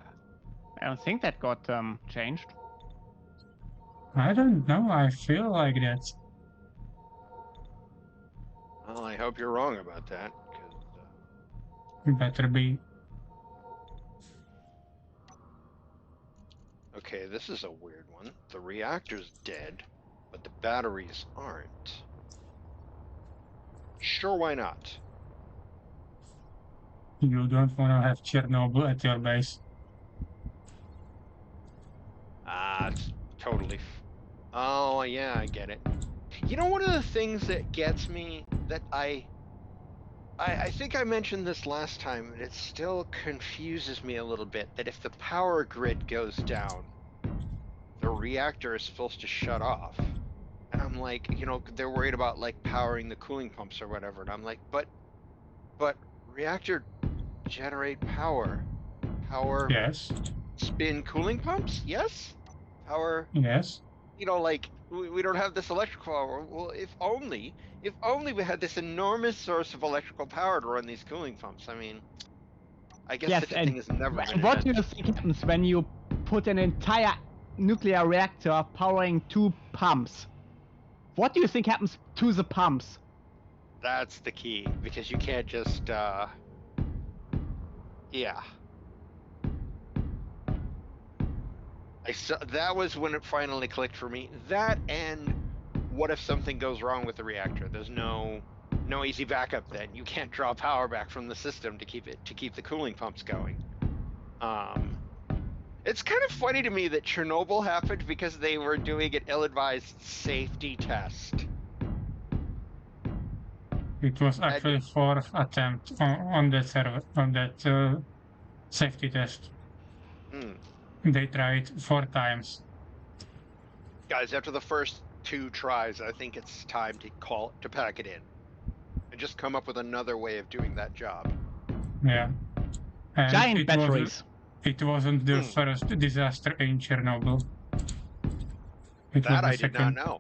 don't think that got changed. I don't know, I feel like that. Well, I hope you're wrong about that. 'Cause, Better be. okay, this is a weird one. The reactor's dead, but the batteries aren't. Sure, why not? You don't want to have Chernobyl at your base. Ah, it's totally. Oh, yeah, I get it. You know, one of the things that gets me that I think I mentioned this last time, and it still confuses me a little bit, that if the power grid goes down, the reactor is supposed to shut off. And I'm like, you know, they're worried about like powering the cooling pumps or whatever, and I'm like, but reactor generate power. Power Yes, spin cooling pumps? Yes? Power, yes. you know, like we don't have this electrical power. Well, if only we had this enormous source of electrical power to run these cooling pumps. I mean, I guess Yes, such a and thing has never been what do you invented. think happens when you put an entire nuclear reactor powering 2 pumps? What do you think happens to the pumps? That's the key, because you can't just yeah. That was when it finally clicked for me. That, and what if something goes wrong with the reactor? There's no no easy backup. Then you can't draw power back from the system to keep the cooling pumps going. It's kind of funny to me that Chernobyl happened because they were doing an ill-advised safety test. It was actually fourth attempt on that server, on that safety test. They tried 4 times. Guys, after the first 2 tries, I think it's time to pack it in and just come up with another way of doing that job. Yeah. And Giant batteries. It wasn't the first disaster in Chernobyl. That I did not know.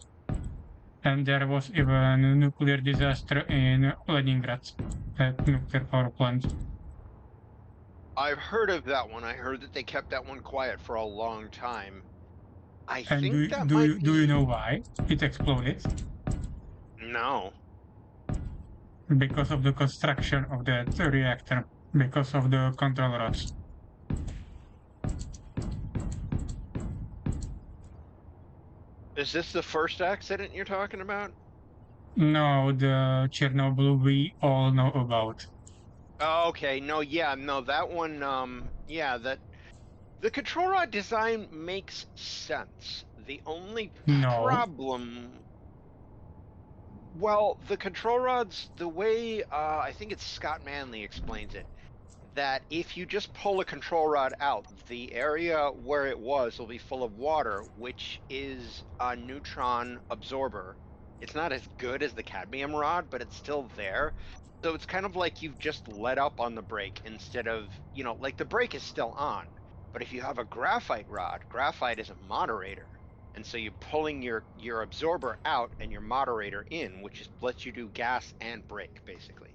And there was even a nuclear disaster in Leningrad at nuclear power plant. I've heard of that one. I heard that they kept that one quiet for a long time. Do you know why it exploded? No. Because of the construction of that reactor, because of the control rods. Is this the first accident you're talking about? No, the Chernobyl we all know about. Oh, okay. No, that one, the control rod design makes sense. The only problem... Well, the control rods, the way, I think it's Scott Manley explains it, that if you just pull a control rod out, the area where it was will be full of water, which is a neutron absorber. It's not as good as the cadmium rod, but it's still there. So it's kind of like you've just let up on the brake instead of, like the brake is still on. But if you have a graphite rod, graphite is a moderator. And so you're pulling your absorber out and your moderator in, which lets you do gas and brake, basically.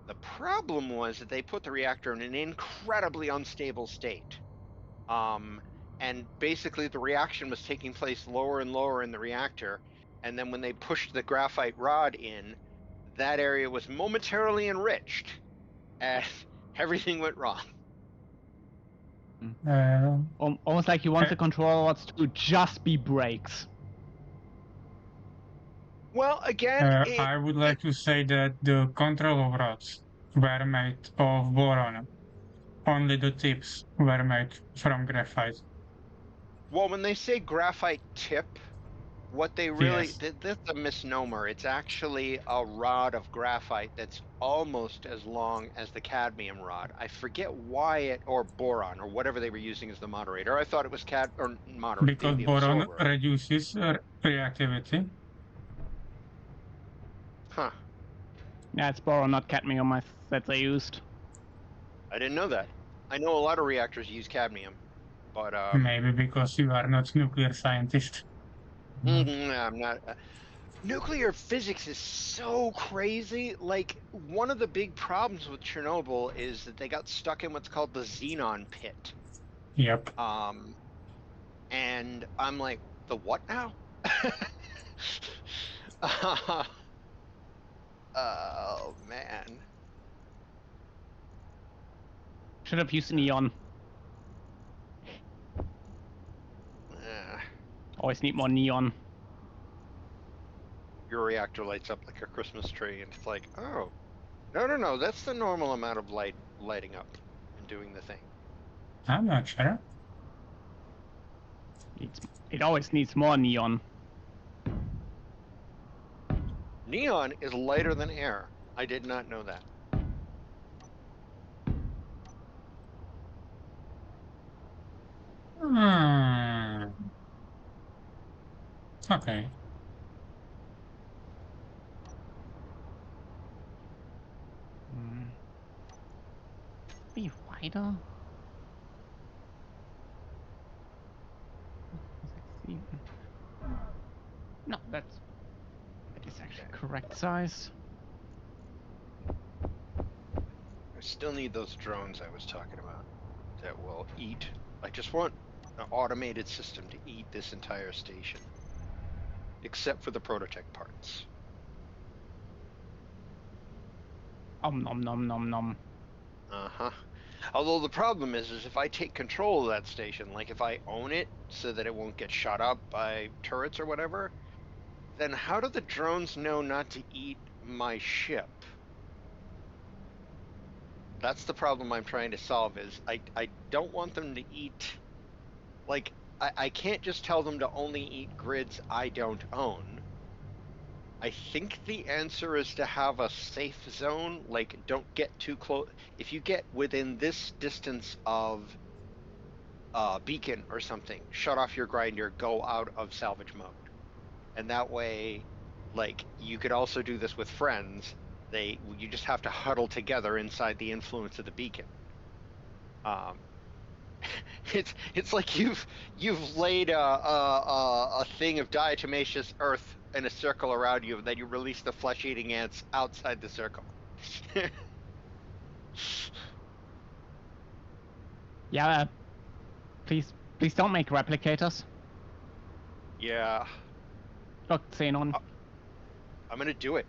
The problem was that they put the reactor in an incredibly unstable state. And basically the reaction was taking place lower and lower in the reactor. And then when they pushed the graphite rod in, that area was momentarily enriched and everything went wrong. Almost like you want the control rods to just be brakes. Well, again, I would like to say that the control rods were made of boron. Only the tips were made from graphite. Well, when they say graphite tip, what they really... That's a misnomer. It's actually a rod of graphite that's almost as long as the cadmium rod. I forget why or boron, or whatever they were using as the moderator. I thought it was moderator. Because boron reduces reactivity. Huh. Yeah, it's boron, not cadmium that they used. I didn't know that. I know a lot of reactors use cadmium, but... Maybe because you are not nuclear scientist. I'm not. Nuclear physics is so crazy. Like, one of the big problems with Chernobyl is that they got stuck in what's called the xenon pit. Yep. And I'm like, the what now? Oh, man. Should have used neon. Always need more neon. Your reactor lights up like a Christmas tree, and it's like, oh, no, that's the normal amount of lighting up and doing the thing. I'm not sure. It always needs more neon. Neon is lighter than air. I did not know that. Okay. Be wider. No, that is actually correct size. I still need those drones I was talking about that will eat. I just want an automated system to eat this entire station, except for the prototype parts. Nom nom nom nom. Uh-huh. Although the problem is if I take control of that station, like if I own it so that it won't get shot up by turrets or whatever, then how do the drones know not to eat my ship. That's the problem I'm trying to solve. Is I don't want them to eat. Like I can't just tell them to only eat grids I don't own. I think the answer is to have a safe zone. Like, don't get too close. If you get within this distance of beacon or something, shut off your grinder, go out of salvage mode. And that way, like, you could also do this with friends. You just have to huddle together inside the influence of the beacon. It's like you've laid a thing of diatomaceous earth in a circle around you, and then you release the flesh-eating ants outside the circle. Yeah, please don't make replicators. Yeah, Look, Xenon. I'm gonna do it.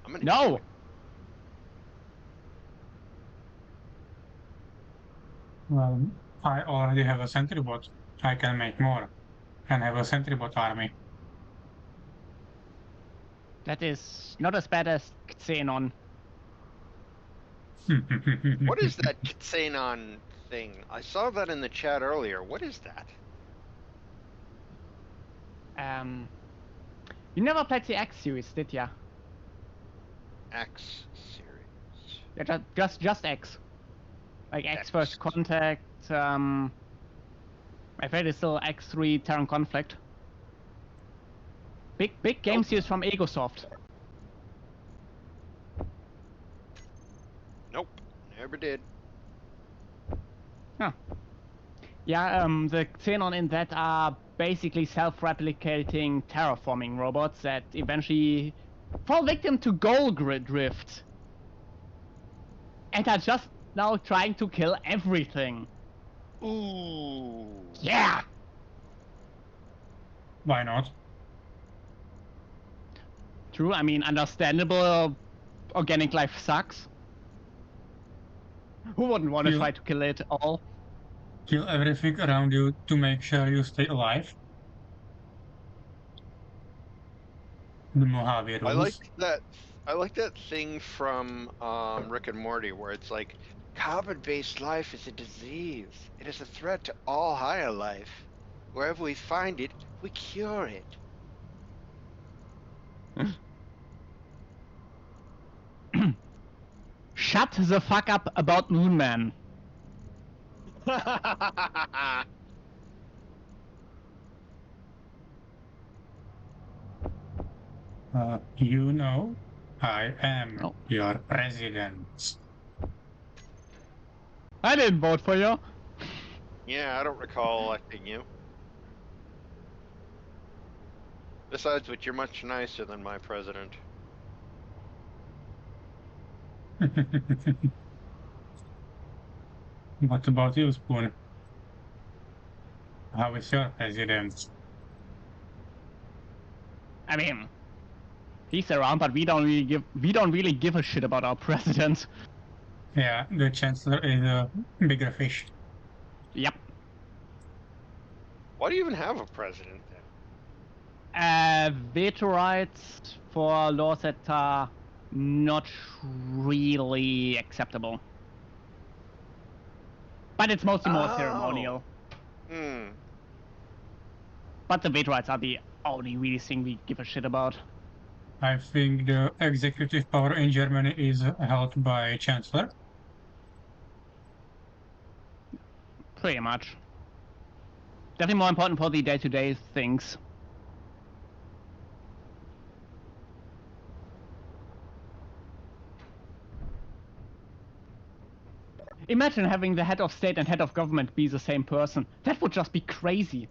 I'm gonna do No! it. Well, I already have a sentry bot. I can make more and have a sentry bot army. That is not as bad as Xenon. What is that Xenon thing? I saw that in the chat earlier. What is that? You never played the X series, did ya? X series. Yeah, just X. Like X X. First Contact, my favorite is still X3 Terran Conflict. Big game series from Egosoft. Nope, never did. Huh. Yeah, the Xenon in that are basically self-replicating terraforming robots that eventually fall victim to goal grid drift. And are just now trying to kill everything. Ooh. Yeah! Why not? True, I mean, understandable, organic life sucks. Who wouldn't want to Yeah. try to kill it all? Kill everything around you to make sure you stay alive. The Mojave rules. I like that thing from Rick and Morty where it's like, carbon-based life is a disease. It is a threat to all higher life. Wherever we find it, we cure it. Shut the fuck up about Moonman. You know, I am Oh. your president. I didn't vote for you. Yeah, I don't recall electing you. Besides which, you're much nicer than my president. What about you, Spoon? How is your president? I mean, he's around, but we don't really give a shit about our president. Yeah, the chancellor is a bigger fish. Yep. Why do you even have a president then? Veto rights for laws that are not really acceptable. But it's mostly more Oh. ceremonial. Hmm. But the veto rights are the only really thing we give a shit about. I think the executive power in Germany is held by chancellor. Pretty much. Definitely more important for the day-to-day things. Imagine having the head of state and head of government be the same person. That would just be crazy.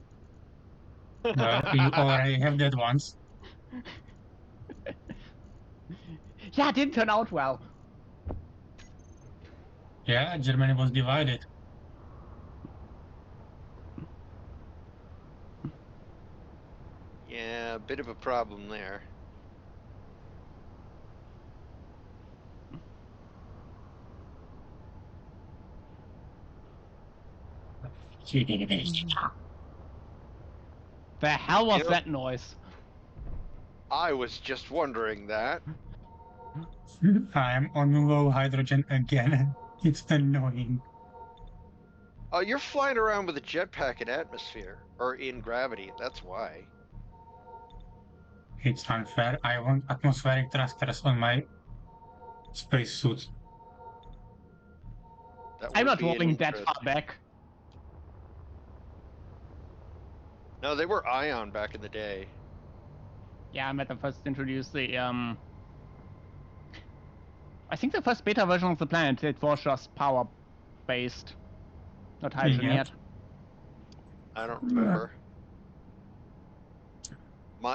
Well, you already have that once. Yeah, it didn't turn out well. Yeah, Germany was divided. Yeah, a bit of a problem there. The hell was Yep. that noise? I was just wondering that. I'm on low hydrogen again. It's annoying. Oh, you're flying around with a jetpack in atmosphere or in gravity. That's why. It's unfair. I want atmospheric thrusters on my spacesuit. That I'm would not be an rolling that far interest- back. No, they were ion back in the day. Yeah, when they first introduced the I think the first beta version of the planet, it was just power based, not hydrogen Yeah. yet. I don't remember.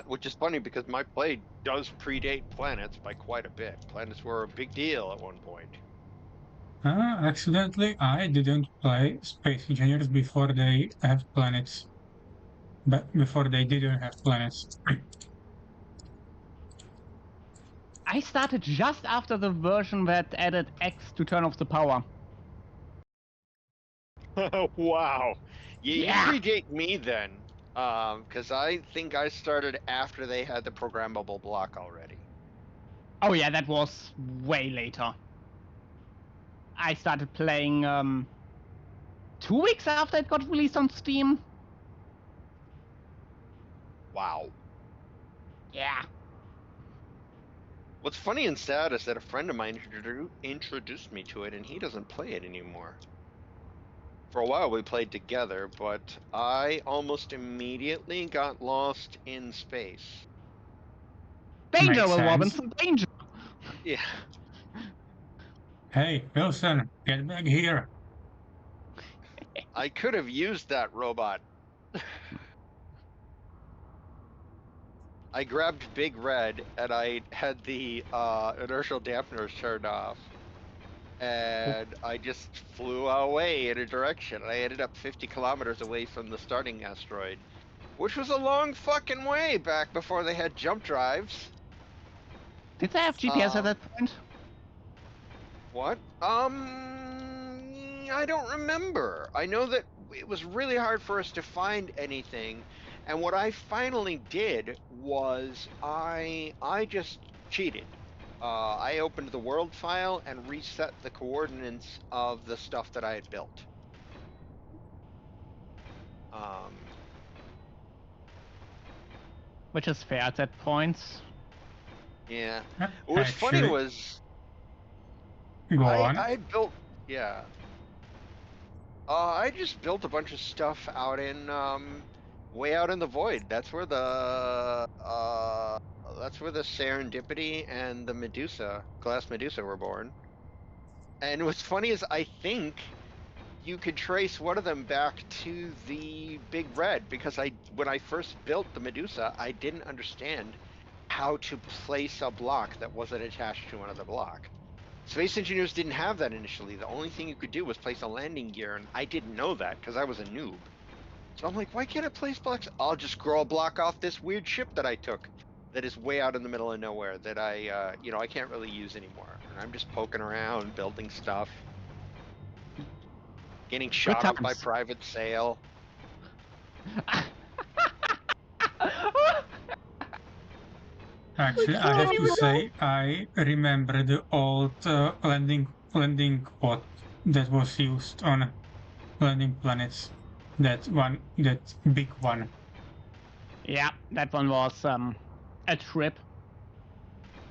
Which is funny because my play does predate planets by quite a bit. Planets were a big deal at one point. Accidentally, I didn't play Space Engineers before they have planets. But before they didn't have planets. I started just after the version that added X to turn off the power. Wow. Yeah. You predate me then. Because I think I started after they had the programmable block already. Oh yeah, that was way later. I started playing 2 weeks after it got released on Steam. Wow. Yeah. What's funny and sad is that a friend of mine introduced me to it, and he doesn't play it anymore. For a while we played together, but I almost immediately got lost in space. Danger, Makes Will sense. Robinson, danger! Yeah. Hey, Wilson, get back here. I could have used that robot. I grabbed Big Red and I had the inertial dampeners turned off. And I just flew away in a direction. I ended up 50 kilometers away from the starting asteroid, which was a long fucking way back before they had jump drives. Did they have GPS at that point? What? I don't remember. I know that it was really hard for us to find anything, and what I finally did was I just cheated. I opened the world file and reset the coordinates of the stuff that I had built. Which is fair at that point. Yeah. What was funny Actually, was go on. I built, yeah. I just built a bunch of stuff out in way out in the void. That's where the Serendipity and the Medusa, Glass Medusa, were born. And what's funny is I think you could trace one of them back to the Big Red, because when I first built the Medusa, I didn't understand how to place a block that wasn't attached to another block. Space Engineers didn't have that initially. The only thing you could do was place a landing gear, and I didn't know that because I was a noob. So I'm like, why can't I place blocks? I'll just grow a block off this weird ship that I took that is way out in the middle of nowhere that I can't really use anymore. And I'm just poking around, building stuff. Getting shot up by times. private sail. Actually, I have to say, I remember the old landing pod that was used on landing planets. That big one. Yeah, that one was a trip.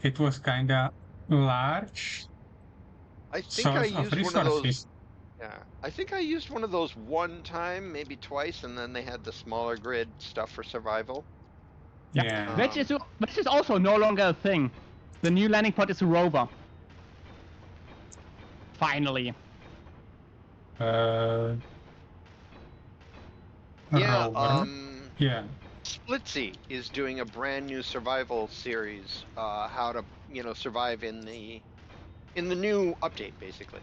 It was kinda large. I think I Source of used one of those. resources. Yeah, I think I used one of those one time, maybe twice, and then they had the smaller grid stuff for survival. Yeah. Which is also no longer a thing. The new landing pod is a rover. Finally. Yeah, Rover. Yeah. Splitsy is doing a brand new survival series, how to survive in the new update, basically.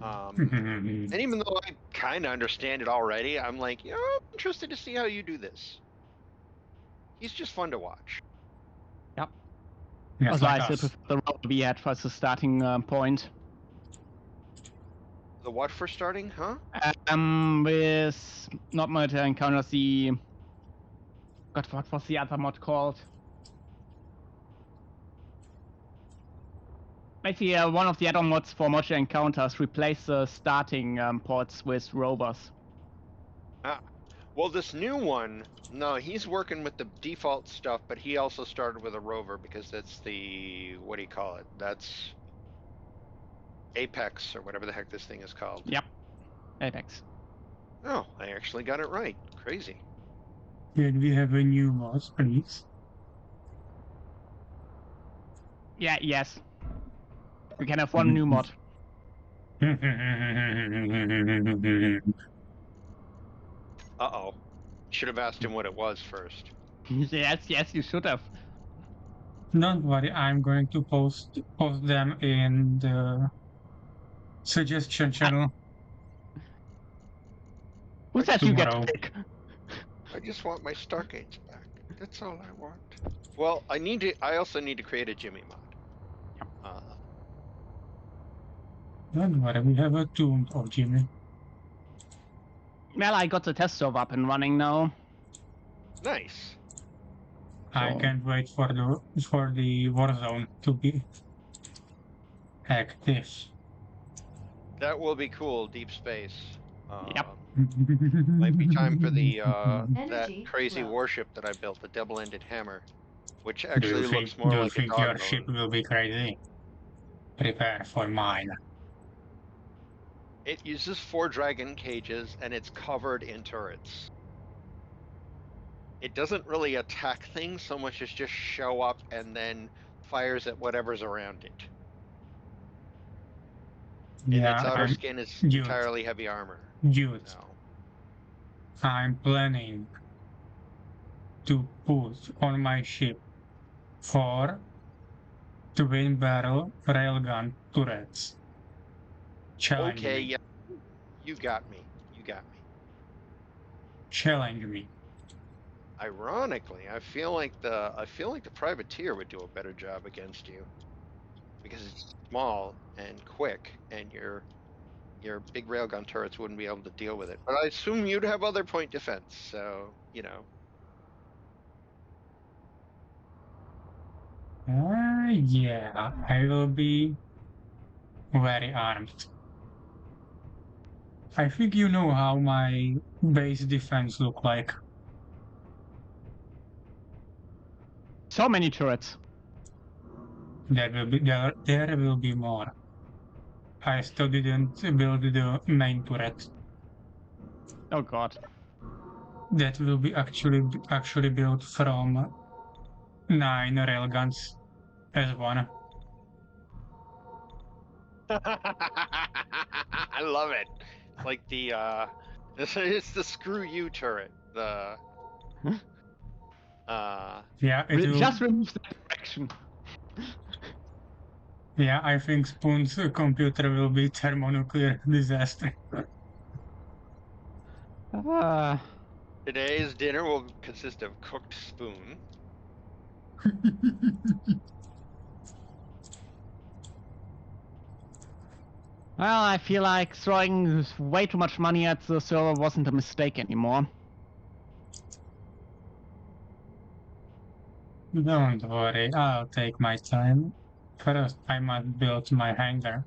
And even though I kind of understand it already, I'm like, I'm interested to see how you do this. He's just fun to watch. Yep. Yeah, Also, like I still us. prefer the rover we had as a starting point. The what for starting, huh? With not military encounters, the God, what was the other mod called? Basically, one of the add-on mods for modular encounters replace the starting ports with rovers. Well, this new one, no, he's working with the default stuff, but he also started with a rover because that's the, what do you call it? That's Apex or whatever the heck this thing is called. Yep, Apex. Oh, I actually got it right. Crazy. Can we have a new mod, please? Yeah, yes. We can have one new mod. Uh-oh. Should have asked him what it was first. Yes, you should have. Don't worry, I'm going to post them in the suggestion channel. Who said you get Tomorrow. to pick? I just want my Stargates back. That's all I want. Well, I also need to create a Jimmy mod. Don't worry, we have a tomb of Jimmy. Well, I got the test server up and running now. Nice. I So- can't wait for the Warzone to be active. That will be cool, deep space. Yep. Might be time for the that Energy crazy low. warship that I built, the double-ended hammer, which Do you actually think, looks more do you like a think your dog ship bone. will be crazy? Prepare for mine. It uses 4 dragon cages and it's covered in turrets. It doesn't really attack things so much as just show up and then fires at whatever's around it. And Yeah, its outer I'm, skin is Dude. entirely heavy armor. dude, So. I'm planning to put on my ship 4 twin barrel railgun turrets. Challenge Okay, me. yeah. You got me. You got me. Challenge me. Ironically, I feel like the privateer would do a better job against you. Because it's small and quick and your big railgun turrets wouldn't be able to deal with it. But I assume you'd have other point defense, so, you know. Yeah, I will be very armed. I think you know how my base defense look like. So many turrets. There will be more. I still didn't build the main turret. Oh god. That will be actually built from 9 railguns as one. I love it. Like the it's the screw you turret. The Yeah, it will, Just remove the direction. yeah, I think Spoon's computer will be thermonuclear disaster. today's dinner will consist of cooked spoon. Well, I feel like throwing way too much money at the server wasn't a mistake anymore. Don't worry, I'll take my time. First, I must build my hangar,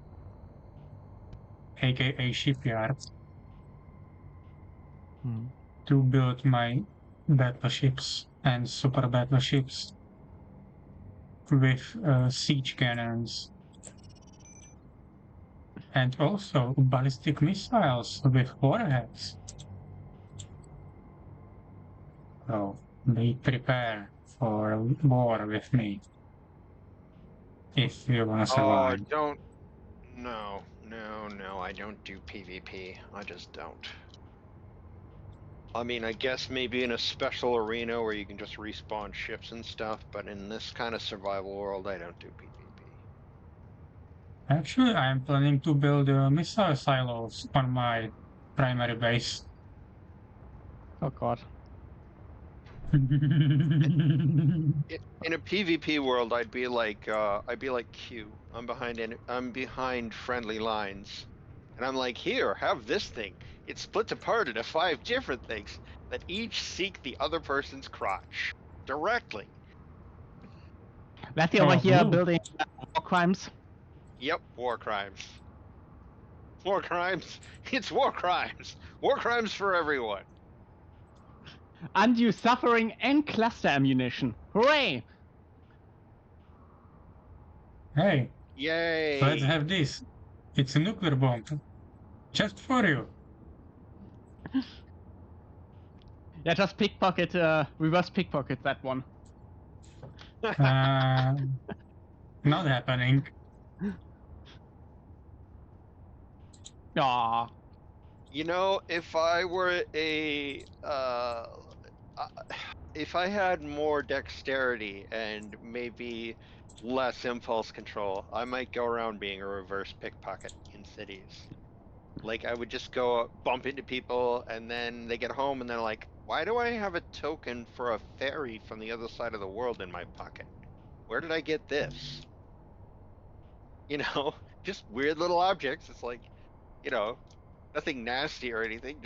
aka shipyard, to build my battleships and super battleships with siege cannons. And also ballistic missiles with warheads. So, be prepared for war with me. If you wanna Oh, survive. don't. No, I don't do PvP. I just don't. I mean, I guess maybe in a special arena where you can just respawn ships and stuff, but in this kind of survival world, I don't do PvP. Actually, I am planning to build missile silos on my primary base. Oh god. In a PvP world, I'd be like Q. I'm behind friendly lines, and I'm like, here, have this thing. It splits apart into 5 different things that each seek the other person's crotch directly. Letty over Oh, here blue. building war crimes. Yep, war crimes. War crimes. It's war crimes. War crimes for everyone. Undue suffering and cluster ammunition. Hooray! Hey, Yay! let's have this. It's a nuclear bomb. Just for you. Yeah, just pickpocket, reverse pickpocket that one. Not happening. Aw. You know, if I were if I had more dexterity and maybe less impulse control, I might go around being a reverse pickpocket in cities. Like, I would just go bump into people, and then they get home, and they're like, why do I have a token for a ferry from the other side of the world in my pocket? Where did I get this? You know, just weird little objects. It's like, you know, nothing nasty or anything,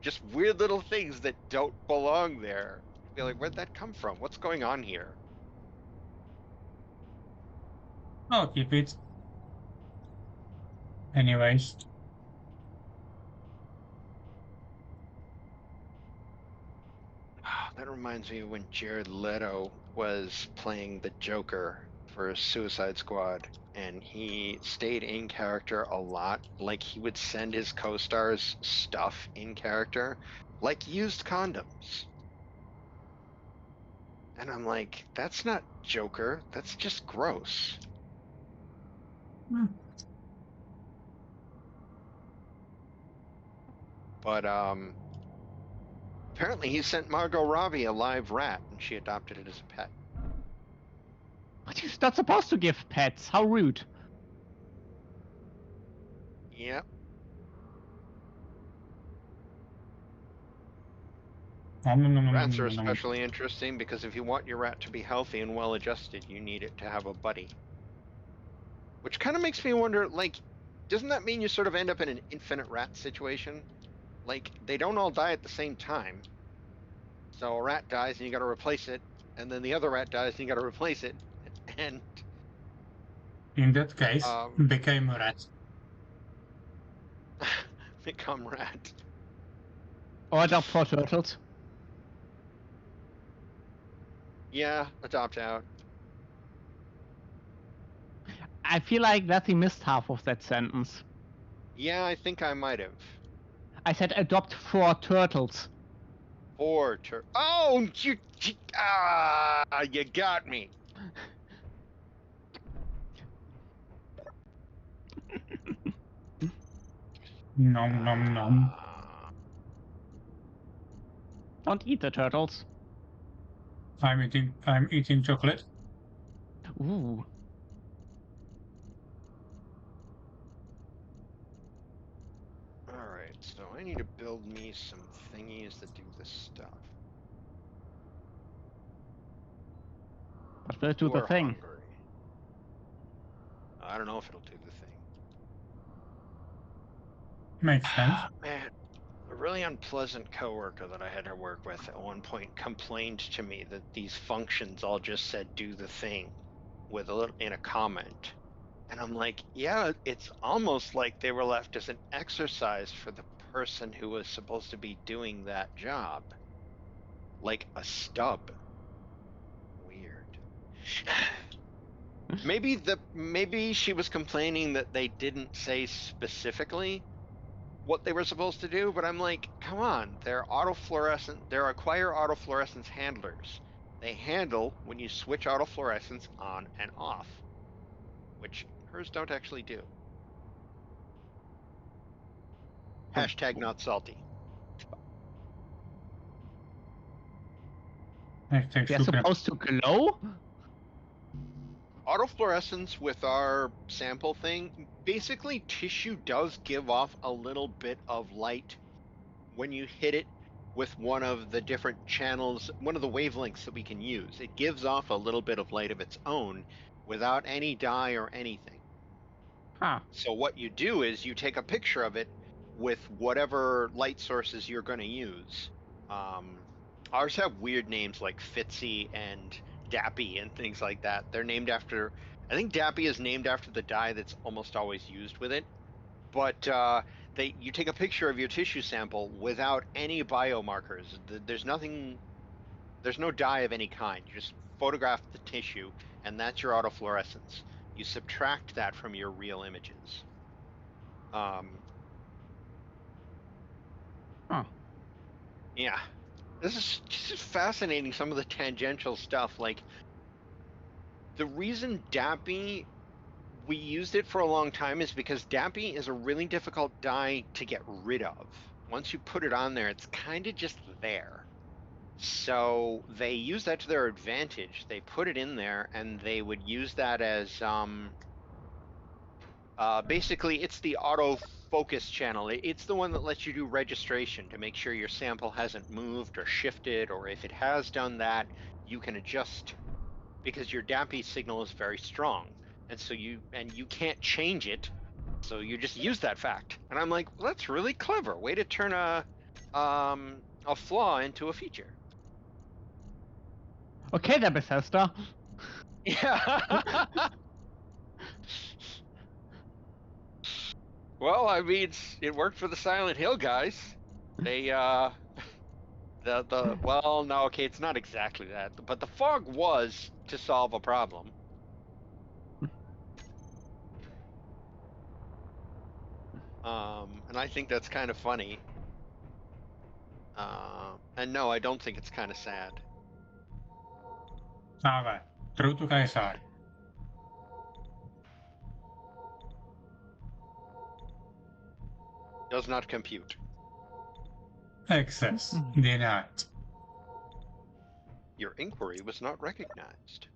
just weird little things that don't belong there. Be like, where'd that come from? What's going on here? I'll keep it. Anyways. That reminds me of when Jared Leto was playing the Joker for Suicide Squad, and he stayed in character a lot. Like, he would send his co-stars stuff in character, like used condoms. And I'm like, that's not Joker, that's just gross. But apparently he sent Margot Robbie a live rat, and she adopted it as a pet. But he's not supposed to give pets. How rude. Yep. Rats are especially interesting because if you want your rat to be healthy and well adjusted, you need it to have a buddy. Which kind of makes me wonder, like, doesn't that mean you sort of end up in an infinite rat situation? Like, they don't all die at the same time. So a rat dies and you gotta replace it, and then the other rat dies and you gotta replace it, and... In that case, became a rat. become rat. Or adopt 4 turtles. Yeah, adopt out. I feel like that he missed half of that sentence. Yeah, I think I might have. I said adopt 4 turtles. 4 Oh, you got me. Nom nom nom. Don't eat the turtles. I'm eating chocolate. Ooh. Alright, so I need to build me some thingies that do this stuff. But will it do the thing? Hungry. I don't know if it'll do the thing. Makes sense. Man, a really unpleasant coworker that I had to work with at one point complained to me that these functions all just said do the thing with a little in a comment. And I'm like, yeah, it's almost like they were left as an exercise for the person who was supposed to be doing that job. Like a stub. Weird. Maybe she was complaining that they didn't say specifically what they were supposed to do, but I'm like, come on, they're acquire autofluorescence handlers. They handle when you switch autofluorescence on and off, which hers don't actually do. Hashtag not salty. Hashtag They're super. supposed to glow? Autofluorescence with our sample thing, basically tissue does give off a little bit of light when you hit it with one of the different channels, one of the wavelengths that we can use. It gives off a little bit of light of its own without any dye or anything. Huh. So what you do is you take a picture of it with whatever light sources you're going to use. Ours have weird names like Fitzy and Dappy and things like that. They're named after I think Dappy is named after the dye that's almost always used with it. But you take a picture of your tissue sample without any biomarkers. There's nothing. There's no dye of any kind. You just photograph the tissue, and that's your autofluorescence. You subtract that from your real images. Huh. Yeah. This is fascinating, some of the tangential stuff. Like, the reason Dappy, we used it for a long time is because Dappy is a really difficult dye to get rid of. Once you put it on there, it's kind of just there. So they use that to their advantage. They put it in there, and they would use that as basically it's the autofocus channel. It's the one that lets you do registration to make sure your sample hasn't moved or shifted, or if it has done that, you can adjust, because your Dappy signal is very strong, and so you can't change it, so you just use that fact. And I'm like, well, that's really clever way to turn a flaw into a feature. Okay, there, Bethesda. Yeah. Well, I mean, it worked for the Silent Hill guys. They well, no, okay, it's not exactly that, but the fog was to solve a problem. And I think that's kind of funny. And no, I don't think it's kind of sad. Vabbè, truto Caesar. Does not compute. Access denied. Your inquiry was not recognized.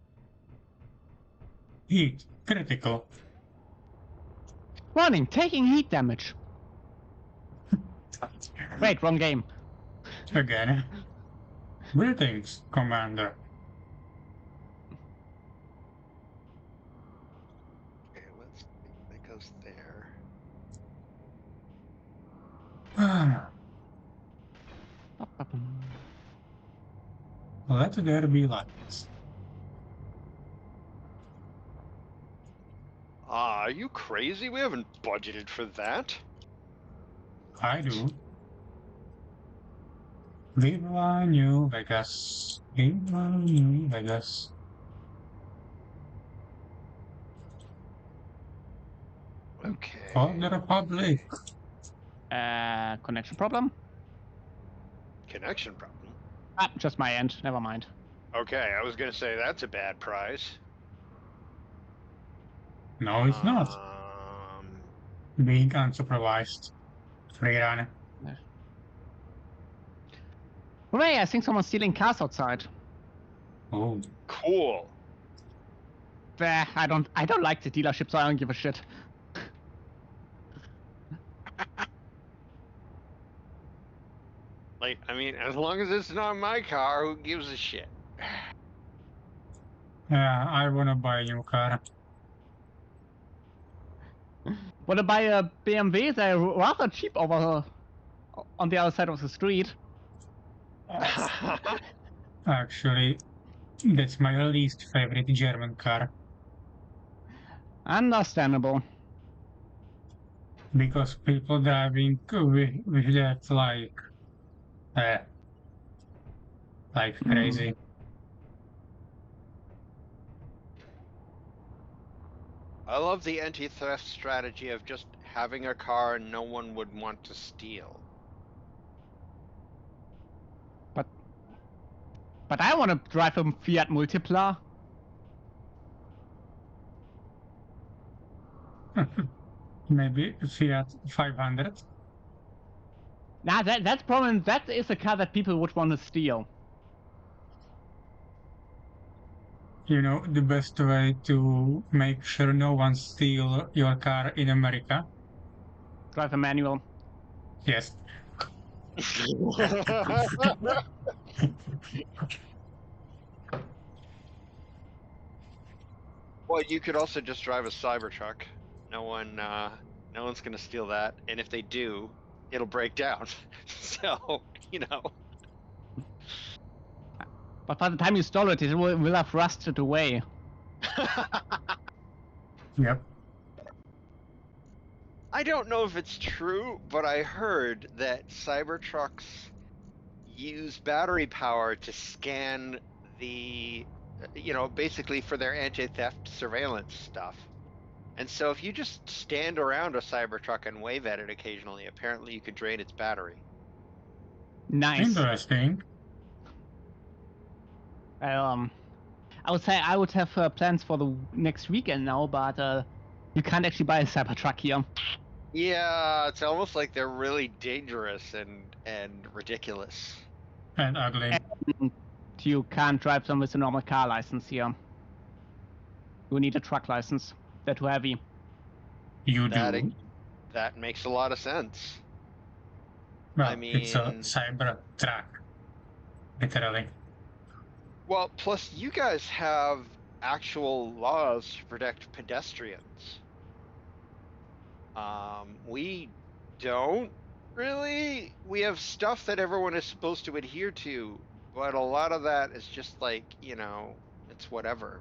Heat critical. Warning, taking heat damage. Wait, wrong game. Again. Greetings, Commander. Okay, let's see. That goes there. Let there be lights. Are you crazy? We haven't budgeted for that. I do. Viva New Vegas. Viva New Vegas. Okay. For the Republic. Connection problem? Connection problem. Ah, just my end. Never mind. Okay, I was gonna say that's a bad prize. No, it's not. Being unsupervised. Free run. Hooray, I think someone's stealing cars outside. Oh. Cool. I don't like the dealership, so I don't give a shit. Like, I mean, as long as it's not my car, who gives a shit? Yeah, I wanna buy a new car. Wanna buy a BMW? They're rather cheap over on the other side of the street. Actually, that's my least favorite German car. Understandable. Because people driving with that like crazy. I love the anti-theft strategy of just having a car no one would want to steal. But I want to drive a Fiat Multipla. Maybe Fiat 500. Nah, that's problem. That is a car that people would want to steal. You know, the best way to make sure no one steal your car in America? Drive a manual. Yes. Well, you could also just drive a Cybertruck. No one's gonna steal that, and if they do, it'll break down. So, you know. But by the time you stole it, it will have rusted away. Yep. I don't know if it's true, but I heard that Cybertrucks use battery power to scan the, basically for their anti-theft surveillance stuff. And so if you just stand around a Cybertruck and wave at it occasionally, apparently you could drain its battery. Nice. Interesting. I would say I would have plans for the next weekend now, but you can't actually buy a Cybertruck here. Yeah, it's almost like they're really dangerous and ridiculous. And ugly. And you can't drive them with a normal car license here. You need a truck license. They're too heavy. You That do. That makes a lot of sense. Well, it's a mean- cyber truck. Literally. Well, plus you guys have actual laws to protect pedestrians. We don't really. We have stuff that everyone is supposed to adhere to, but a lot of that is just like, it's whatever.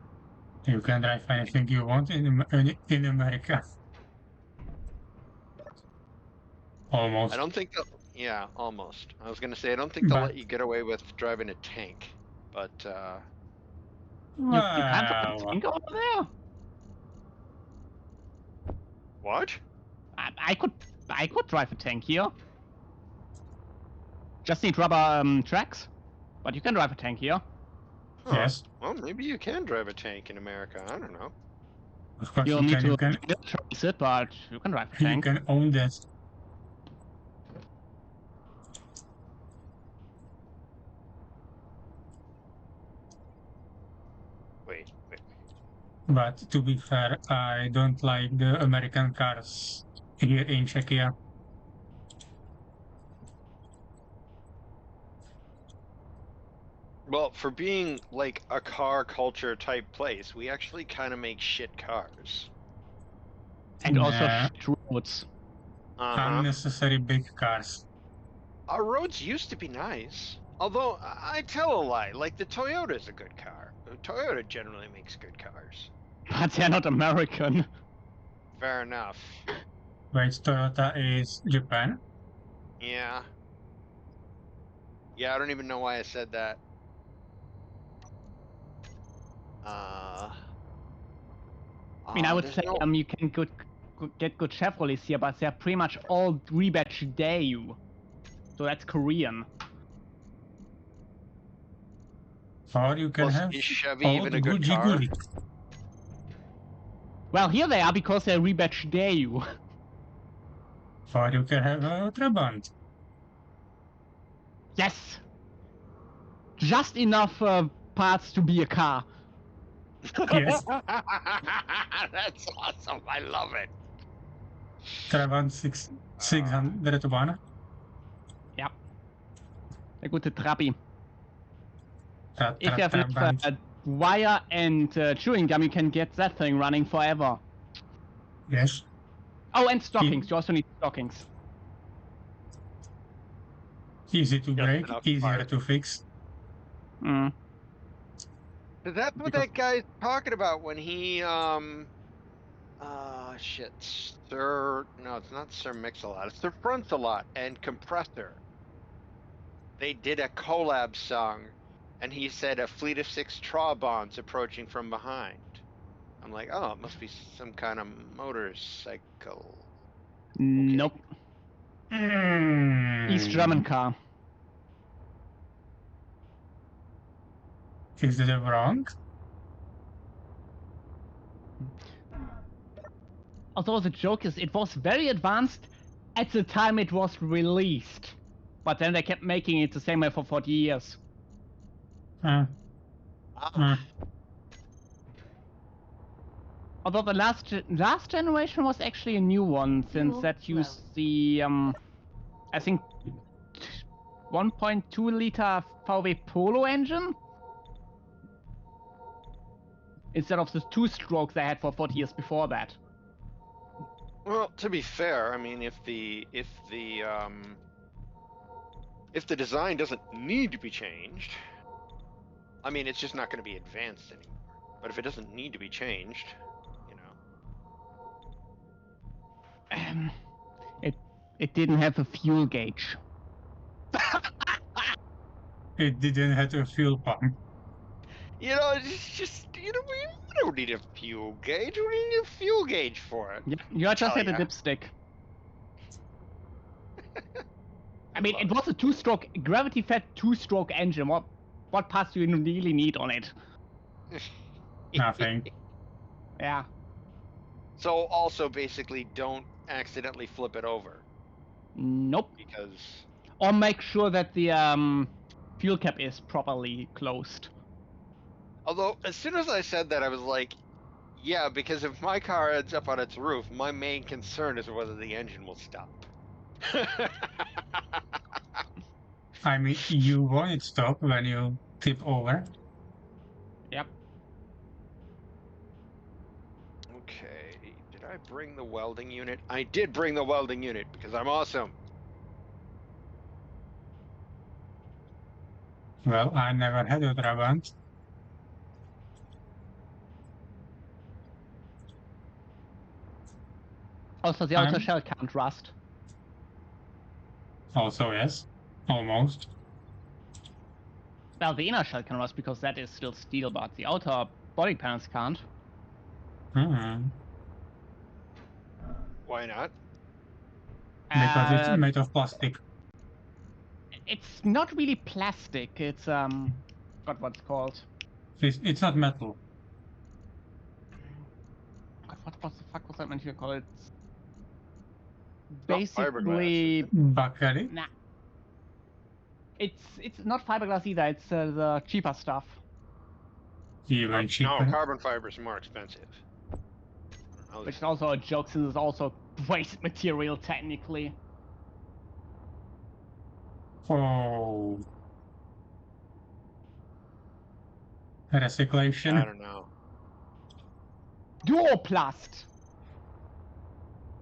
You can drive anything you want in America. Almost. I don't think they'll. Yeah, almost. I was gonna say I don't think they'll But- let you get away with driving a tank, but You can't drive a Wow. tank over there. what? I could drive a tank here. Just need rubber tracks, but you can drive a tank here. Huh. Yes. Well, maybe you can drive a tank in America. I don't know. Of course You'll you need can. You to can. militarize it, but you can drive a You tank. can own that. Wait. But to be fair, I don't like the American cars here in Czechia. Well, for being like a car culture type place, we actually kind of make shit cars. And also Nah. shit roads. Unnecessary big cars. Our roads used to be nice. Although, I tell a lie. Like, the Toyota's a good car. Toyota generally makes good cars. But they're not American. Fair enough. Wait, Toyota is Japan? Yeah. Yeah, I don't even know why I said that. I mean, I would there's say no- you can get good Chevrolets here, but they're pretty much all rebadge Daewoo. So that's Korean. Or you can Plus, have is Chevy old even a good Goody car? Goody. Well, here they are because they're rebadge Daewoo. Or you can have a Trabant. Yes! Just enough parts to be a car. Yes, That's awesome. I love it. Trabant 601. A gute Trabi. Tra- If you have enough Trabant. wire and chewing gum, you can get that thing running forever. Yes. Oh, and stockings. You also need stockings. Easy to Just break, enough easier parts. to fix. Mm. That's what Because- that guy's talking about when he no, it's not Sir Mix-a-Lot, it's Sir Fronts-a-Lot and Compressor. They did a collab song, and he said a fleet of 6 Trabants approaching from behind. I'm like, oh, it must be some kind of motorcycle. Nope. East German car. Is that wrong? Although the joke is, it was very advanced at the time it was released. But then they kept making it the same way for 40 years. Uh, uh, Although the last generation was actually a new one, since Fuel that used the, I think, 1.2 liter VW Polo engine? Instead of the 2-stroke they had for 40 years before that. Well, to be fair, I mean, if the design doesn't need to be changed, I mean, it's just not going to be advanced anymore. But if it doesn't need to be changed, It didn't have a fuel gauge. It didn't have a fuel pump. You know, it's just, you know, we don't need a fuel gauge. We need a fuel gauge for it. You just Tell had a ya. dipstick. I mean, it was a two-stroke, gravity-fed two-stroke engine. What parts do you really need on it? Nothing. Yeah. So also basically don't accidentally flip it over Nope. because Or make sure that the fuel cap is properly closed. although as soon as I said that I was like, yeah, because if my car ends up on its roof, my main concern is whether the engine will stop. I mean, you won't stop when you tip over. Yep. Okay, did I bring the welding unit? I did bring the welding unit because I'm awesome. Well, I never had a Trabant. Also, the outer I'm- shell can't rust. Also, yes. Almost. Well, the inner shell can rust because that is still steel, but the outer body panels can't. Hmm. Why not? Because it's Uh, made of plastic. It's not really plastic. It's God, what's it called? It's not metal. God, what the fuck was that meant to call it? Not Basically, Bakery. nah. It's not fiberglass either. It's the cheaper stuff. Even cheaper. No, carbon fiber is more expensive. I don't know Which this. is also a joke since it's also waste material technically. Oh. I Recyclation. don't know. Duoplast!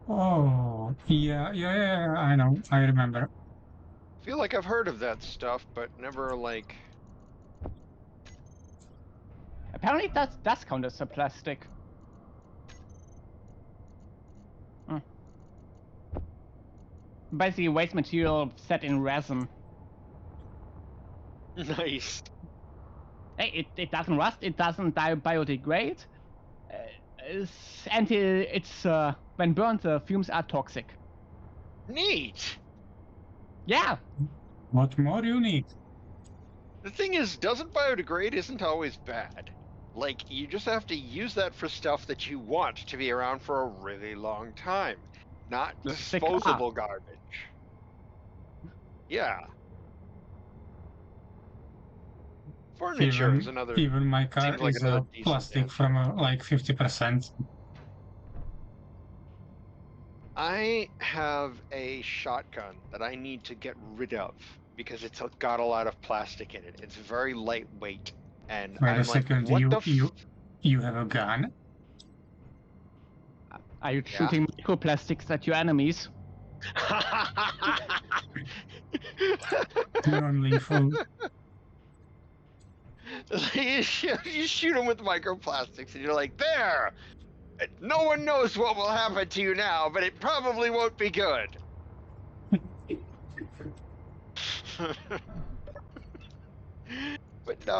Oh. Yeah, I know. I remember. I feel like I've heard of that stuff, but never like. Apparently that does count as a plastic. Basically waste material set in resin. Nice. Hey, it doesn't rust, it doesn't biodegrade. When burned, the fumes are toxic. Neat. Yeah, What more you need? The thing is, doesn't biodegrade isn't always bad. Like, you just have to use that for stuff that you want to be around for a really long time, not The sick disposable garbage. Yeah. Furniture is another. Even my car seems like is another decent plastic answer. from like 50%. I have a shotgun that I need to get rid of because it's got a lot of plastic in it. It's very lightweight, and Wait I'm a second, like, what you have a gun? are you Yeah. shooting microplastics at your enemies? Non-lethal. you shoot them with microplastics, and you're like, there! No one knows what will happen to you now, but it probably won't be good. But no,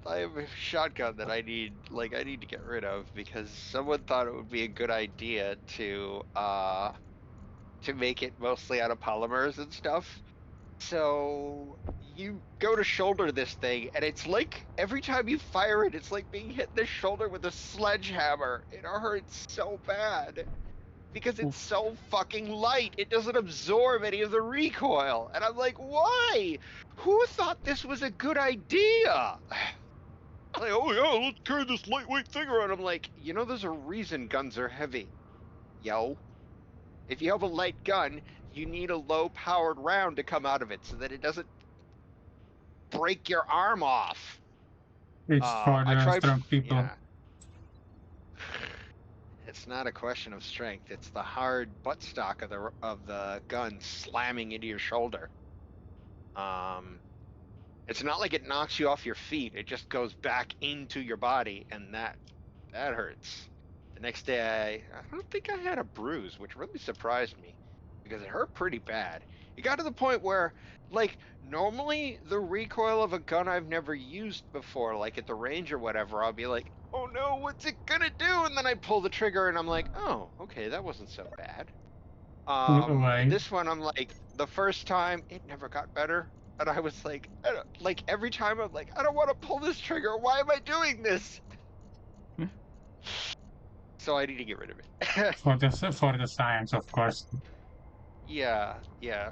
I have a shotgun that I need to get rid of because someone thought it would be a good idea to make it mostly out of polymers and stuff. So you go to shoulder this thing, and it's like every time you fire it, it's like being hit in the shoulder with a sledgehammer. It hurts so bad because it's so fucking light. It doesn't absorb any of the recoil. And I'm like, why? Who thought this was a good idea? Like, oh yeah, let's carry this lightweight thing around. I'm like, you know, there's a reason guns are heavy. Yo. If you have a light gun, you need a low-powered round to come out of it so that it doesn't break your arm off. It's for the strong people. Yeah. It's not a question of strength. It's the hard buttstock of the gun slamming into your shoulder. It's not like it knocks you off your feet. It just goes back into your body, and that hurts. The next day, I don't think I had a bruise, which really surprised me because it hurt pretty bad. It got to the point where, like, normally the recoil of a gun I've never used before, like at the range or whatever, I'll be like, oh no, what's it gonna do? And then I pull the trigger and I'm like, oh, okay, that wasn't so bad. Away. This one, I'm like, the first time, it never got better. And I was like, like every time I'm like, I don't want to pull this trigger. Why am I doing this? So I need to get rid of it. For the science, of course. Yeah,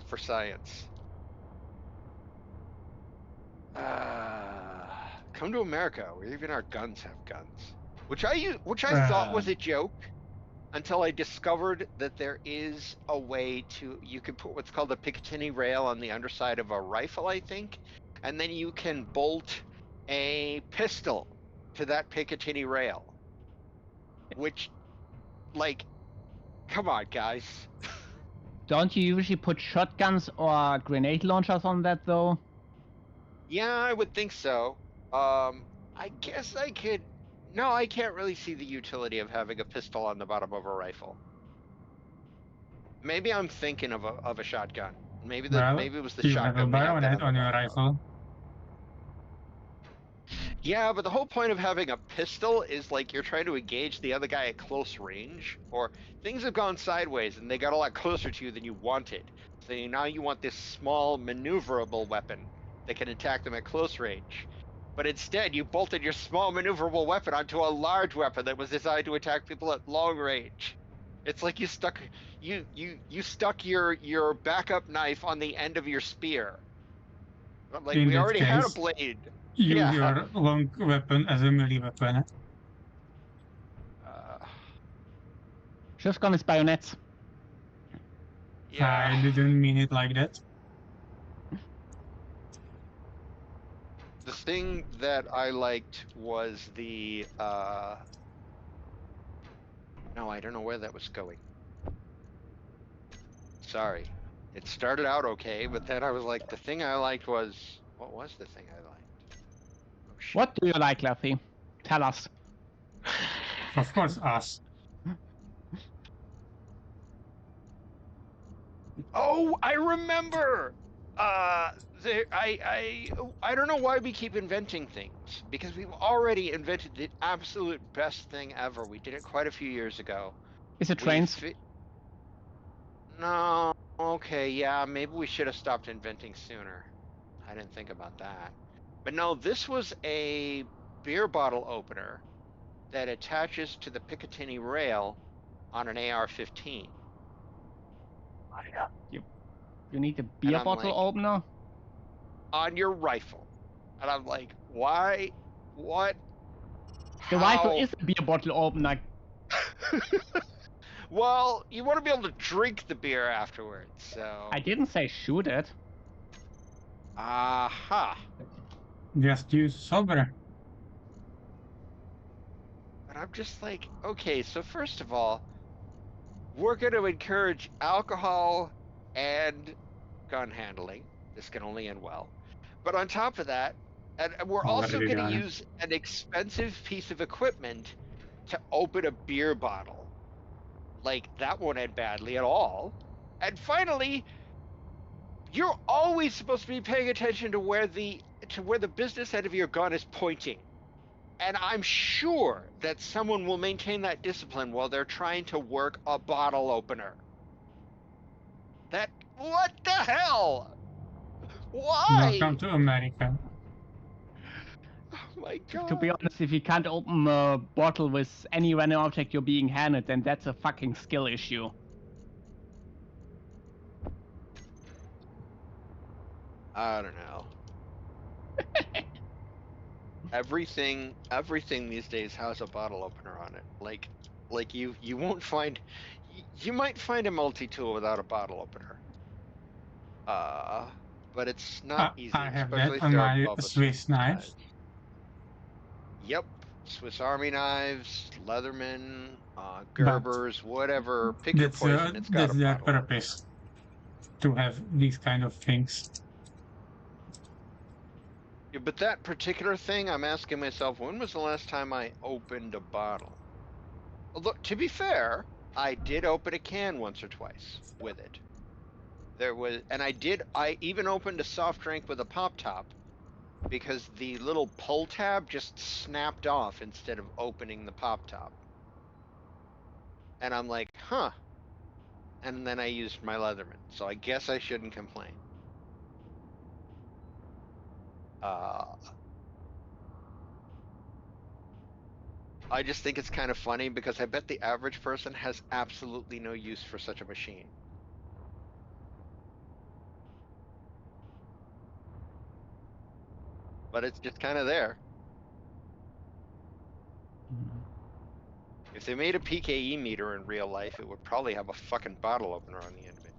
for science. Come to America, where even our guns have guns. Which I thought was a joke until I discovered that there is a way to, you can put what's called a Picatinny rail on the underside of a rifle, I think, and then you can bolt a pistol to that Picatinny rail. Which, like, come on, guys. Don't you usually put shotguns or grenade launchers on that, though? Yeah, I would think so. I guess I could. No, I can't really see the utility of having a pistol on the bottom of a rifle. Maybe I'm thinking of a shotgun. Maybe it was the you have a shotgun. they have to bayonet have on a your bottom. rifle. Yeah, but the whole point of having a pistol is like you're trying to engage the other guy at close range, or things have gone sideways and they got a lot closer to you than you wanted. So now you want this small maneuverable weapon that can attack them at close range. But instead, you bolted your small maneuverable weapon onto a large weapon that was designed to attack people at long range. It's like you stuck your backup knife on the end of your spear. Like, In we that already had a case, blade. Use Yeah. your long weapon as a melee weapon. Just gun is bayonets. Yeah. I didn't mean it like that. The thing that I liked was the no, I don't know where that was going. Sorry. It started out okay, but then I was like, the thing I liked was, what was the thing I liked? Oh, shit. What do you like, Luffy? Tell us. Of course, us. Oh, I remember. I don't know why we keep inventing things, because we've already invented the absolute best thing ever. We did it quite a few years ago. Is it We trains? No. Okay, yeah, maybe we should have stopped inventing sooner. I didn't think about that. But no, this was a beer bottle opener that attaches to the Picatinny rail on an AR-15. You need a beer I'm bottle like- opener? On your rifle. And I'm like, why? What? The rifle How? is a beer bottle opener. Well, you want to be able to drink the beer afterwards, so... I didn't say shoot it. Aha. Just use sober. But I'm just like, okay, so first of all, we're going to encourage alcohol and gun handling. This can only end well. But on top of that, and we're also Already going to done. use an expensive piece of equipment to open a beer bottle. Like, that won't end badly at all. And finally, you're always supposed to be paying attention to where the business end of your gun is pointing. And I'm sure that someone will maintain that discipline while they're trying to work a bottle opener. What the hell? Why? Welcome to America. Oh my god. To be honest, if you can't open a bottle with any random object you're being handed, then that's a fucking skill issue. I don't know. Everything these days has a bottle opener on it. Like you won't find, you might find a multi-tool without a bottle opener. But it's not easy. I have especially that on if they're my above a Swiss certain knives. size. Yep, Swiss Army knives, Leatherman, Gerbers, whatever. Pick your poison. It's got That's a their bottle. purpose. To have these kind of things. Yeah, but that particular thing, I'm asking myself, when was the last time I opened a bottle? Look, to be fair, I did open a can once or twice with it. I even opened a soft drink with a pop top because the little pull tab just snapped off instead of opening the pop top. And I'm like, huh. And then I used my Leatherman, so I guess I shouldn't complain. I just think it's kind of funny because I bet the average person has absolutely no use for such a machine. But it's just kind of there. If they made a PKE meter in real life, it would probably have a fucking bottle opener on the end of it.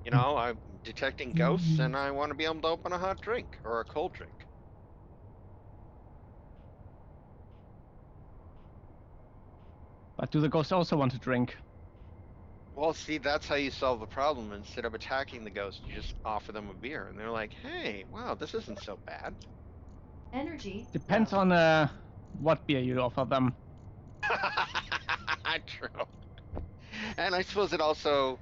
You know, I'm detecting ghosts and I want to be able to open a hot drink or a cold drink. But do the ghosts also want to drink? Well, see, that's how you solve the problem. Instead of attacking the ghost, you just offer them a beer. And they're like, hey, wow, this isn't so bad. Energy Depends low. on what beer you offer them. True. And I suppose it also,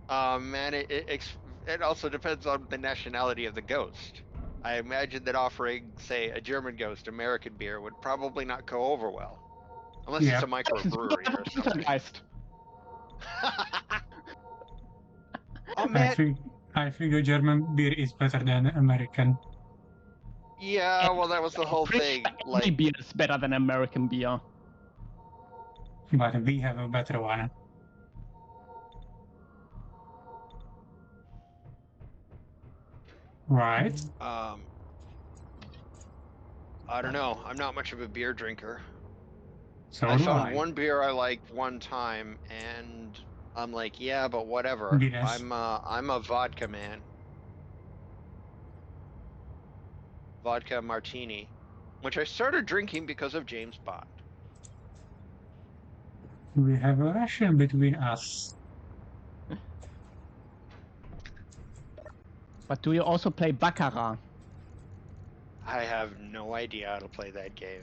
it also depends on the nationality of the ghost. I imagine that offering, say, a German ghost American beer would probably not go over well. Unless Yeah. it's a microbrewery or something. Poltergeist. Oh I man, think a German beer is better than American. yeah, well that was the whole Pretty thing. sure any Like, beer is better than American beer. But we have a better one. Right? I don't know. I'm not much of a beer drinker. So I do found I. one beer I liked one time, and I'm like, yeah, but whatever. Guinness. I'm a vodka man. Vodka martini, which I started drinking because of James Bond. We have a Russian between us. But do you also play Baccarat? I have no idea how to play that game.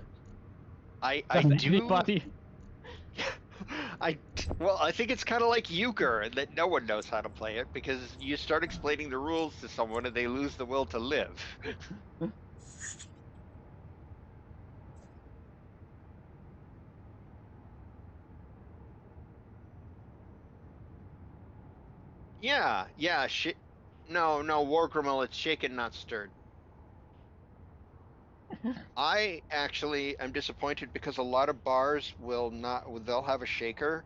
I Does do. anybody? Well, I think it's kind of like euchre that no one knows how to play it because you start explaining the rules to someone and they lose the will to live. Yeah, shit. No, War Grimmel, it's shaken, not stirred. I actually am disappointed because a lot of bars they'll have a shaker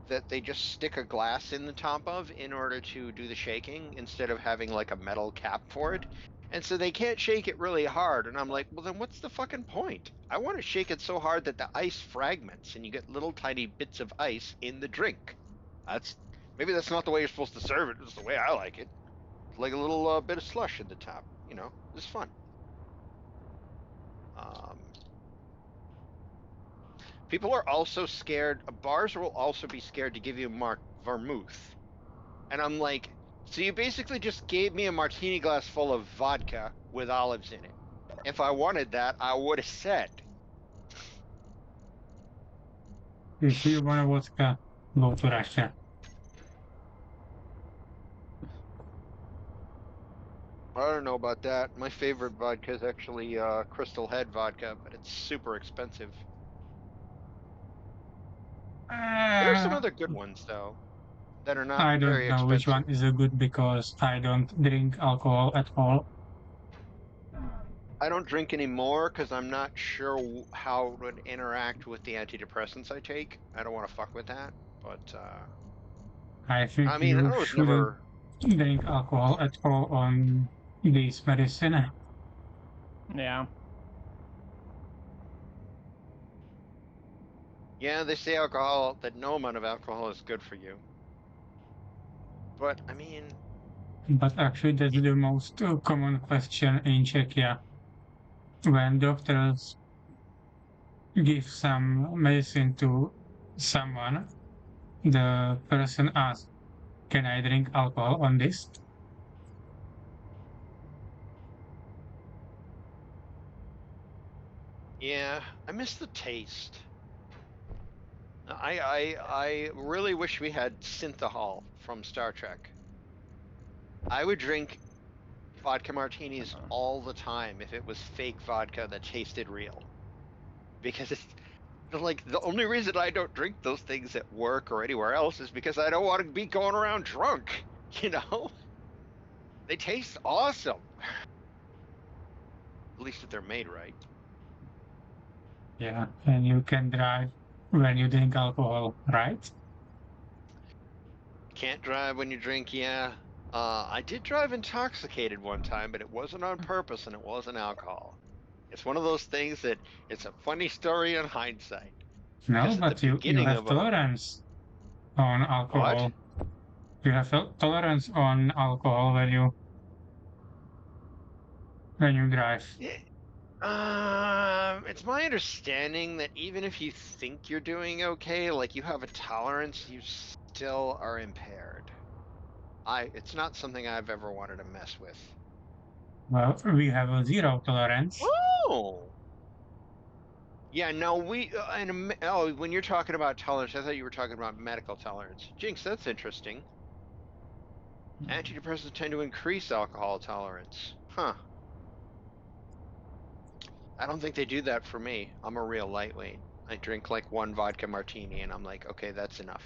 that they just stick a glass in the top of in order to do the shaking instead of having like a metal cap for it. And so they can't shake it really hard. And I'm like, well, then what's the fucking point? I want to shake it so hard that the ice fragments and you get little tiny bits of ice in the drink. Maybe that's not the way you're supposed to serve it. It's the way I like it. It's like a little bit of slush at the top. You know, it's fun. People are also scared. Bars will also be scared to give you vermouth. And I'm like, so you basically just gave me a martini glass full of vodka with olives in it. If I wanted that, I would have said. If you want a vodka, go to Russia. I don't know about that. My favorite vodka is actually Crystal Head vodka, but it's super expensive. There are some other good ones though that are not I don't very know expensive. which one is a good because I don't drink alcohol at all. I don't drink anymore because I'm not sure how it would interact with the antidepressants I take. I don't want to fuck with that, but I think I mean, you I was shouldn't never. drink alcohol at all on this medicine. Yeah. Yeah, they say that no amount of alcohol is good for you. But I mean, But actually, that's the most common question in Czechia. When doctors give some medicine to someone, the person asks, "Can I drink alcohol on this?" Yeah, I miss the taste. I really wish we had synthahol from Star Trek. I would drink vodka martinis all the time if it was fake vodka that tasted real. Because it's like the only reason I don't drink those things at work or anywhere else is because I don't want to be going around drunk, you know? They taste awesome. At least if they're made right. Yeah, and you can drive when you drink alcohol, right? Can't drive when you drink, yeah. I did drive intoxicated one time, but it wasn't on purpose and it wasn't alcohol. It's one of those things that it's a funny story in hindsight. No, Because at but the you beginning have of tolerance on alcohol. You have tolerance on alcohol when you drive. It's my understanding that even if you think you're doing okay, like you have a tolerance, you still are impaired. It's not something I've ever wanted to mess with. Well, we have a zero tolerance. Oh! Yeah, no, when you're talking about tolerance, I thought you were talking about medical tolerance. Jinx, that's interesting. Antidepressants tend to increase alcohol tolerance. Huh. I don't think they do that for me. I'm a real lightweight. I drink like one vodka martini and I'm like, okay, that's enough.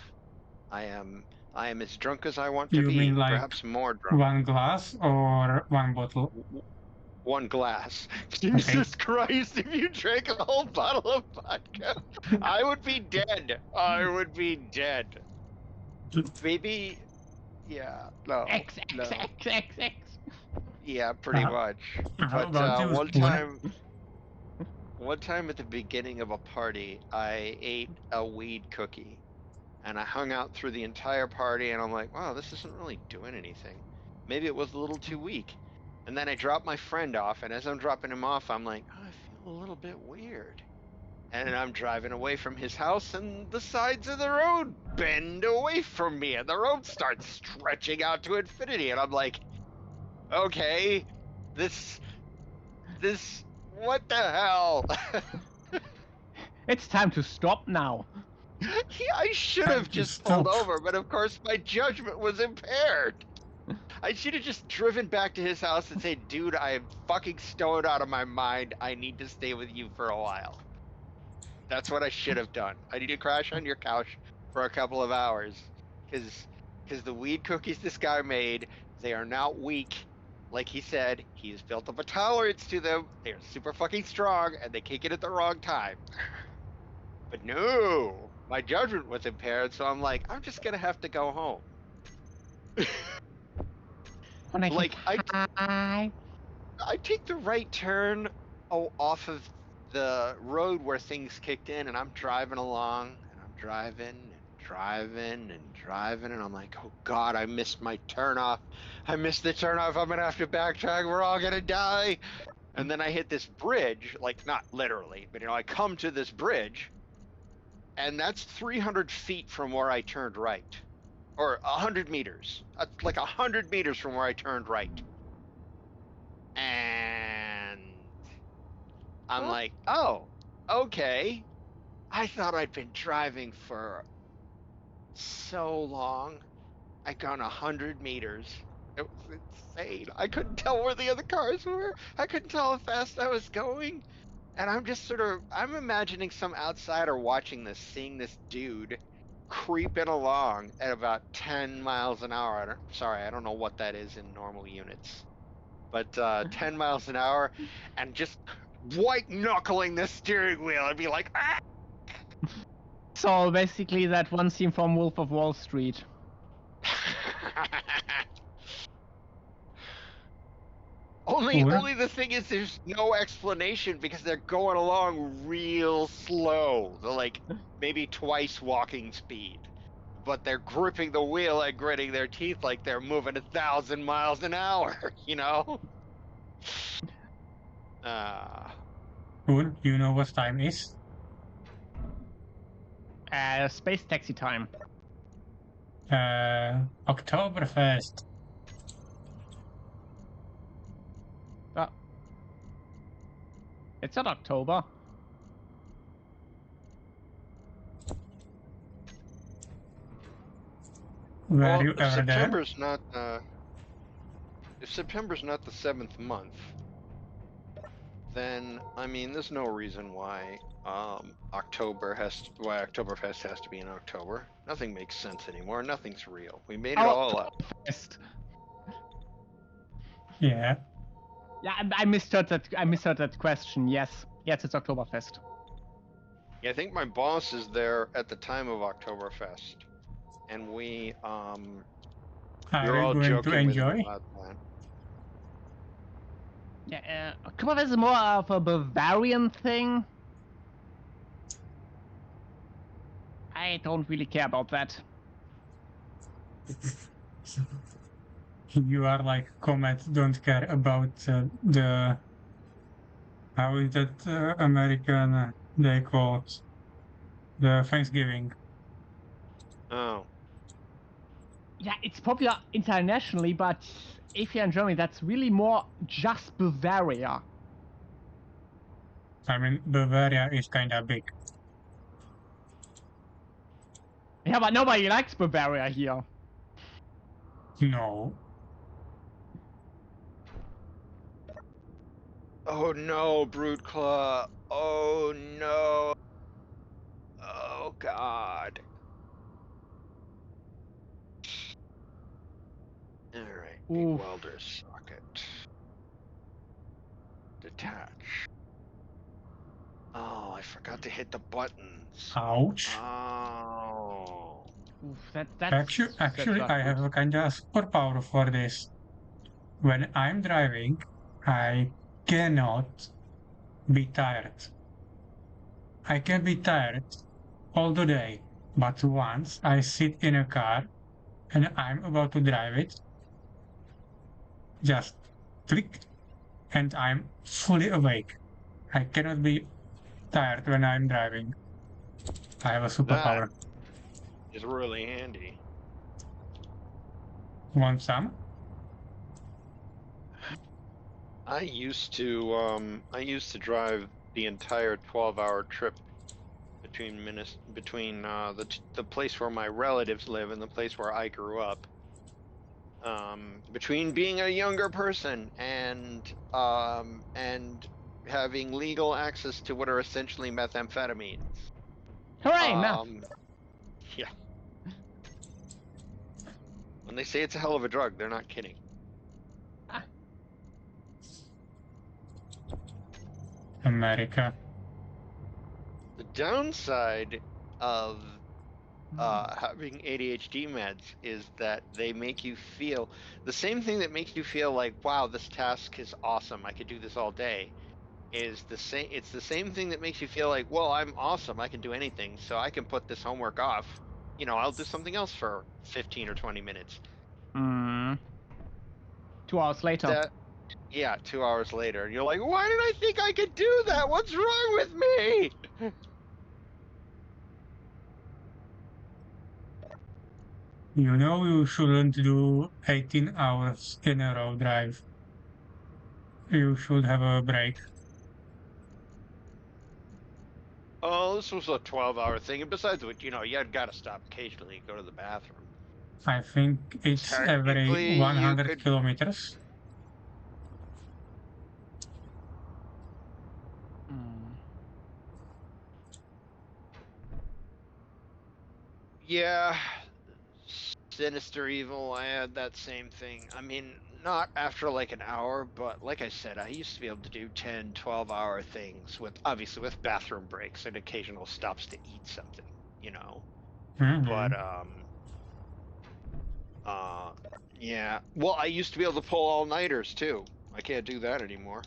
I am as drunk as I want to You be, mean like perhaps more drunk. one glass or one bottle? One glass. Jesus Christ, if you drank a whole bottle of vodka, I would be dead. I would be dead. Maybe, yeah, no. X. Yeah, pretty much. How But about you, Spoon? one time at the beginning of a party, I ate a weed cookie. And I hung out through the entire party, and I'm like, wow, this isn't really doing anything. Maybe it was a little too weak. And then I dropped my friend off, and as I'm dropping him off, I'm like, oh, I feel a little bit weird. And I'm driving away from his house, and the sides of the road bend away from me, and the road starts stretching out to infinity. And I'm like, okay, this, what the hell? It's time to stop now. I should have just pulled over, but of course my judgment was impaired. I should have just driven back to his house and said, dude, I am fucking stoned out of my mind. I need to stay with you for a while. That's what I should have done. I need to crash on your couch for a couple of hours. Because the weed cookies this guy made, they are not weak. Like he said, he's built up a tolerance to them. They are super fucking strong, and they kick it at the wrong time. But no, my judgment was impaired, so I'm like, I'm just gonna have to go home. Like, I take the right turn off of the road where things kicked in, and I'm driving along, and I'm driving, and I'm like, oh God, I missed my turnoff. I missed the turnoff. I'm gonna have to backtrack. We're all gonna die. And then I hit this bridge, like not literally, but I come to this bridge, and that's 300 feet from where I turned right. Or 100 meters. Like 100 meters from where I turned right. And I'm like, oh, okay. I thought I'd been driving for so long. I'd gone 100 meters. It was insane. I couldn't tell where the other cars were. I couldn't tell how fast I was going. And I'm just I'm imagining some outsider watching this, seeing this dude creeping along at about 10 miles an hour. I don't know what that is in normal units. But 10 miles an hour and just white knuckling the steering wheel and be like, ah! So basically that one scene from Wolf of Wall Street. Only the thing is there's no explanation because they're going along real slow. They're like maybe twice walking speed. But they're gripping the wheel and gritting their teeth like they're moving 1,000 miles an hour, you know? Cool. You know what time is? Space taxi time. Oktoberfest. It's not October. Were you if ever there? September's not if September's not the 7th month, then I mean there's no reason why Oktoberfest has to be in October. Nothing makes sense anymore. Nothing's real. We made it Oh. all up. Fest. Yeah. Yeah, I misheard that. I misheard that question. Yes, it's Oktoberfest. Yeah, I think my boss is there at the time of Oktoberfest, and we Are were you all going to joking with him enjoy? about that. Yeah, Oktoberfest is more of a Bavarian thing. I don't really care about that. You are like Comet, don't care about the... How is that American they call it? The Thanksgiving. Oh, Yeah, it's popular internationally, but if you're in Germany, that's really more just Bavaria. I mean, Bavaria is kinda big. Yeah, but nobody likes Bavaria here. No. oh no, Brood Claw. Oh no. Oh god. All right, big Oof. welder socket. Detach. Oh, I forgot to hit the buttons. Ouch. Oh. Oof, that's Actually, not I good. have a kinda superpower for this. When I'm driving, I cannot be tired. I can be tired all the day, but once I sit in a car and I'm about to drive it, just click, and I'm fully awake. I cannot be tired when I'm driving. I have a superpower. Is really handy. Want some? I used to drive the entire 12-hour trip between the place where my relatives live and the place where I grew up. Between being a younger person and having legal access to what are essentially methamphetamines. Hooray, meth! Yeah. When they say it's a hell of a drug, they're not kidding. America. The downside of having ADHD meds is that they make you feel the same thing that makes you feel like, wow, this task is awesome, I could do this all day, is the same. It's the same thing that makes you feel like, well, I'm awesome, I can do anything, so I can put this homework off. You know, I'll do something else for 15 or 20 minutes. 2 hours later. Yeah, 2 hours later, and you're like, why did I think I could do that? What's wrong with me? You know you shouldn't do 18 hours in a row drive. You should have a break. Oh, this was a 12-hour thing, and besides which, you know, you gotta stop occasionally and go to the bathroom. I think it's every Technically, 100 kilometers. Yeah, Sinister Evil, I had that same thing. I mean, not after like an hour, but like I said, I used to be able to do 10, 12-hour things obviously with bathroom breaks and occasional stops to eat something, you know. Mm-hmm. But yeah. Well, I used to be able to pull all-nighters too. I can't do that anymore.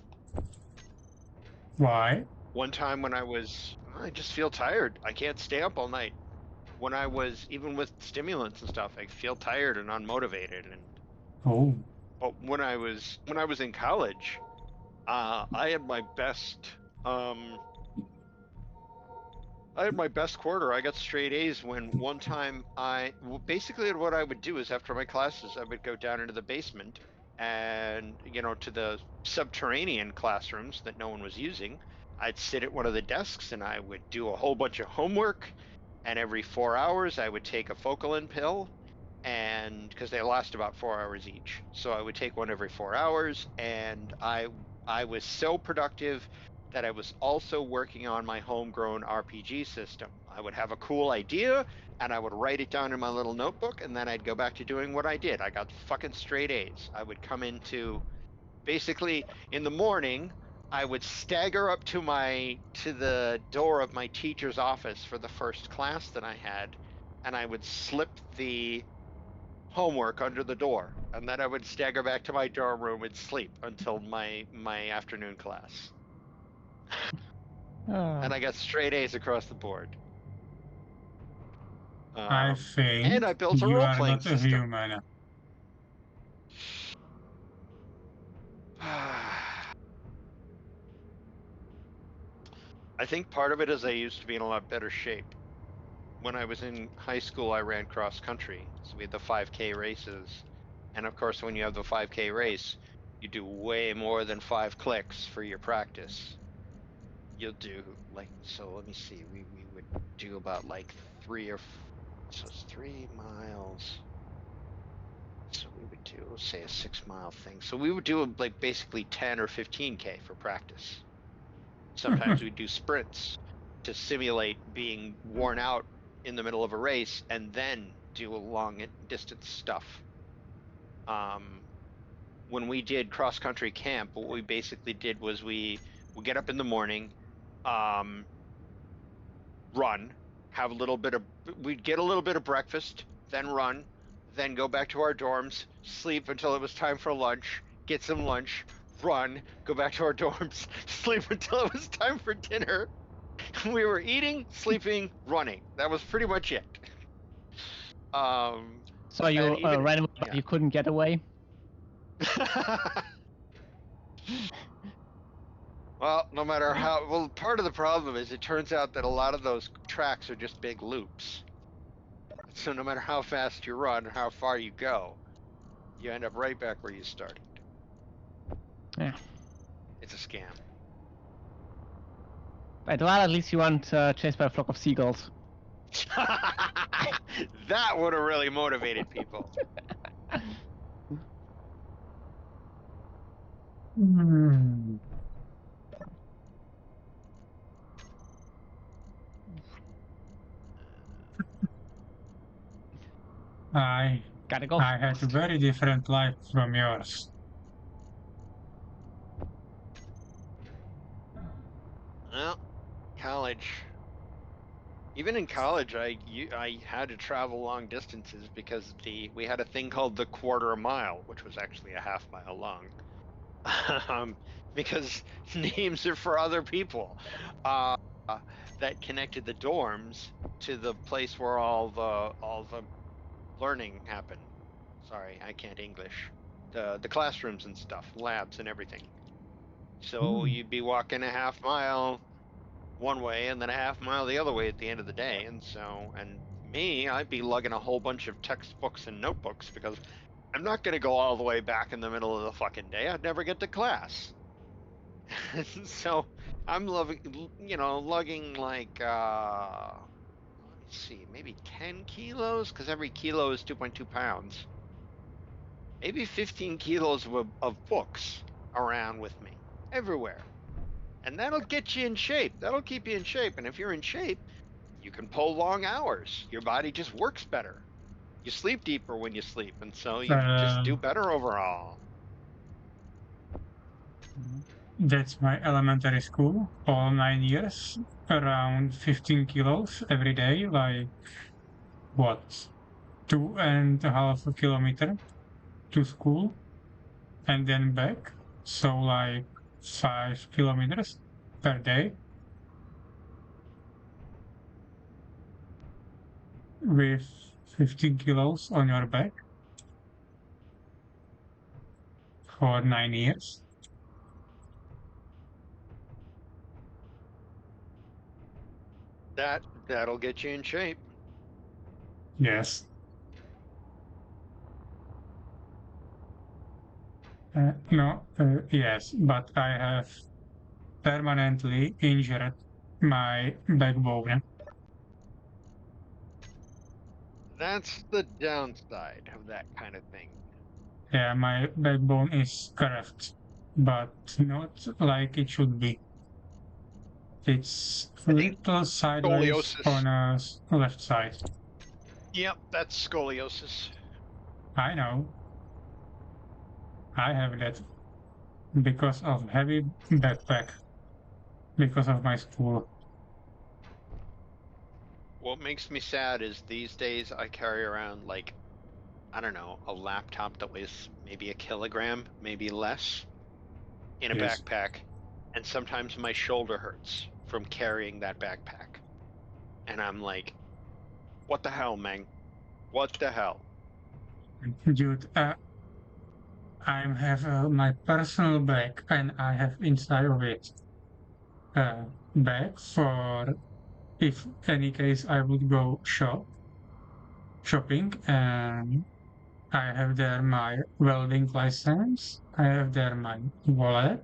Why? One time when I just feel tired. I can't stay up all night. When I was, even with stimulants and stuff, I feel tired and unmotivated. And but when I was in college, I had my best quarter. I got straight A's when one time basically what I would do is after my classes, I would go down into the basement and, you know, to the subterranean classrooms that no one was using. I'd sit at one of the desks and I would do a whole bunch of homework. And every 4 hours, I would take a Focalin pill, and because they last about 4 hours each. So I would take one every 4 hours, and I was so productive that I was also working on my homegrown RPG system. I would have a cool idea, and I would write it down in my little notebook, and then I'd go back to doing what I did. I got fucking straight A's. I would come into, basically, in the morning, I would stagger up to the door of my teacher's office for the first class that I had, and I would slip the homework under the door, and then I would stagger back to my dorm room and sleep until my afternoon class. And I got straight A's across the board. I think and I built a you are role-playing not a system. human. I think part of it is I used to be in a lot better shape. When I was in high school, I ran cross country. So we had the 5K races. And of course, when you have the 5K race, you do way more than 5 clicks for your practice. You'll do like, so let me see, we would do about like 3 or so it's 3 miles. So we would do, say, a 6-mile thing. So we would do like basically 10 or 15K for practice. Sometimes we'd do sprints to simulate being worn out in the middle of a race and then do a long distance stuff. When we did cross country camp, what we basically did was we would get up in the morning, run, have a little bit of, we'd get a little bit of breakfast, then run, then go back to our dorms, sleep until it was time for lunch, get some lunch, run, go back to our dorms, sleep until it was time for dinner. We were eating, sleeping, running. That was pretty much it. So you ran away, but you couldn't get away? Well, no matter how, well, part of the problem is it turns out that a lot of those tracks are just big loops. So no matter how fast you run or how far you go, you end up right back where you started. Yeah. It's a scam. But well, at least you weren't chased by a flock of seagulls. That would have really motivated people. Gotta go. I had a very different life from yours. Well, college. Even in college, I had to travel long distances because we had a thing called the quarter mile, which was actually a half mile long. Because names are for other people. That connected the dorms to the place where all the learning happened. Sorry, I can't English. The classrooms and stuff, labs and everything. So you'd be walking a half mile one way and then a half mile the other way at the end of the day. And me, I'd be lugging a whole bunch of textbooks and notebooks because I'm not going to go all the way back in the middle of the fucking day. I'd never get to class. So I'm lugging like, let me see, maybe 10 kilos, because every kilo is 2.2 pounds. Maybe 15 kilos of books around with me, everywhere. And that'll get you in shape. That'll keep you in shape. And if you're in shape, you can pull long hours. Your body just works better. You sleep deeper when you sleep, and so you just do better overall. That's my elementary school, all 9 years, around 15 kilos every day, like, what, 2.5 kilometers to school, and then back, so like 5 kilometers per day, with 15 kilos on your back for 9 years. That'll get you in shape. Yes. Yes, but I have permanently injured my backbone. That's the downside of that kind of thing. Yeah, my backbone is curved, but not like it should be. It's a I think little sideways scoliosis. on a left side. Yep, that's scoliosis. I know. I have that because of heavy backpack, because of my school. What makes me sad is these days I carry around like, I don't know, a laptop that weighs maybe a kilogram, maybe less, in a Yes. backpack, and sometimes my shoulder hurts from carrying that backpack. And I'm like, what the hell, man? What the hell? Dude, I have my personal bag and I have inside of it a bag for if any case I would go shopping and I have there my welding license, I have there my wallet,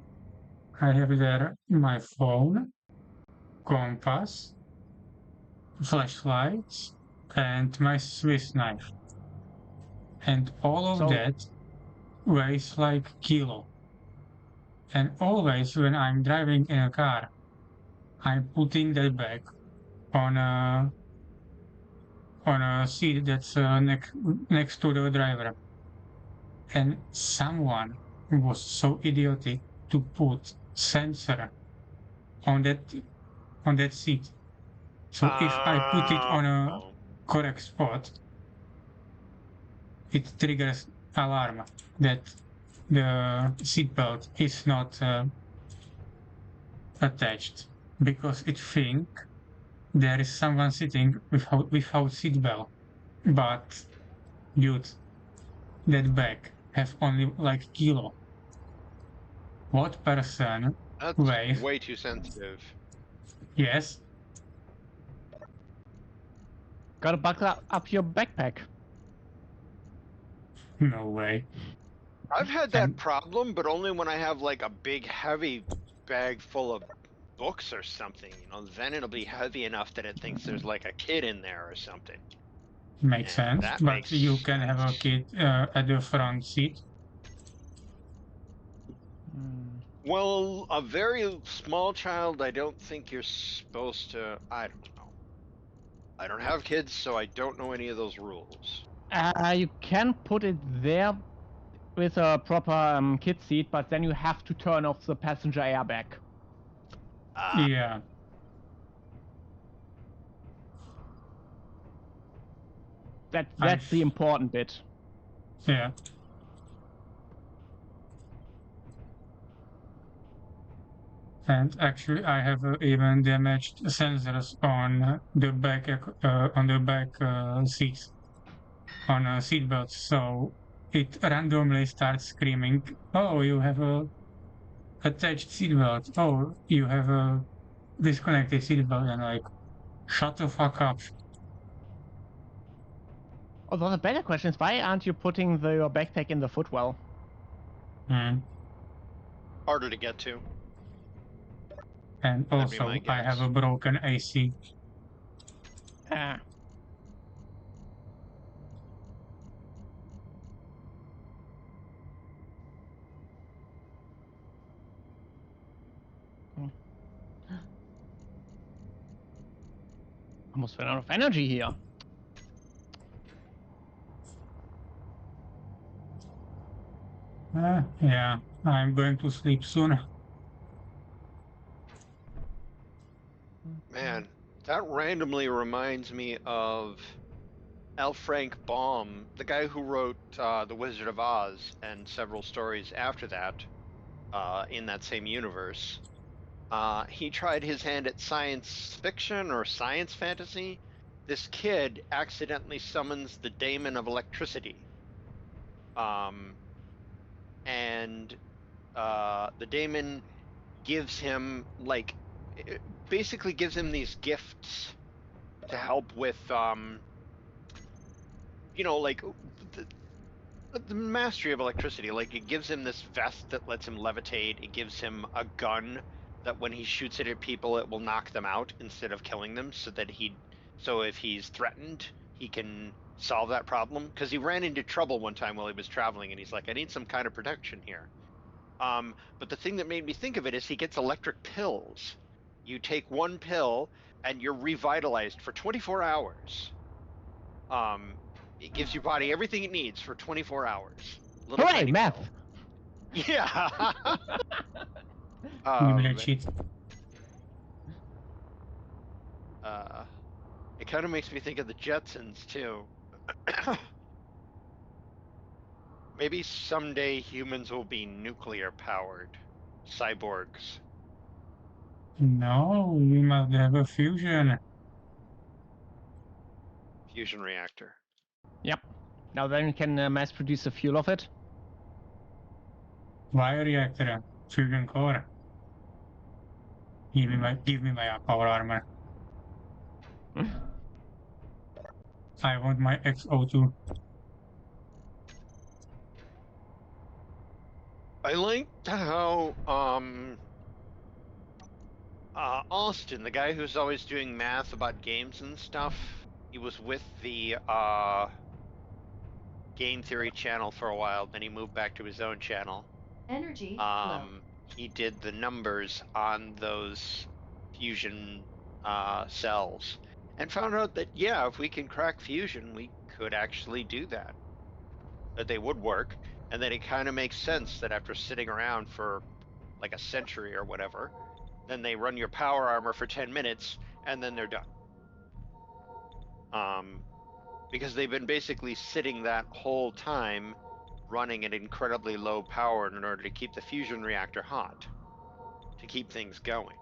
I have there my phone, compass, flashlights, and my Swiss knife. And all of So- that weighs like kilo. And always when I'm driving in a car, I'm putting that bag on a seat that's next to the driver. And someone was so idiotic to put sensor on that seat. So if I put it on a Oh. correct spot, it triggers alarm that the seatbelt is not attached because it think there is someone sitting without seatbelt. But dude, that bag have only like kilo. What person That's weighs? way too sensitive. Yes, Gotta buckle up your backpack. no way. I've had that And- problem, but only when I have like a big, heavy bag full of books or something. You know, then it'll be heavy enough that it thinks there's like a kid in there or something. Makes Yeah, sense, that but makes you can have a sense. kid at the front seat. Well, a very small child, I don't think you're supposed to. I don't know. I don't have kids, so I don't know any of those rules. You can put it there with a proper kid seat, but then you have to turn off the passenger airbag. Yeah, That's the important bit. yeah. And actually, I have even damaged sensors on the back seats on seat belts. So it randomly starts screaming, "Oh, you have a attached seatbelt. Oh, you have a disconnected seatbelt," and like, shut the fuck up. Although the better question is, why aren't you putting your backpack in the footwell? Mm. Harder to get to. And That'd be also, my I have guess. a broken AC. Ah. Almost ran out of energy here. Yeah, I'm going to sleep soon. Man, that randomly reminds me of L. Frank Baum, the guy who wrote The Wizard of Oz and several stories after that in that same universe. He tried his hand at science fiction or science fantasy. This kid accidentally summons the daemon of electricity. And the daemon gives him, like, it basically gives him these gifts to help with, you know, like, the mastery of electricity. Like, it gives him this vest that lets him levitate. It gives him a gun that when he shoots it at people, it will knock them out instead of killing them, so if he's threatened, he can solve that problem, because he ran into trouble one time while he was traveling, and he's like, I need some kind of protection here. But the thing that made me think of it is he gets electric pills. You take one pill and you're revitalized for 24 hours. It gives your body everything it needs for 24 hours. Little Hooray, tiny math! pill. Yeah. Give me that cheat. It kind of makes me think of the Jetsons too. Maybe someday humans will be nuclear powered cyborgs. No, we must have a fusion. Fusion reactor. Yep. Now then we can mass produce the fuel of it. Bioreactor, fusion core. Give me my power armor. I want my XO2. I liked how Austin, the guy who's always doing math about games and stuff, he was with the Game Theory channel for a while, then he moved back to his own channel. Energy low. He did the numbers on those fusion cells and found out that, yeah, if we can crack fusion, we could actually do that. That they would work, and that it kind of makes sense that after sitting around for like a century or whatever, then they run your power armor for 10 minutes, and then they're done. Because they've been basically sitting that whole time running at incredibly low power in order to keep the fusion reactor hot, to keep things going.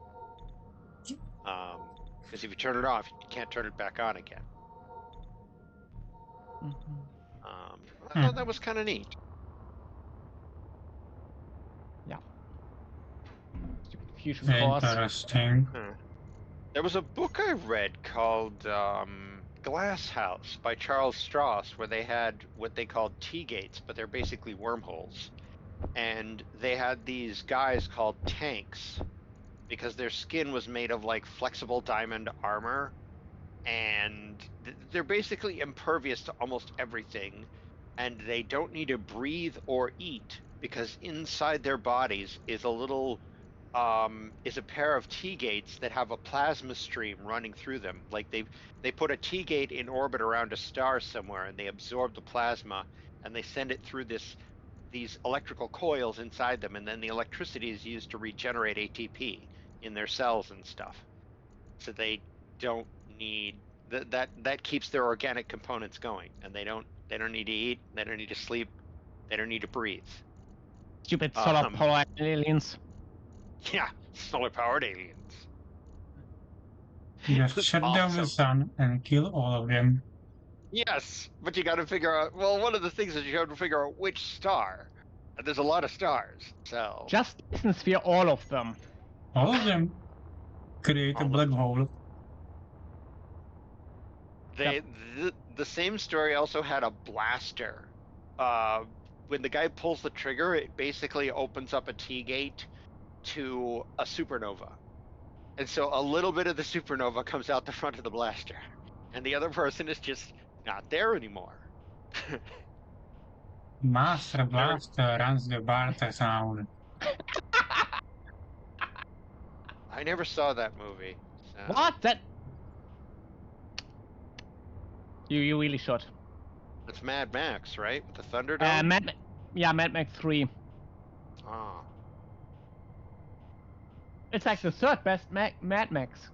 Because if you turn it off, you can't turn it back on again. I thought that was kind of neat. Yeah. Stupid fusion cores. Interesting. There was a book I read called Glass House by Charles Stross, where they had what they called T-gates, but they're basically wormholes. And they had these guys called tanks, because their skin was made of like flexible diamond armor, and they're basically impervious to almost everything, and they don't need to breathe or eat, because inside their bodies is a little is a pair of T-gates that have a plasma stream running through them. Like they put a T-gate in orbit around a star somewhere, and they absorb the plasma, and they send it through these electrical coils inside them, and then the electricity is used to regenerate ATP in their cells and stuff. So they don't need that keeps their organic components going, and they don't need to eat, they don't need to sleep, they don't need to breathe. Stupid solar power aliens. Yeah, solar-powered aliens. Just shut down the Awesome. sun and kill all of them. Yes, but you got to figure out. Well, one of the things is you have to figure out which star. And there's a lot of stars, so. Just sphere all of them. All of them. Create a All of black hole. The same story also had a blaster. When the guy pulls the trigger, it basically opens up a T-gate to a supernova. And so a little bit of the supernova comes out the front of the blaster. And the other person is just not there anymore. Master Blaster runs the Barter sound. I never saw that movie. So. What? That... You really should. It's Mad Max, right? With the Thunderdome? Mad Max 3. Oh. It's like the third best Mad Max.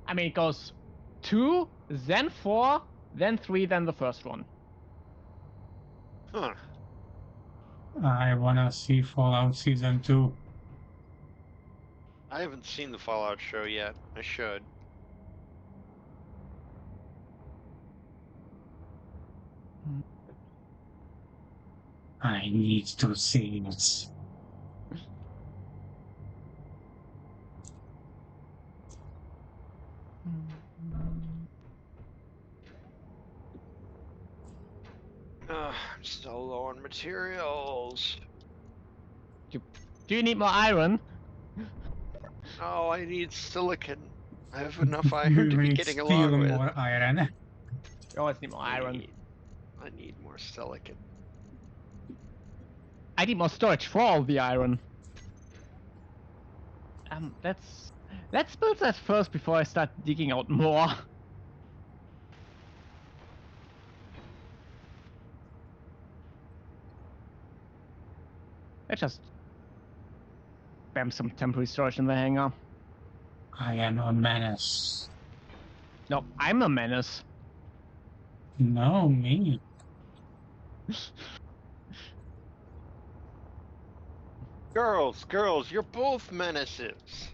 I mean, it goes 2, then 4, then 3, then the first one. Huh. I wanna see Fallout Season 2. I haven't seen the Fallout show yet. I should. I need to see it. I'm still low on materials. Do you need more iron? Oh, I need silicon. I have enough We iron to be need getting still along with. more iron. You always need more iron. I need more silicon. I need more storage for all the iron. Let's build that first before I start digging out more. Let's just spam some temporary storage in the hangar. I am a menace. No, I'm a menace. No, me. Girls, you're both menaces.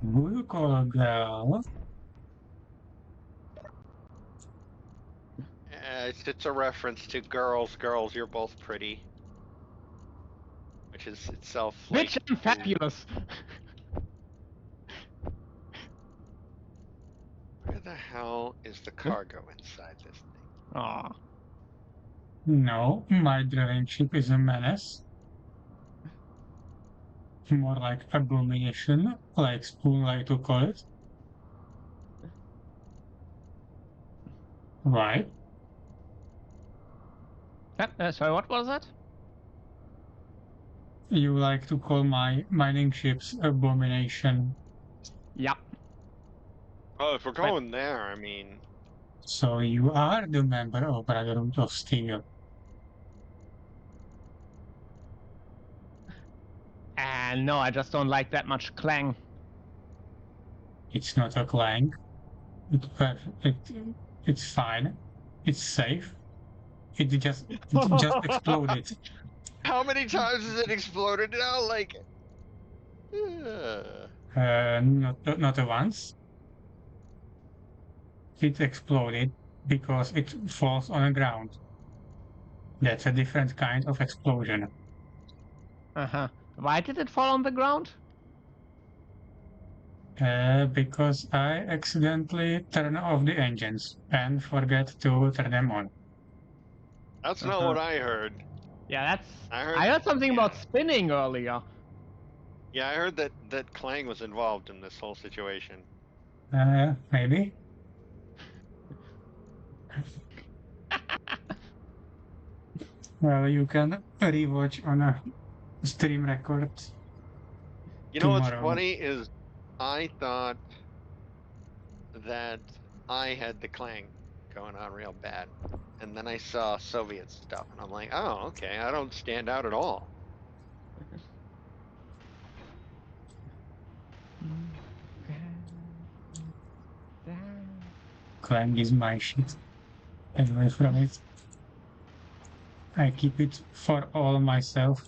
Who you call a girl? It's a reference to girls, you're both pretty. Which is itself like... Bitch, I'm fabulous. Where the hell is the cargo inside this thing? Aw. No, my drilling ship is a menace. More like abomination, like Spoon like to call it. Right? Sorry, what was that? You like to call my mining ships abomination. Yeah. Oh, if we're going there, I mean... So you are the member of Brotherhood of Steel. And no, I just don't like that much clang. It's not a clank. It's fine. It's safe. It just exploded. How many times has it exploded now? Like... Not once. It exploded because it falls on the ground. That's a different kind of explosion. Uh-huh. Why did it fall on the ground? Because I accidentally turn off the engines and forget to turn them on. That's not what I heard. Yeah, I I heard something about yeah. spinning earlier. Yeah, I heard that Clang was involved in this whole situation. Maybe. Well, you can rewatch on a stream record. You know what's tomorrow. funny is I thought that I had the Clang going on real bad. And then I saw Soviet stuff and I'm like, oh, okay, I don't stand out at all. Clang is my shit. Away from it. I keep it for all myself.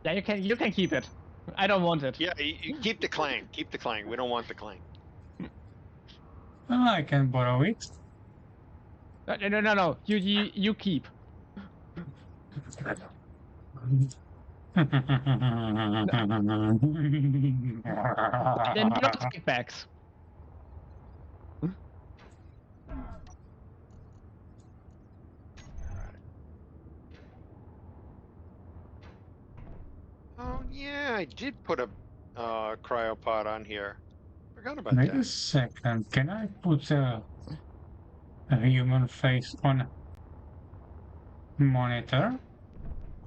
Yeah, you can keep it. I don't want it. Yeah, you keep the Clang. Keep the Clang. We don't want the Clang. I can borrow it. No. You keep. Then no kickbacks. Oh yeah, I did put a cryopod on here. Forgot about Wait a that. second. Can I put a human face on monitor?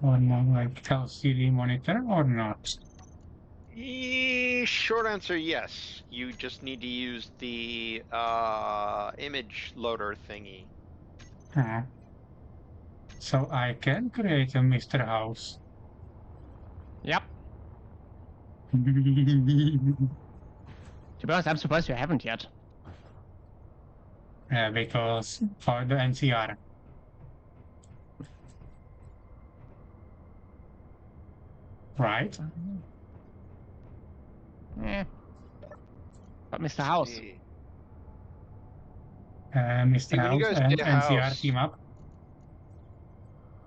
Or more like LCD monitor or not? Short answer, yes. You just need to use the image loader thingy. So I can create a Mr. House. Yep. To be honest, I'm surprised you haven't yet. Because for the NCR. Right? Yeah. But Mr. House. See. Mr. See, when you House guys and say NCR house- team up.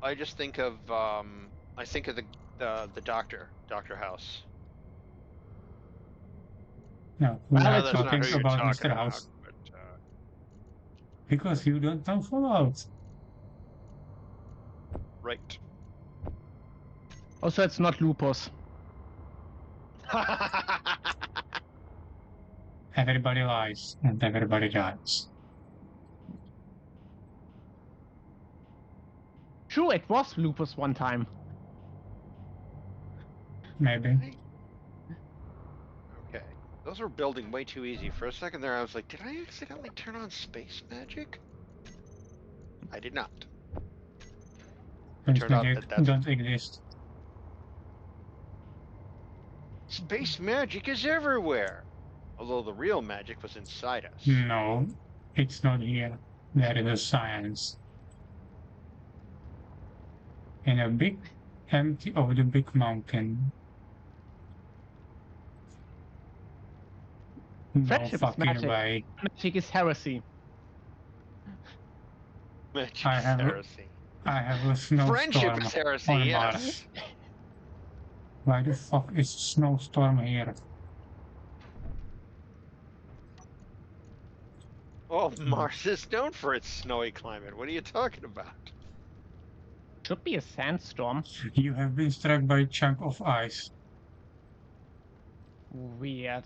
I just think of the Doctor House. No, we Well, are that's That's not talking who you're about talking Mr. House. about, but, Because you don't know Fallout. right. Also, it's not lupus. Everybody lies and everybody dies. True, it was lupus one time. Maybe. Okay. Those were building way too easy. For a second there, I was like, did I accidentally turn on space magic? I did not. Things turned out that that's- don't exist. Space magic is everywhere! Although the real magic was inside us. No, it's not here. There is a science. In a big empty of the big mountain. No Friendship is fucking magic. way. Magic is heresy. Magic I is have a- heresy. I have a snowstorm Friendship is heresy, on yes. Mars. Why the fuck is a snowstorm here? Oh, Mars is known for its snowy climate. What are you talking about? Should be a sandstorm. You have been struck by a chunk of ice. Weird.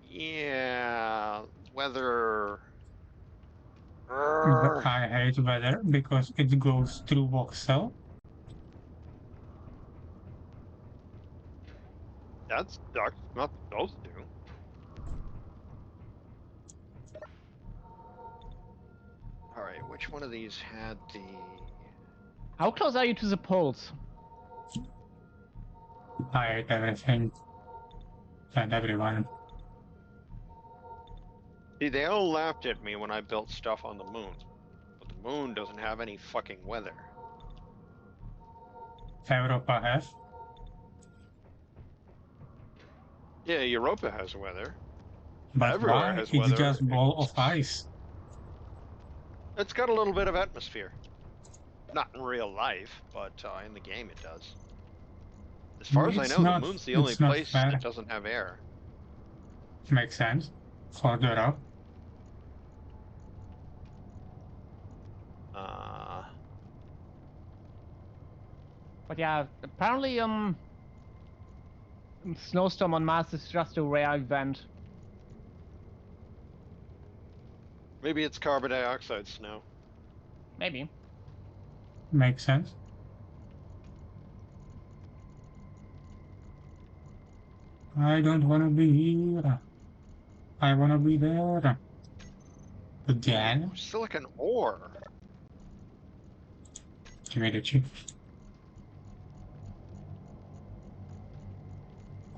Yeah, weather. But I hate weather because it goes through voxel. That's not supposed to. Alright, which one of these had the... How close are you to the poles? I hate everything and everyone. See, they all laughed at me when I built stuff on the moon. But the moon doesn't have any fucking weather. Europa has. Yeah, Europa has weather. But Everywhere why? has It's weather. just ball of ice. It's got a little bit of atmosphere. Not in real life, but in the game it does. As far as I It's know, not- the moon's the only it's not place fair. that doesn't have air. Makes sense. Further up. But yeah, apparently snowstorm on Mars is just a rare event. Maybe it's carbon dioxide snow. Maybe. Makes sense. I don't want to be here. I want to be there. Again? Silicon ore. Give me the chip.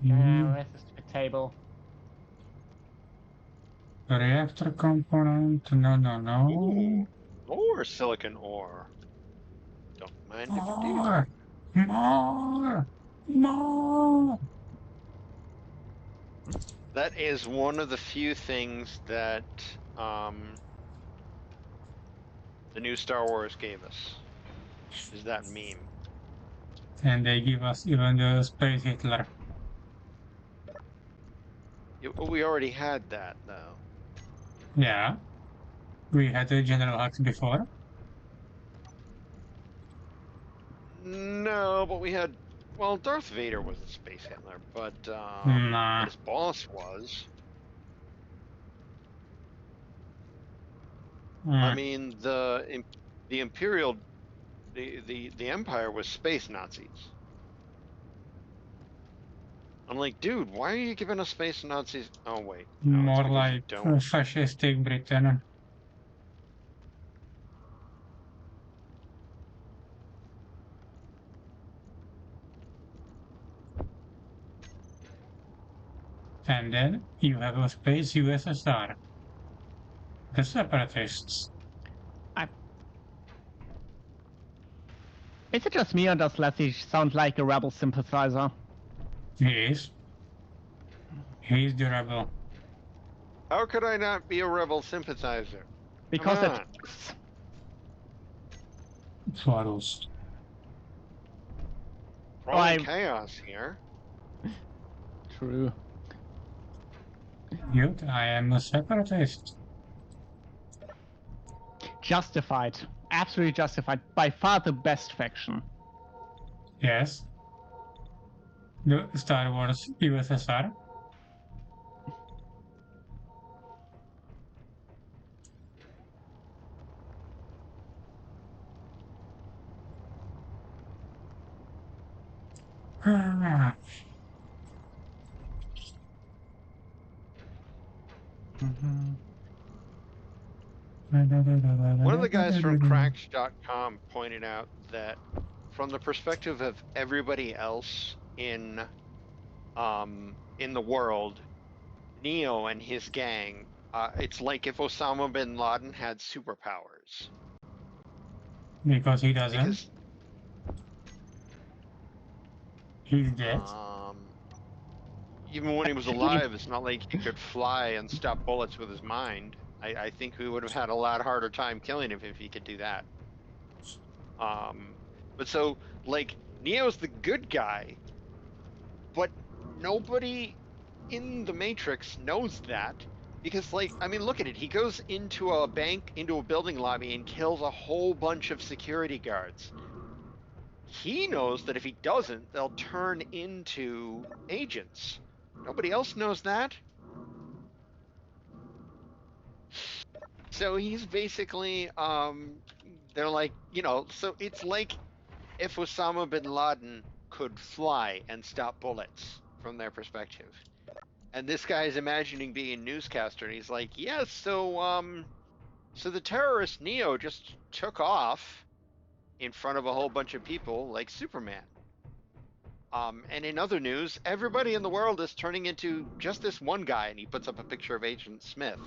Where's the stupid table? Reactor component. No, no, no. Ooh, more silicon ore. Don't mind if you do. More! More! More! That is one of the few things that the new Star Wars gave us. Is that meme? And they give us even the Space Hitler. We already had that though. Yeah. We had the General Hux before. No, but we had. Well, Darth Vader was a space Hitler, but Nah. his boss was. I mean, the Imperial, the Empire was space Nazis. I'm like, dude, why are you giving us space Nazis? Oh wait, no, it's More because you like don't. fascistic Britain. And then you have a space USSR. The separatists. Is it just me or does Lassie sound like a rebel sympathizer? He is. He's the rebel. How could I not be a rebel sympathizer? Because Come on. it's Soros. Rolling I- chaos here. true. Dude, I am a separatist. Justified. Absolutely justified. By far the best faction. Yes. The Star Wars USSR. One of the guys from Cracks.com pointed out that from the perspective of everybody else in the world, Neo and his gang, it's like if Osama bin Laden had superpowers. Because he doesn't. Because He's dead. even when he was alive, it's not like he could fly and stop bullets with his mind. I think we would have had a lot harder time killing him if he could do that. But so, like, Neo's the good guy, but nobody in the Matrix knows that. Because, like, I mean, look at it. He goes into a bank, into a building lobby, and kills a whole bunch of security guards. He knows that if he doesn't, they'll turn into agents. Nobody else knows that. So he's basically, they're like, you know, so it's like if Osama bin Laden could fly and stop bullets from their perspective. And this guy is imagining being a newscaster, and he's like, yeah, so the terrorist Neo just took off in front of a whole bunch of people like Superman. And in other news, everybody in the world is turning into just this one guy, and he puts up a picture of Agent Smith.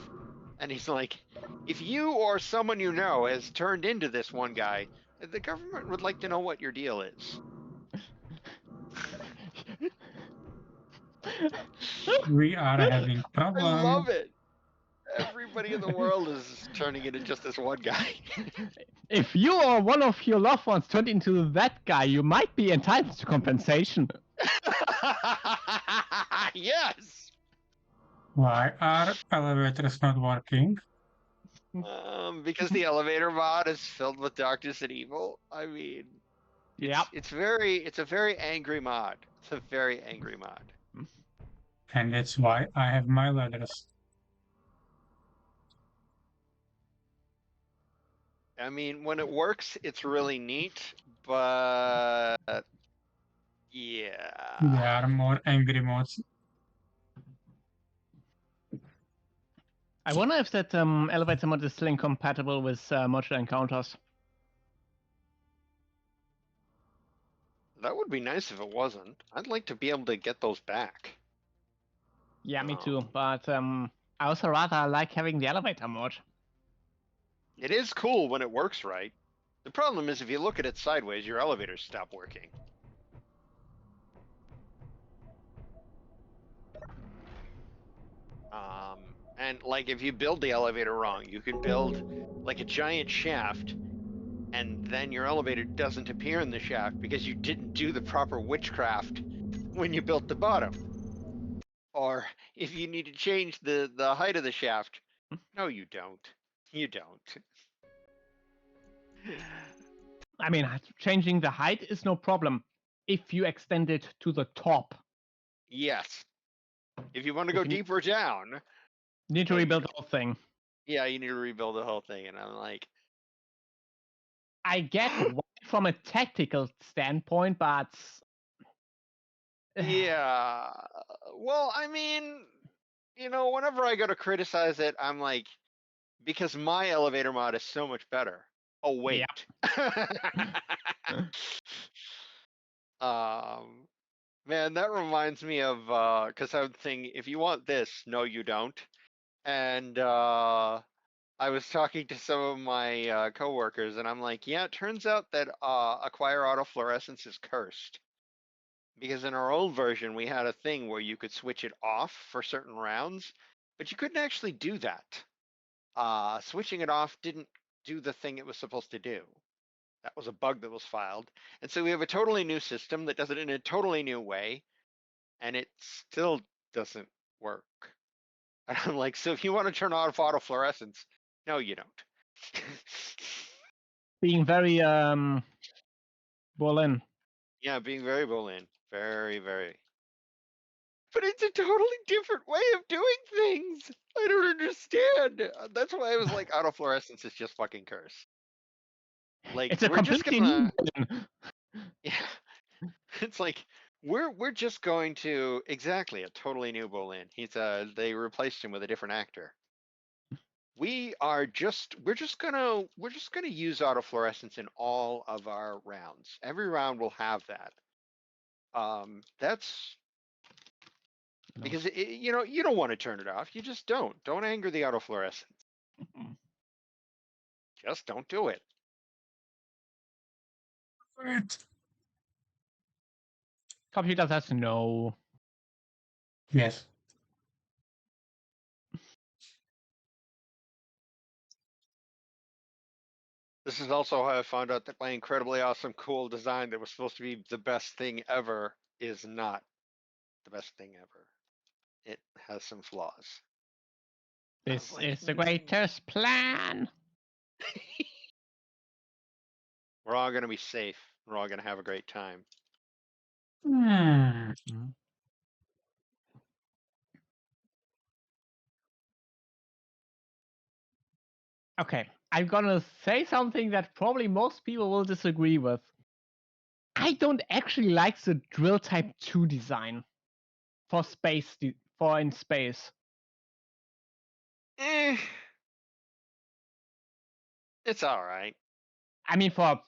And he's like, if you or someone you know has turned into this one guy, the government would like to know what your deal is. We are having I problems. love it. Everybody in the world is turning into just this one guy. If you or one of your loved ones turned into that guy, you might be entitled to compensation. Yes. Why are elevators not working? Because the elevator mod is filled with darkness and evil. I mean, Yep. it's a very angry mod. It's a very angry mod. And that's why I have my letters. I mean, when it works, it's really neat, but yeah. There are more angry mods. I wonder if that elevator mod is still incompatible with modular encounters. That would be nice if it wasn't. I'd like to be able to get those back. Yeah, me too. But I also rather like having the elevator mod. It is cool when it works right. The problem is if you look at it sideways, your elevators stop working. And like if you build the elevator wrong, you could build like a giant shaft, and then your elevator doesn't appear in the shaft because you didn't do the proper witchcraft when you built the bottom. Or if you need to change the height of the shaft, no, you don't. You don't. I mean, changing the height is no problem if you extend it to the top. Yes. If you want to go deeper down, you need to rebuild the whole thing. Yeah, you need to rebuild the whole thing. And I'm like, I get why from a tactical standpoint, but yeah. Well, I mean, you know, whenever I go to criticize it, I'm like, because my elevator mod is so much better. Oh wait. Man, that reminds me of because I'm thinking, if you want this, no, you don't. And I was talking to some of my coworkers, and I'm like, yeah, it turns out that acquire autofluorescence is cursed. Because in our old version, we had a thing where you could switch it off for certain rounds, but you couldn't actually do that. Switching it off didn't do the thing it was supposed to do. That was a bug that was filed. And so we have a totally new system that does it in a totally new way, and it still doesn't work. And I'm like, so if you want to turn off autofluorescence, no, you don't. Being very Berlin. Yeah, being very Bolin. Very, very. But it's a totally different way of doing things. I don't understand. That's why I was like, autofluorescence is just fucking curse. Like, It's a we're just completely new gonna. villain. Yeah. It's like we're just going to exactly a totally new Bolin. They replaced him with a different actor. We're just gonna use autofluorescence in all of our rounds. Every round will have that. That's because you know, you don't want to turn it off. You just don't. Don't anger the autofluorescence. Just don't do it. Right. Computer says no. Yes. This is also how I found out that my incredibly awesome, cool design that was supposed to be the best thing ever is not the best thing ever. It has some flaws. This like, is the greatest plan. We're all gonna be safe. We're all gonna have a great time. Hmm. Okay, I'm gonna say something that probably most people will disagree with. I don't actually like the drill type 2 design for in space. It's all right. I mean, for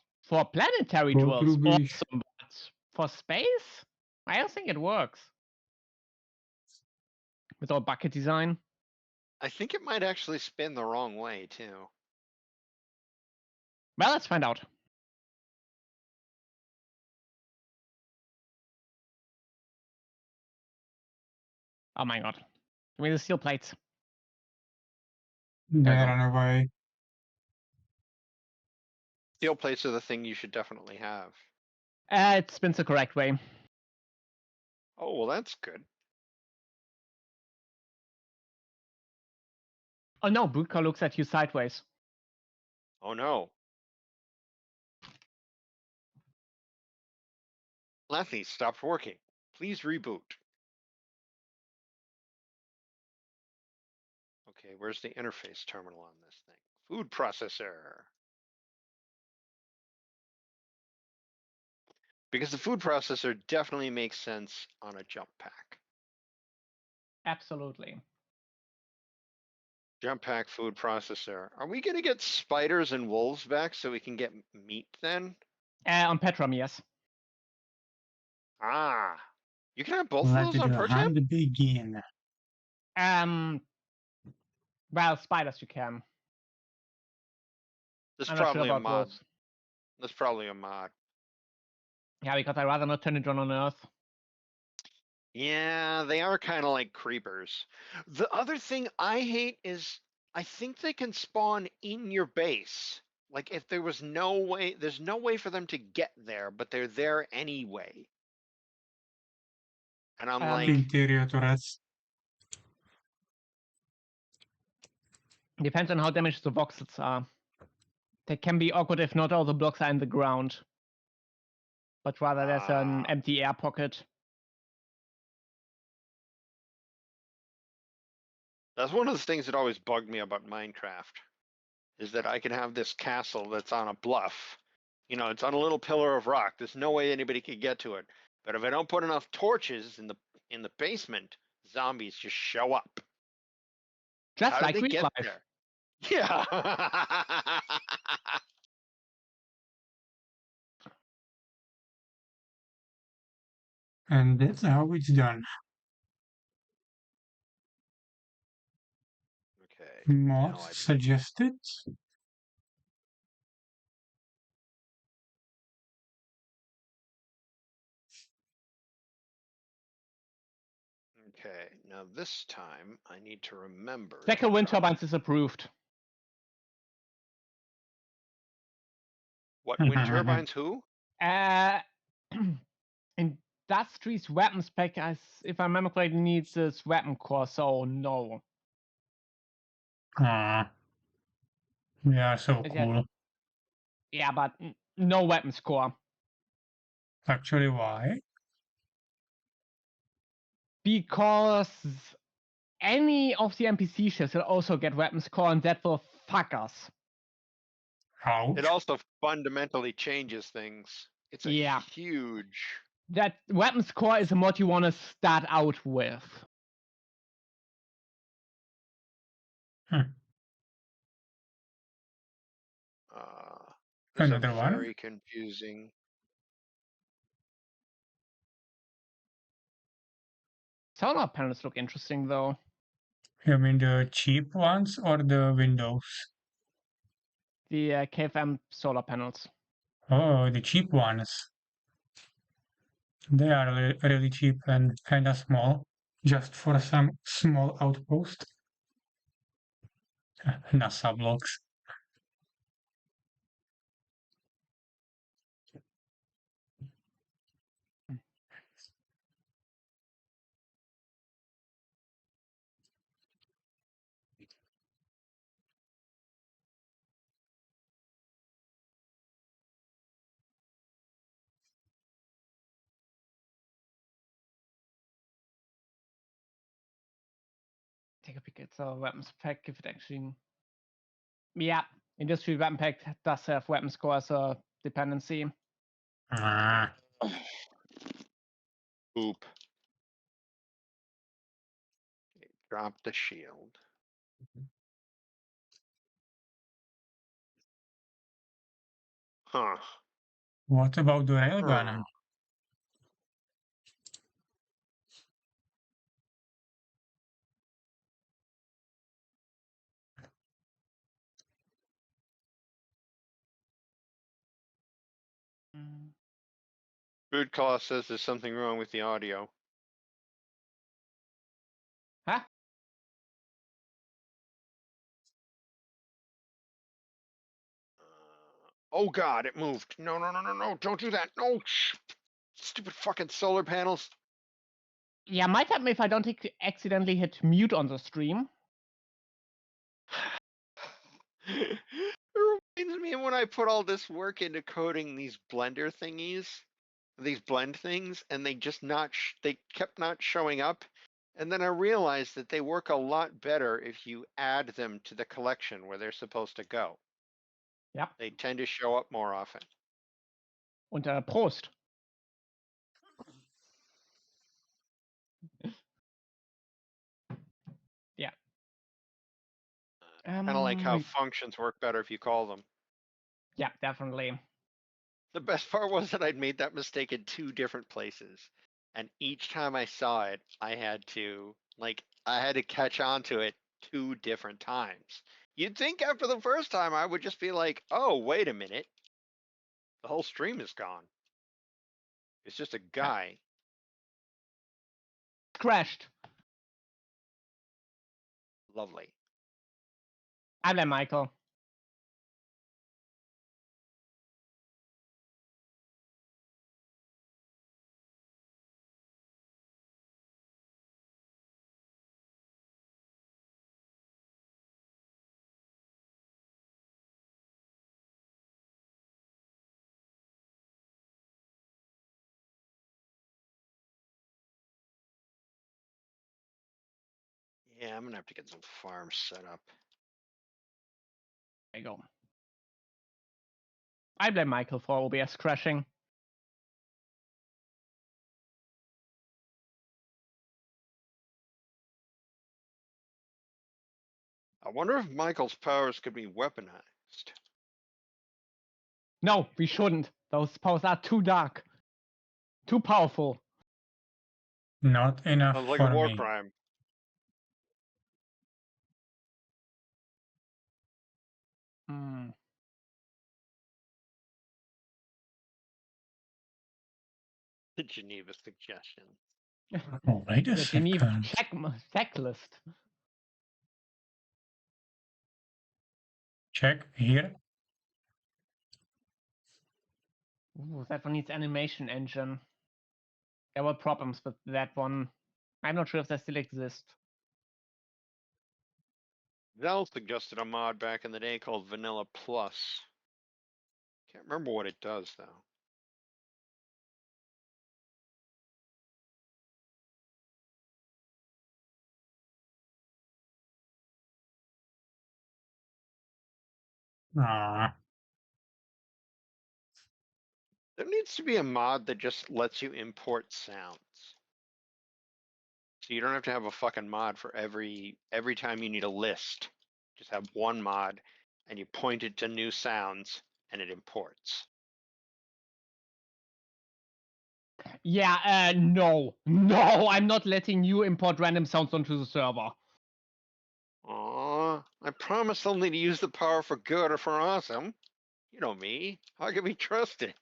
planetary Go drills, through the- awesome, but for space, I don't think it works. With our bucket design. I think it might actually spin the wrong way too. Well, let's find out. Oh my god. Give me the steel plates. They There we go. run away. Steel plates are the thing you should definitely have. It spins the correct way. Oh, well, that's good. Oh no, Budka looks at you sideways. Oh no. Lathy stopped working. Please reboot. Okay, where's the interface terminal on this thing? Food processor. Because the food processor definitely makes sense on a jump pack. Absolutely. Jump pack food processor. Are we gonna get spiders and wolves back so we can get meat then? On Petram, yes. Ah, you can have both of Let those the on Percham? hunt begin. Well, spiders you can. This is I'm not sure probably a about mod. wolves. That's probably a mod. Yeah, because I'd rather not turn it on Earth. Yeah, they are kind of like creepers. The other thing I hate is I think they can spawn in your base. Like if there was no way, there's no way for them to get there, but they're there anyway. And I'm like, Interior turrets. Depends on how damaged the boxes are. They can be awkward if not all the blocks are in the ground. But rather there's an empty air pocket. that's one of the things that always bugged me about Minecraft, is that I can have this castle that's on a bluff. You know, it's on a little pillar of rock. There's no way anybody could get to it. But if I don't put enough torches in the basement, zombies just show up. Just How like did they real get life. there? Yeah. And that's how it's done. Okay. Mod now I- suggested. Okay. Now this time I need to remember. Second to wind try- turbines is approved. What wind turbines? Who? Industries weapon spec, if I remember correctly, needs this weapon core, so no. Ah. Yeah, so Is that- cool. Yeah, but no weapons core. Actually, why? Because any of the NPC ships will also get weapon score, and that will fuck us. Ouch. It also fundamentally changes things. It's a Yeah. huge. That weapon score is a mod you want to start out with. This is Another a one? very confusing. Solar panels look interesting though. You mean the cheap ones or the Windows? The KFM solar panels. Oh, the cheap ones. They are really cheap and kinda small, just for some small outpost. NASA blocks. Take a peek at the weapons pack if it actually. Yeah, industry weapon pack does have weapon score as a dependency. Ah, Oop. Drop the shield. Huh. what about the railgun? Huh. Food Claw says there's something wrong with the audio. Huh? Oh god, it moved. No, no, no, no, no. Don't do that. No. Stupid fucking solar panels. Yeah, might help me if I don't accidentally hit mute on the stream. It reminds me of when I put all this work into coding these blender thingies, these blend things, and they just not, they kept not showing up. And then I realized that they work a lot better if you add them to the collection where they're supposed to go. Yep. They tend to show up more often. Und Prost. Yeah. Kind of like how functions work better if you call them. Yeah, definitely. The best part was that I'd made that mistake in 2 different places. And each time I saw it, I had to catch on to it 2 different times. You'd think after the first time I would just be like, oh, wait a minute. The whole stream is gone. It's just a guy. Crashed. Lovely. I blame Michael. Yeah, I'm gonna have to get some farms set up. There you go. I blame Michael for OBS crashing. I wonder if Michael's powers could be weaponized. No, we shouldn't. Those powers are too dark. Too powerful. not enough Sounds like for a war me. crime. Hmm. The Geneva suggestion. Oh, wait a The Geneva second. checklist. Check here. Ooh, that one needs animation engine. There were problems with that one. I'm not sure if they still exist. Zell suggested a mod back in the day called Vanilla Plus. Can't remember what it does though. Ah, There needs to be a mod that just lets you import sounds. So you don't have to have a fucking mod for every time you need a list. Just have one mod and you point it to new sounds and it imports. Yeah, no. No, I'm not letting you import random sounds onto the server. Aw, I promise only to use the power for good or for awesome. You know me. How can we trust it?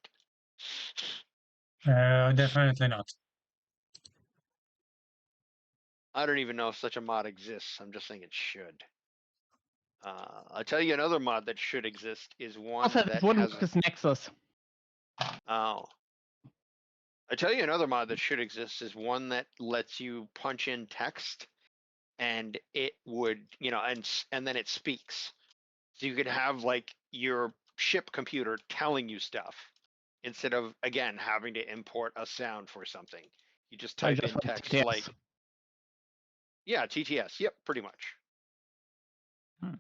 definitely not. I don't even know if such a mod exists. I'm just saying it should. I'll tell you another mod that should exist is one Also, that it wouldn't has. work with Nexus. Oh. I tell you another mod that should exist is one that lets you punch in text and it would, and then it speaks. So you could have like your ship computer telling you stuff instead of again having to import a sound for something. You just So you type just in want text TTS. like, yeah, TTS. Yep, pretty much. Hmm.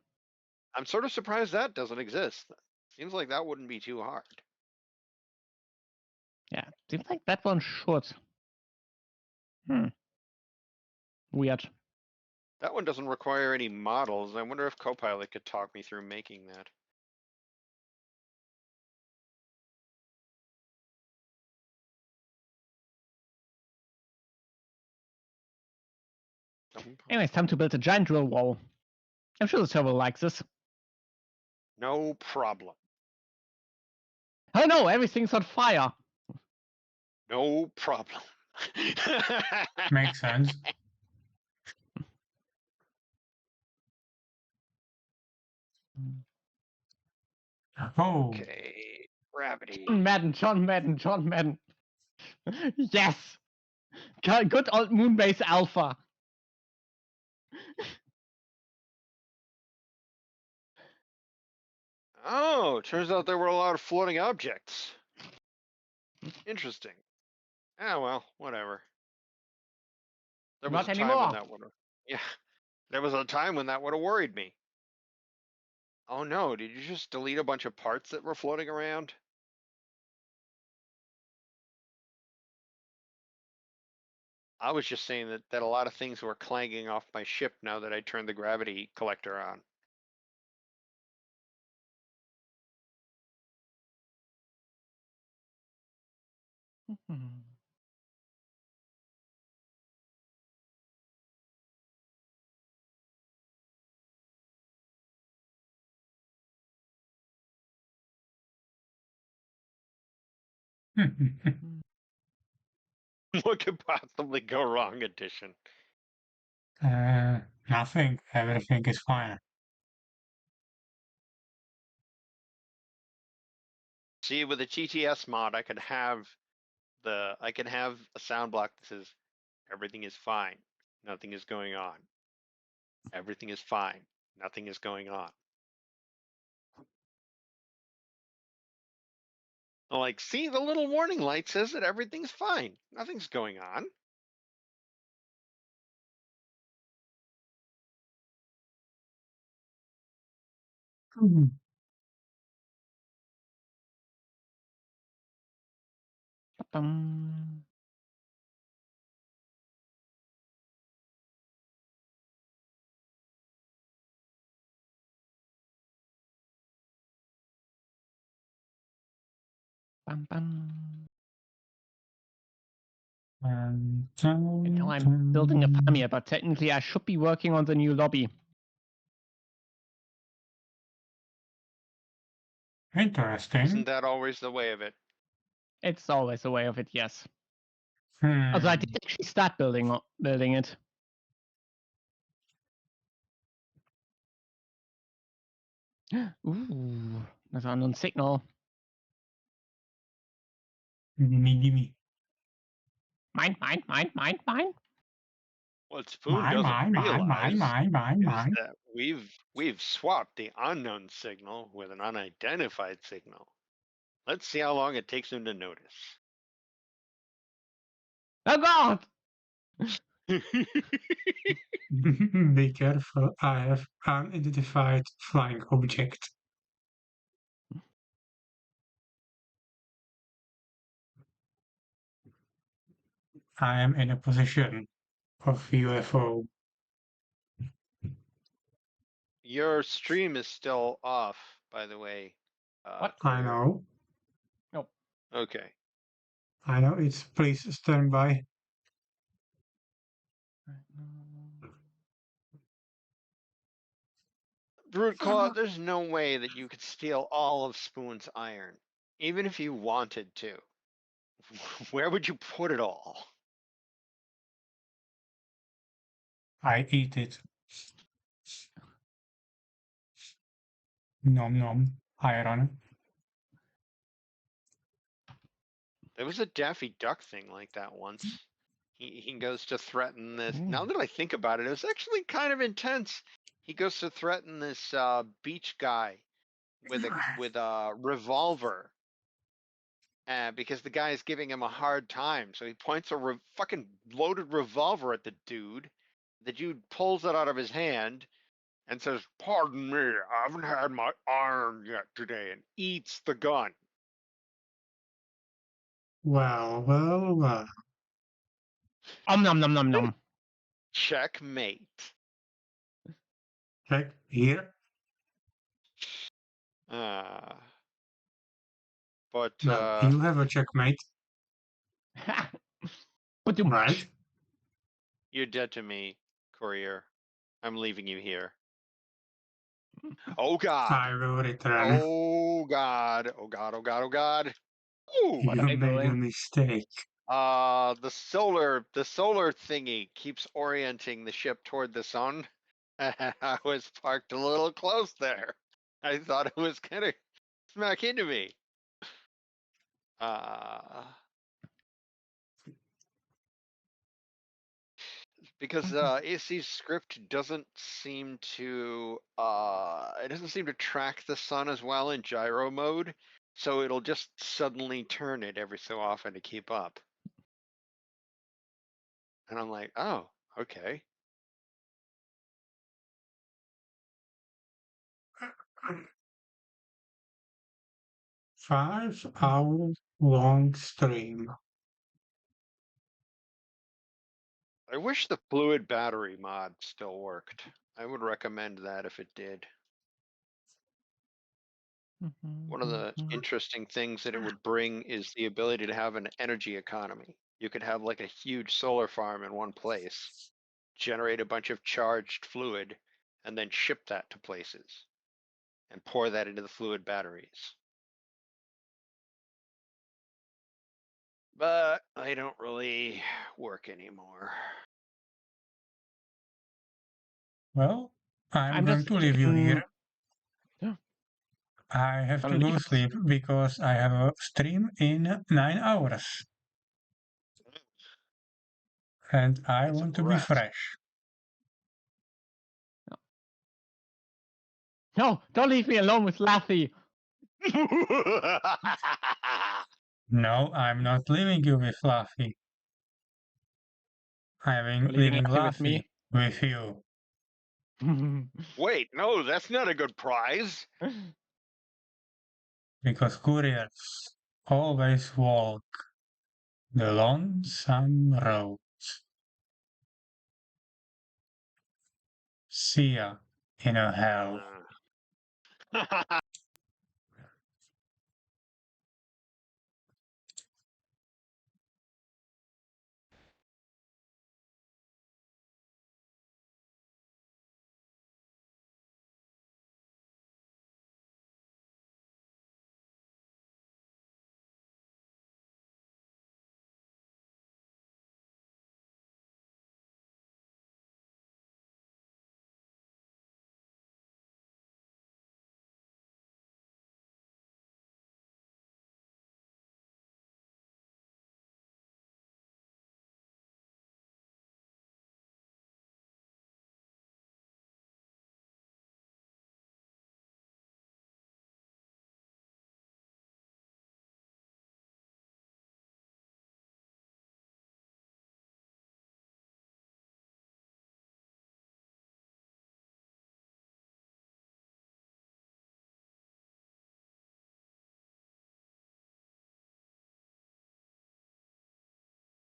I'm sort of surprised that doesn't exist. Seems like that wouldn't be too hard. Yeah, seems like that one should. Weird. That one doesn't require any models. I wonder if Copilot could talk me through making that. Anyways, time to build a giant drill wall. I'm sure the server likes this. No problem. Oh no, everything's on fire. No problem. Makes sense. Oh, Okay, gravity. John Madden. Yes! Good old Moonbase Alpha. Oh, turns out there were a lot of floating objects. Interesting. Ah, well, whatever. There was Not a time when anymore. that would have. Yeah, there was a time when that would have worried me. Oh no, did you just delete a bunch of parts that were floating around? I was just saying that a lot of things were clanging off my ship now that I turned the gravity collector on. What could possibly go wrong, edition? nothing. Everything is fine. See, with a GTS mod, I could have a sound block that says everything is fine, nothing is going on. Everything is fine, nothing is going on. I'm like, see, the little warning light says that everything's fine, nothing's going on. Bum. Bum, bum. And now I'm building a farm here, but technically I should be working on the new lobby. Interesting. Isn't that always the way of it? It's always a way of it, yes. Hmm. Although I did actually start building it. Ooh, there's an unknown signal. Gimme. Mine. What Spoon doesn't realize mine. is that we've swapped the unknown signal with an unidentified signal. Let's see how long it takes him to notice. Oh god! Be careful, I have unidentified flying object. I am in a position of UFO. Your stream is still off, by the way. What? I Courier. know. Okay. I know. It's please stand by. Broodclaw, there's no way that you could steal all of Spoon's iron, even if you wanted to. Where would you put it all? I eat it. Nom nom. Iron. There was a Daffy Duck thing like that once. He goes to threaten this. Ooh. Now that I think about it, it was actually kind of intense. He goes to threaten this beach guy with a revolver, because the guy is giving him a hard time. So he points a fucking loaded revolver at the dude. The dude pulls it out of his hand and says, "Pardon me, I haven't had my iron yet today," and eats the gun. Well. Nom nom nom nom. Checkmate. Check here. But Well, you have a checkmate, But you right? you're dead to me, Courier. I'm leaving you here. Oh God. I will return. Oh God. Oh God. Oh God. Oh God. Ooh. What You am I made a doing? mistake. The solar thingy keeps orienting the ship toward the sun. I was parked a little close there. I thought it was gonna smack into me. Because AC's script doesn't seem to track the sun as well in gyro mode, so it'll just suddenly turn it every so often to keep up. And I'm like, oh, okay. Five-hour long stream. I wish the fluid battery mod still worked. I would recommend that if it did. One of the interesting things that it would bring is the ability to have an energy economy. You could have like a huge solar farm in one place, generate a bunch of charged fluid, and then ship that to places and pour that into the fluid batteries. But they don't really work anymore. Well, I'm I'm going just to leave you here. Yeah. I have Gonna to go leave us. sleep because I have a stream in 9 hours. And I Get some want to be rest. fresh. No, don't leave me alone with Lathy. No, I'm not leaving you with Fluffy. I'm You're leaving leaving Lathy with Fluffy me. with you. Wait, no, that's not a good prize. Because couriers always walk the lonesome road. See ya in a hell.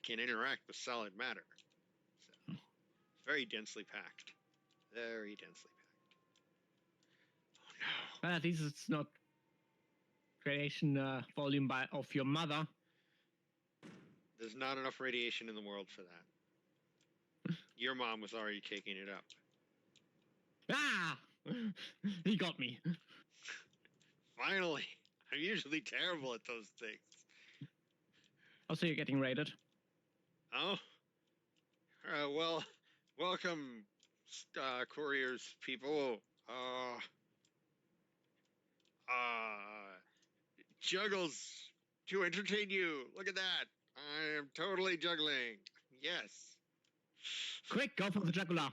can interact with solid matter. So, it's very densely packed. Very densely packed. Oh no. At least it's not radiation volume of your mother. There's not enough radiation in the world for that. Your mom was already taking it up. Ah! He got me. Finally! I'm usually terrible at those things. Also, you're getting raided. Oh? Well, welcome, couriers, people. Juggles to entertain you. Look at that. I am totally juggling. Yes. Quick, go for the jugular.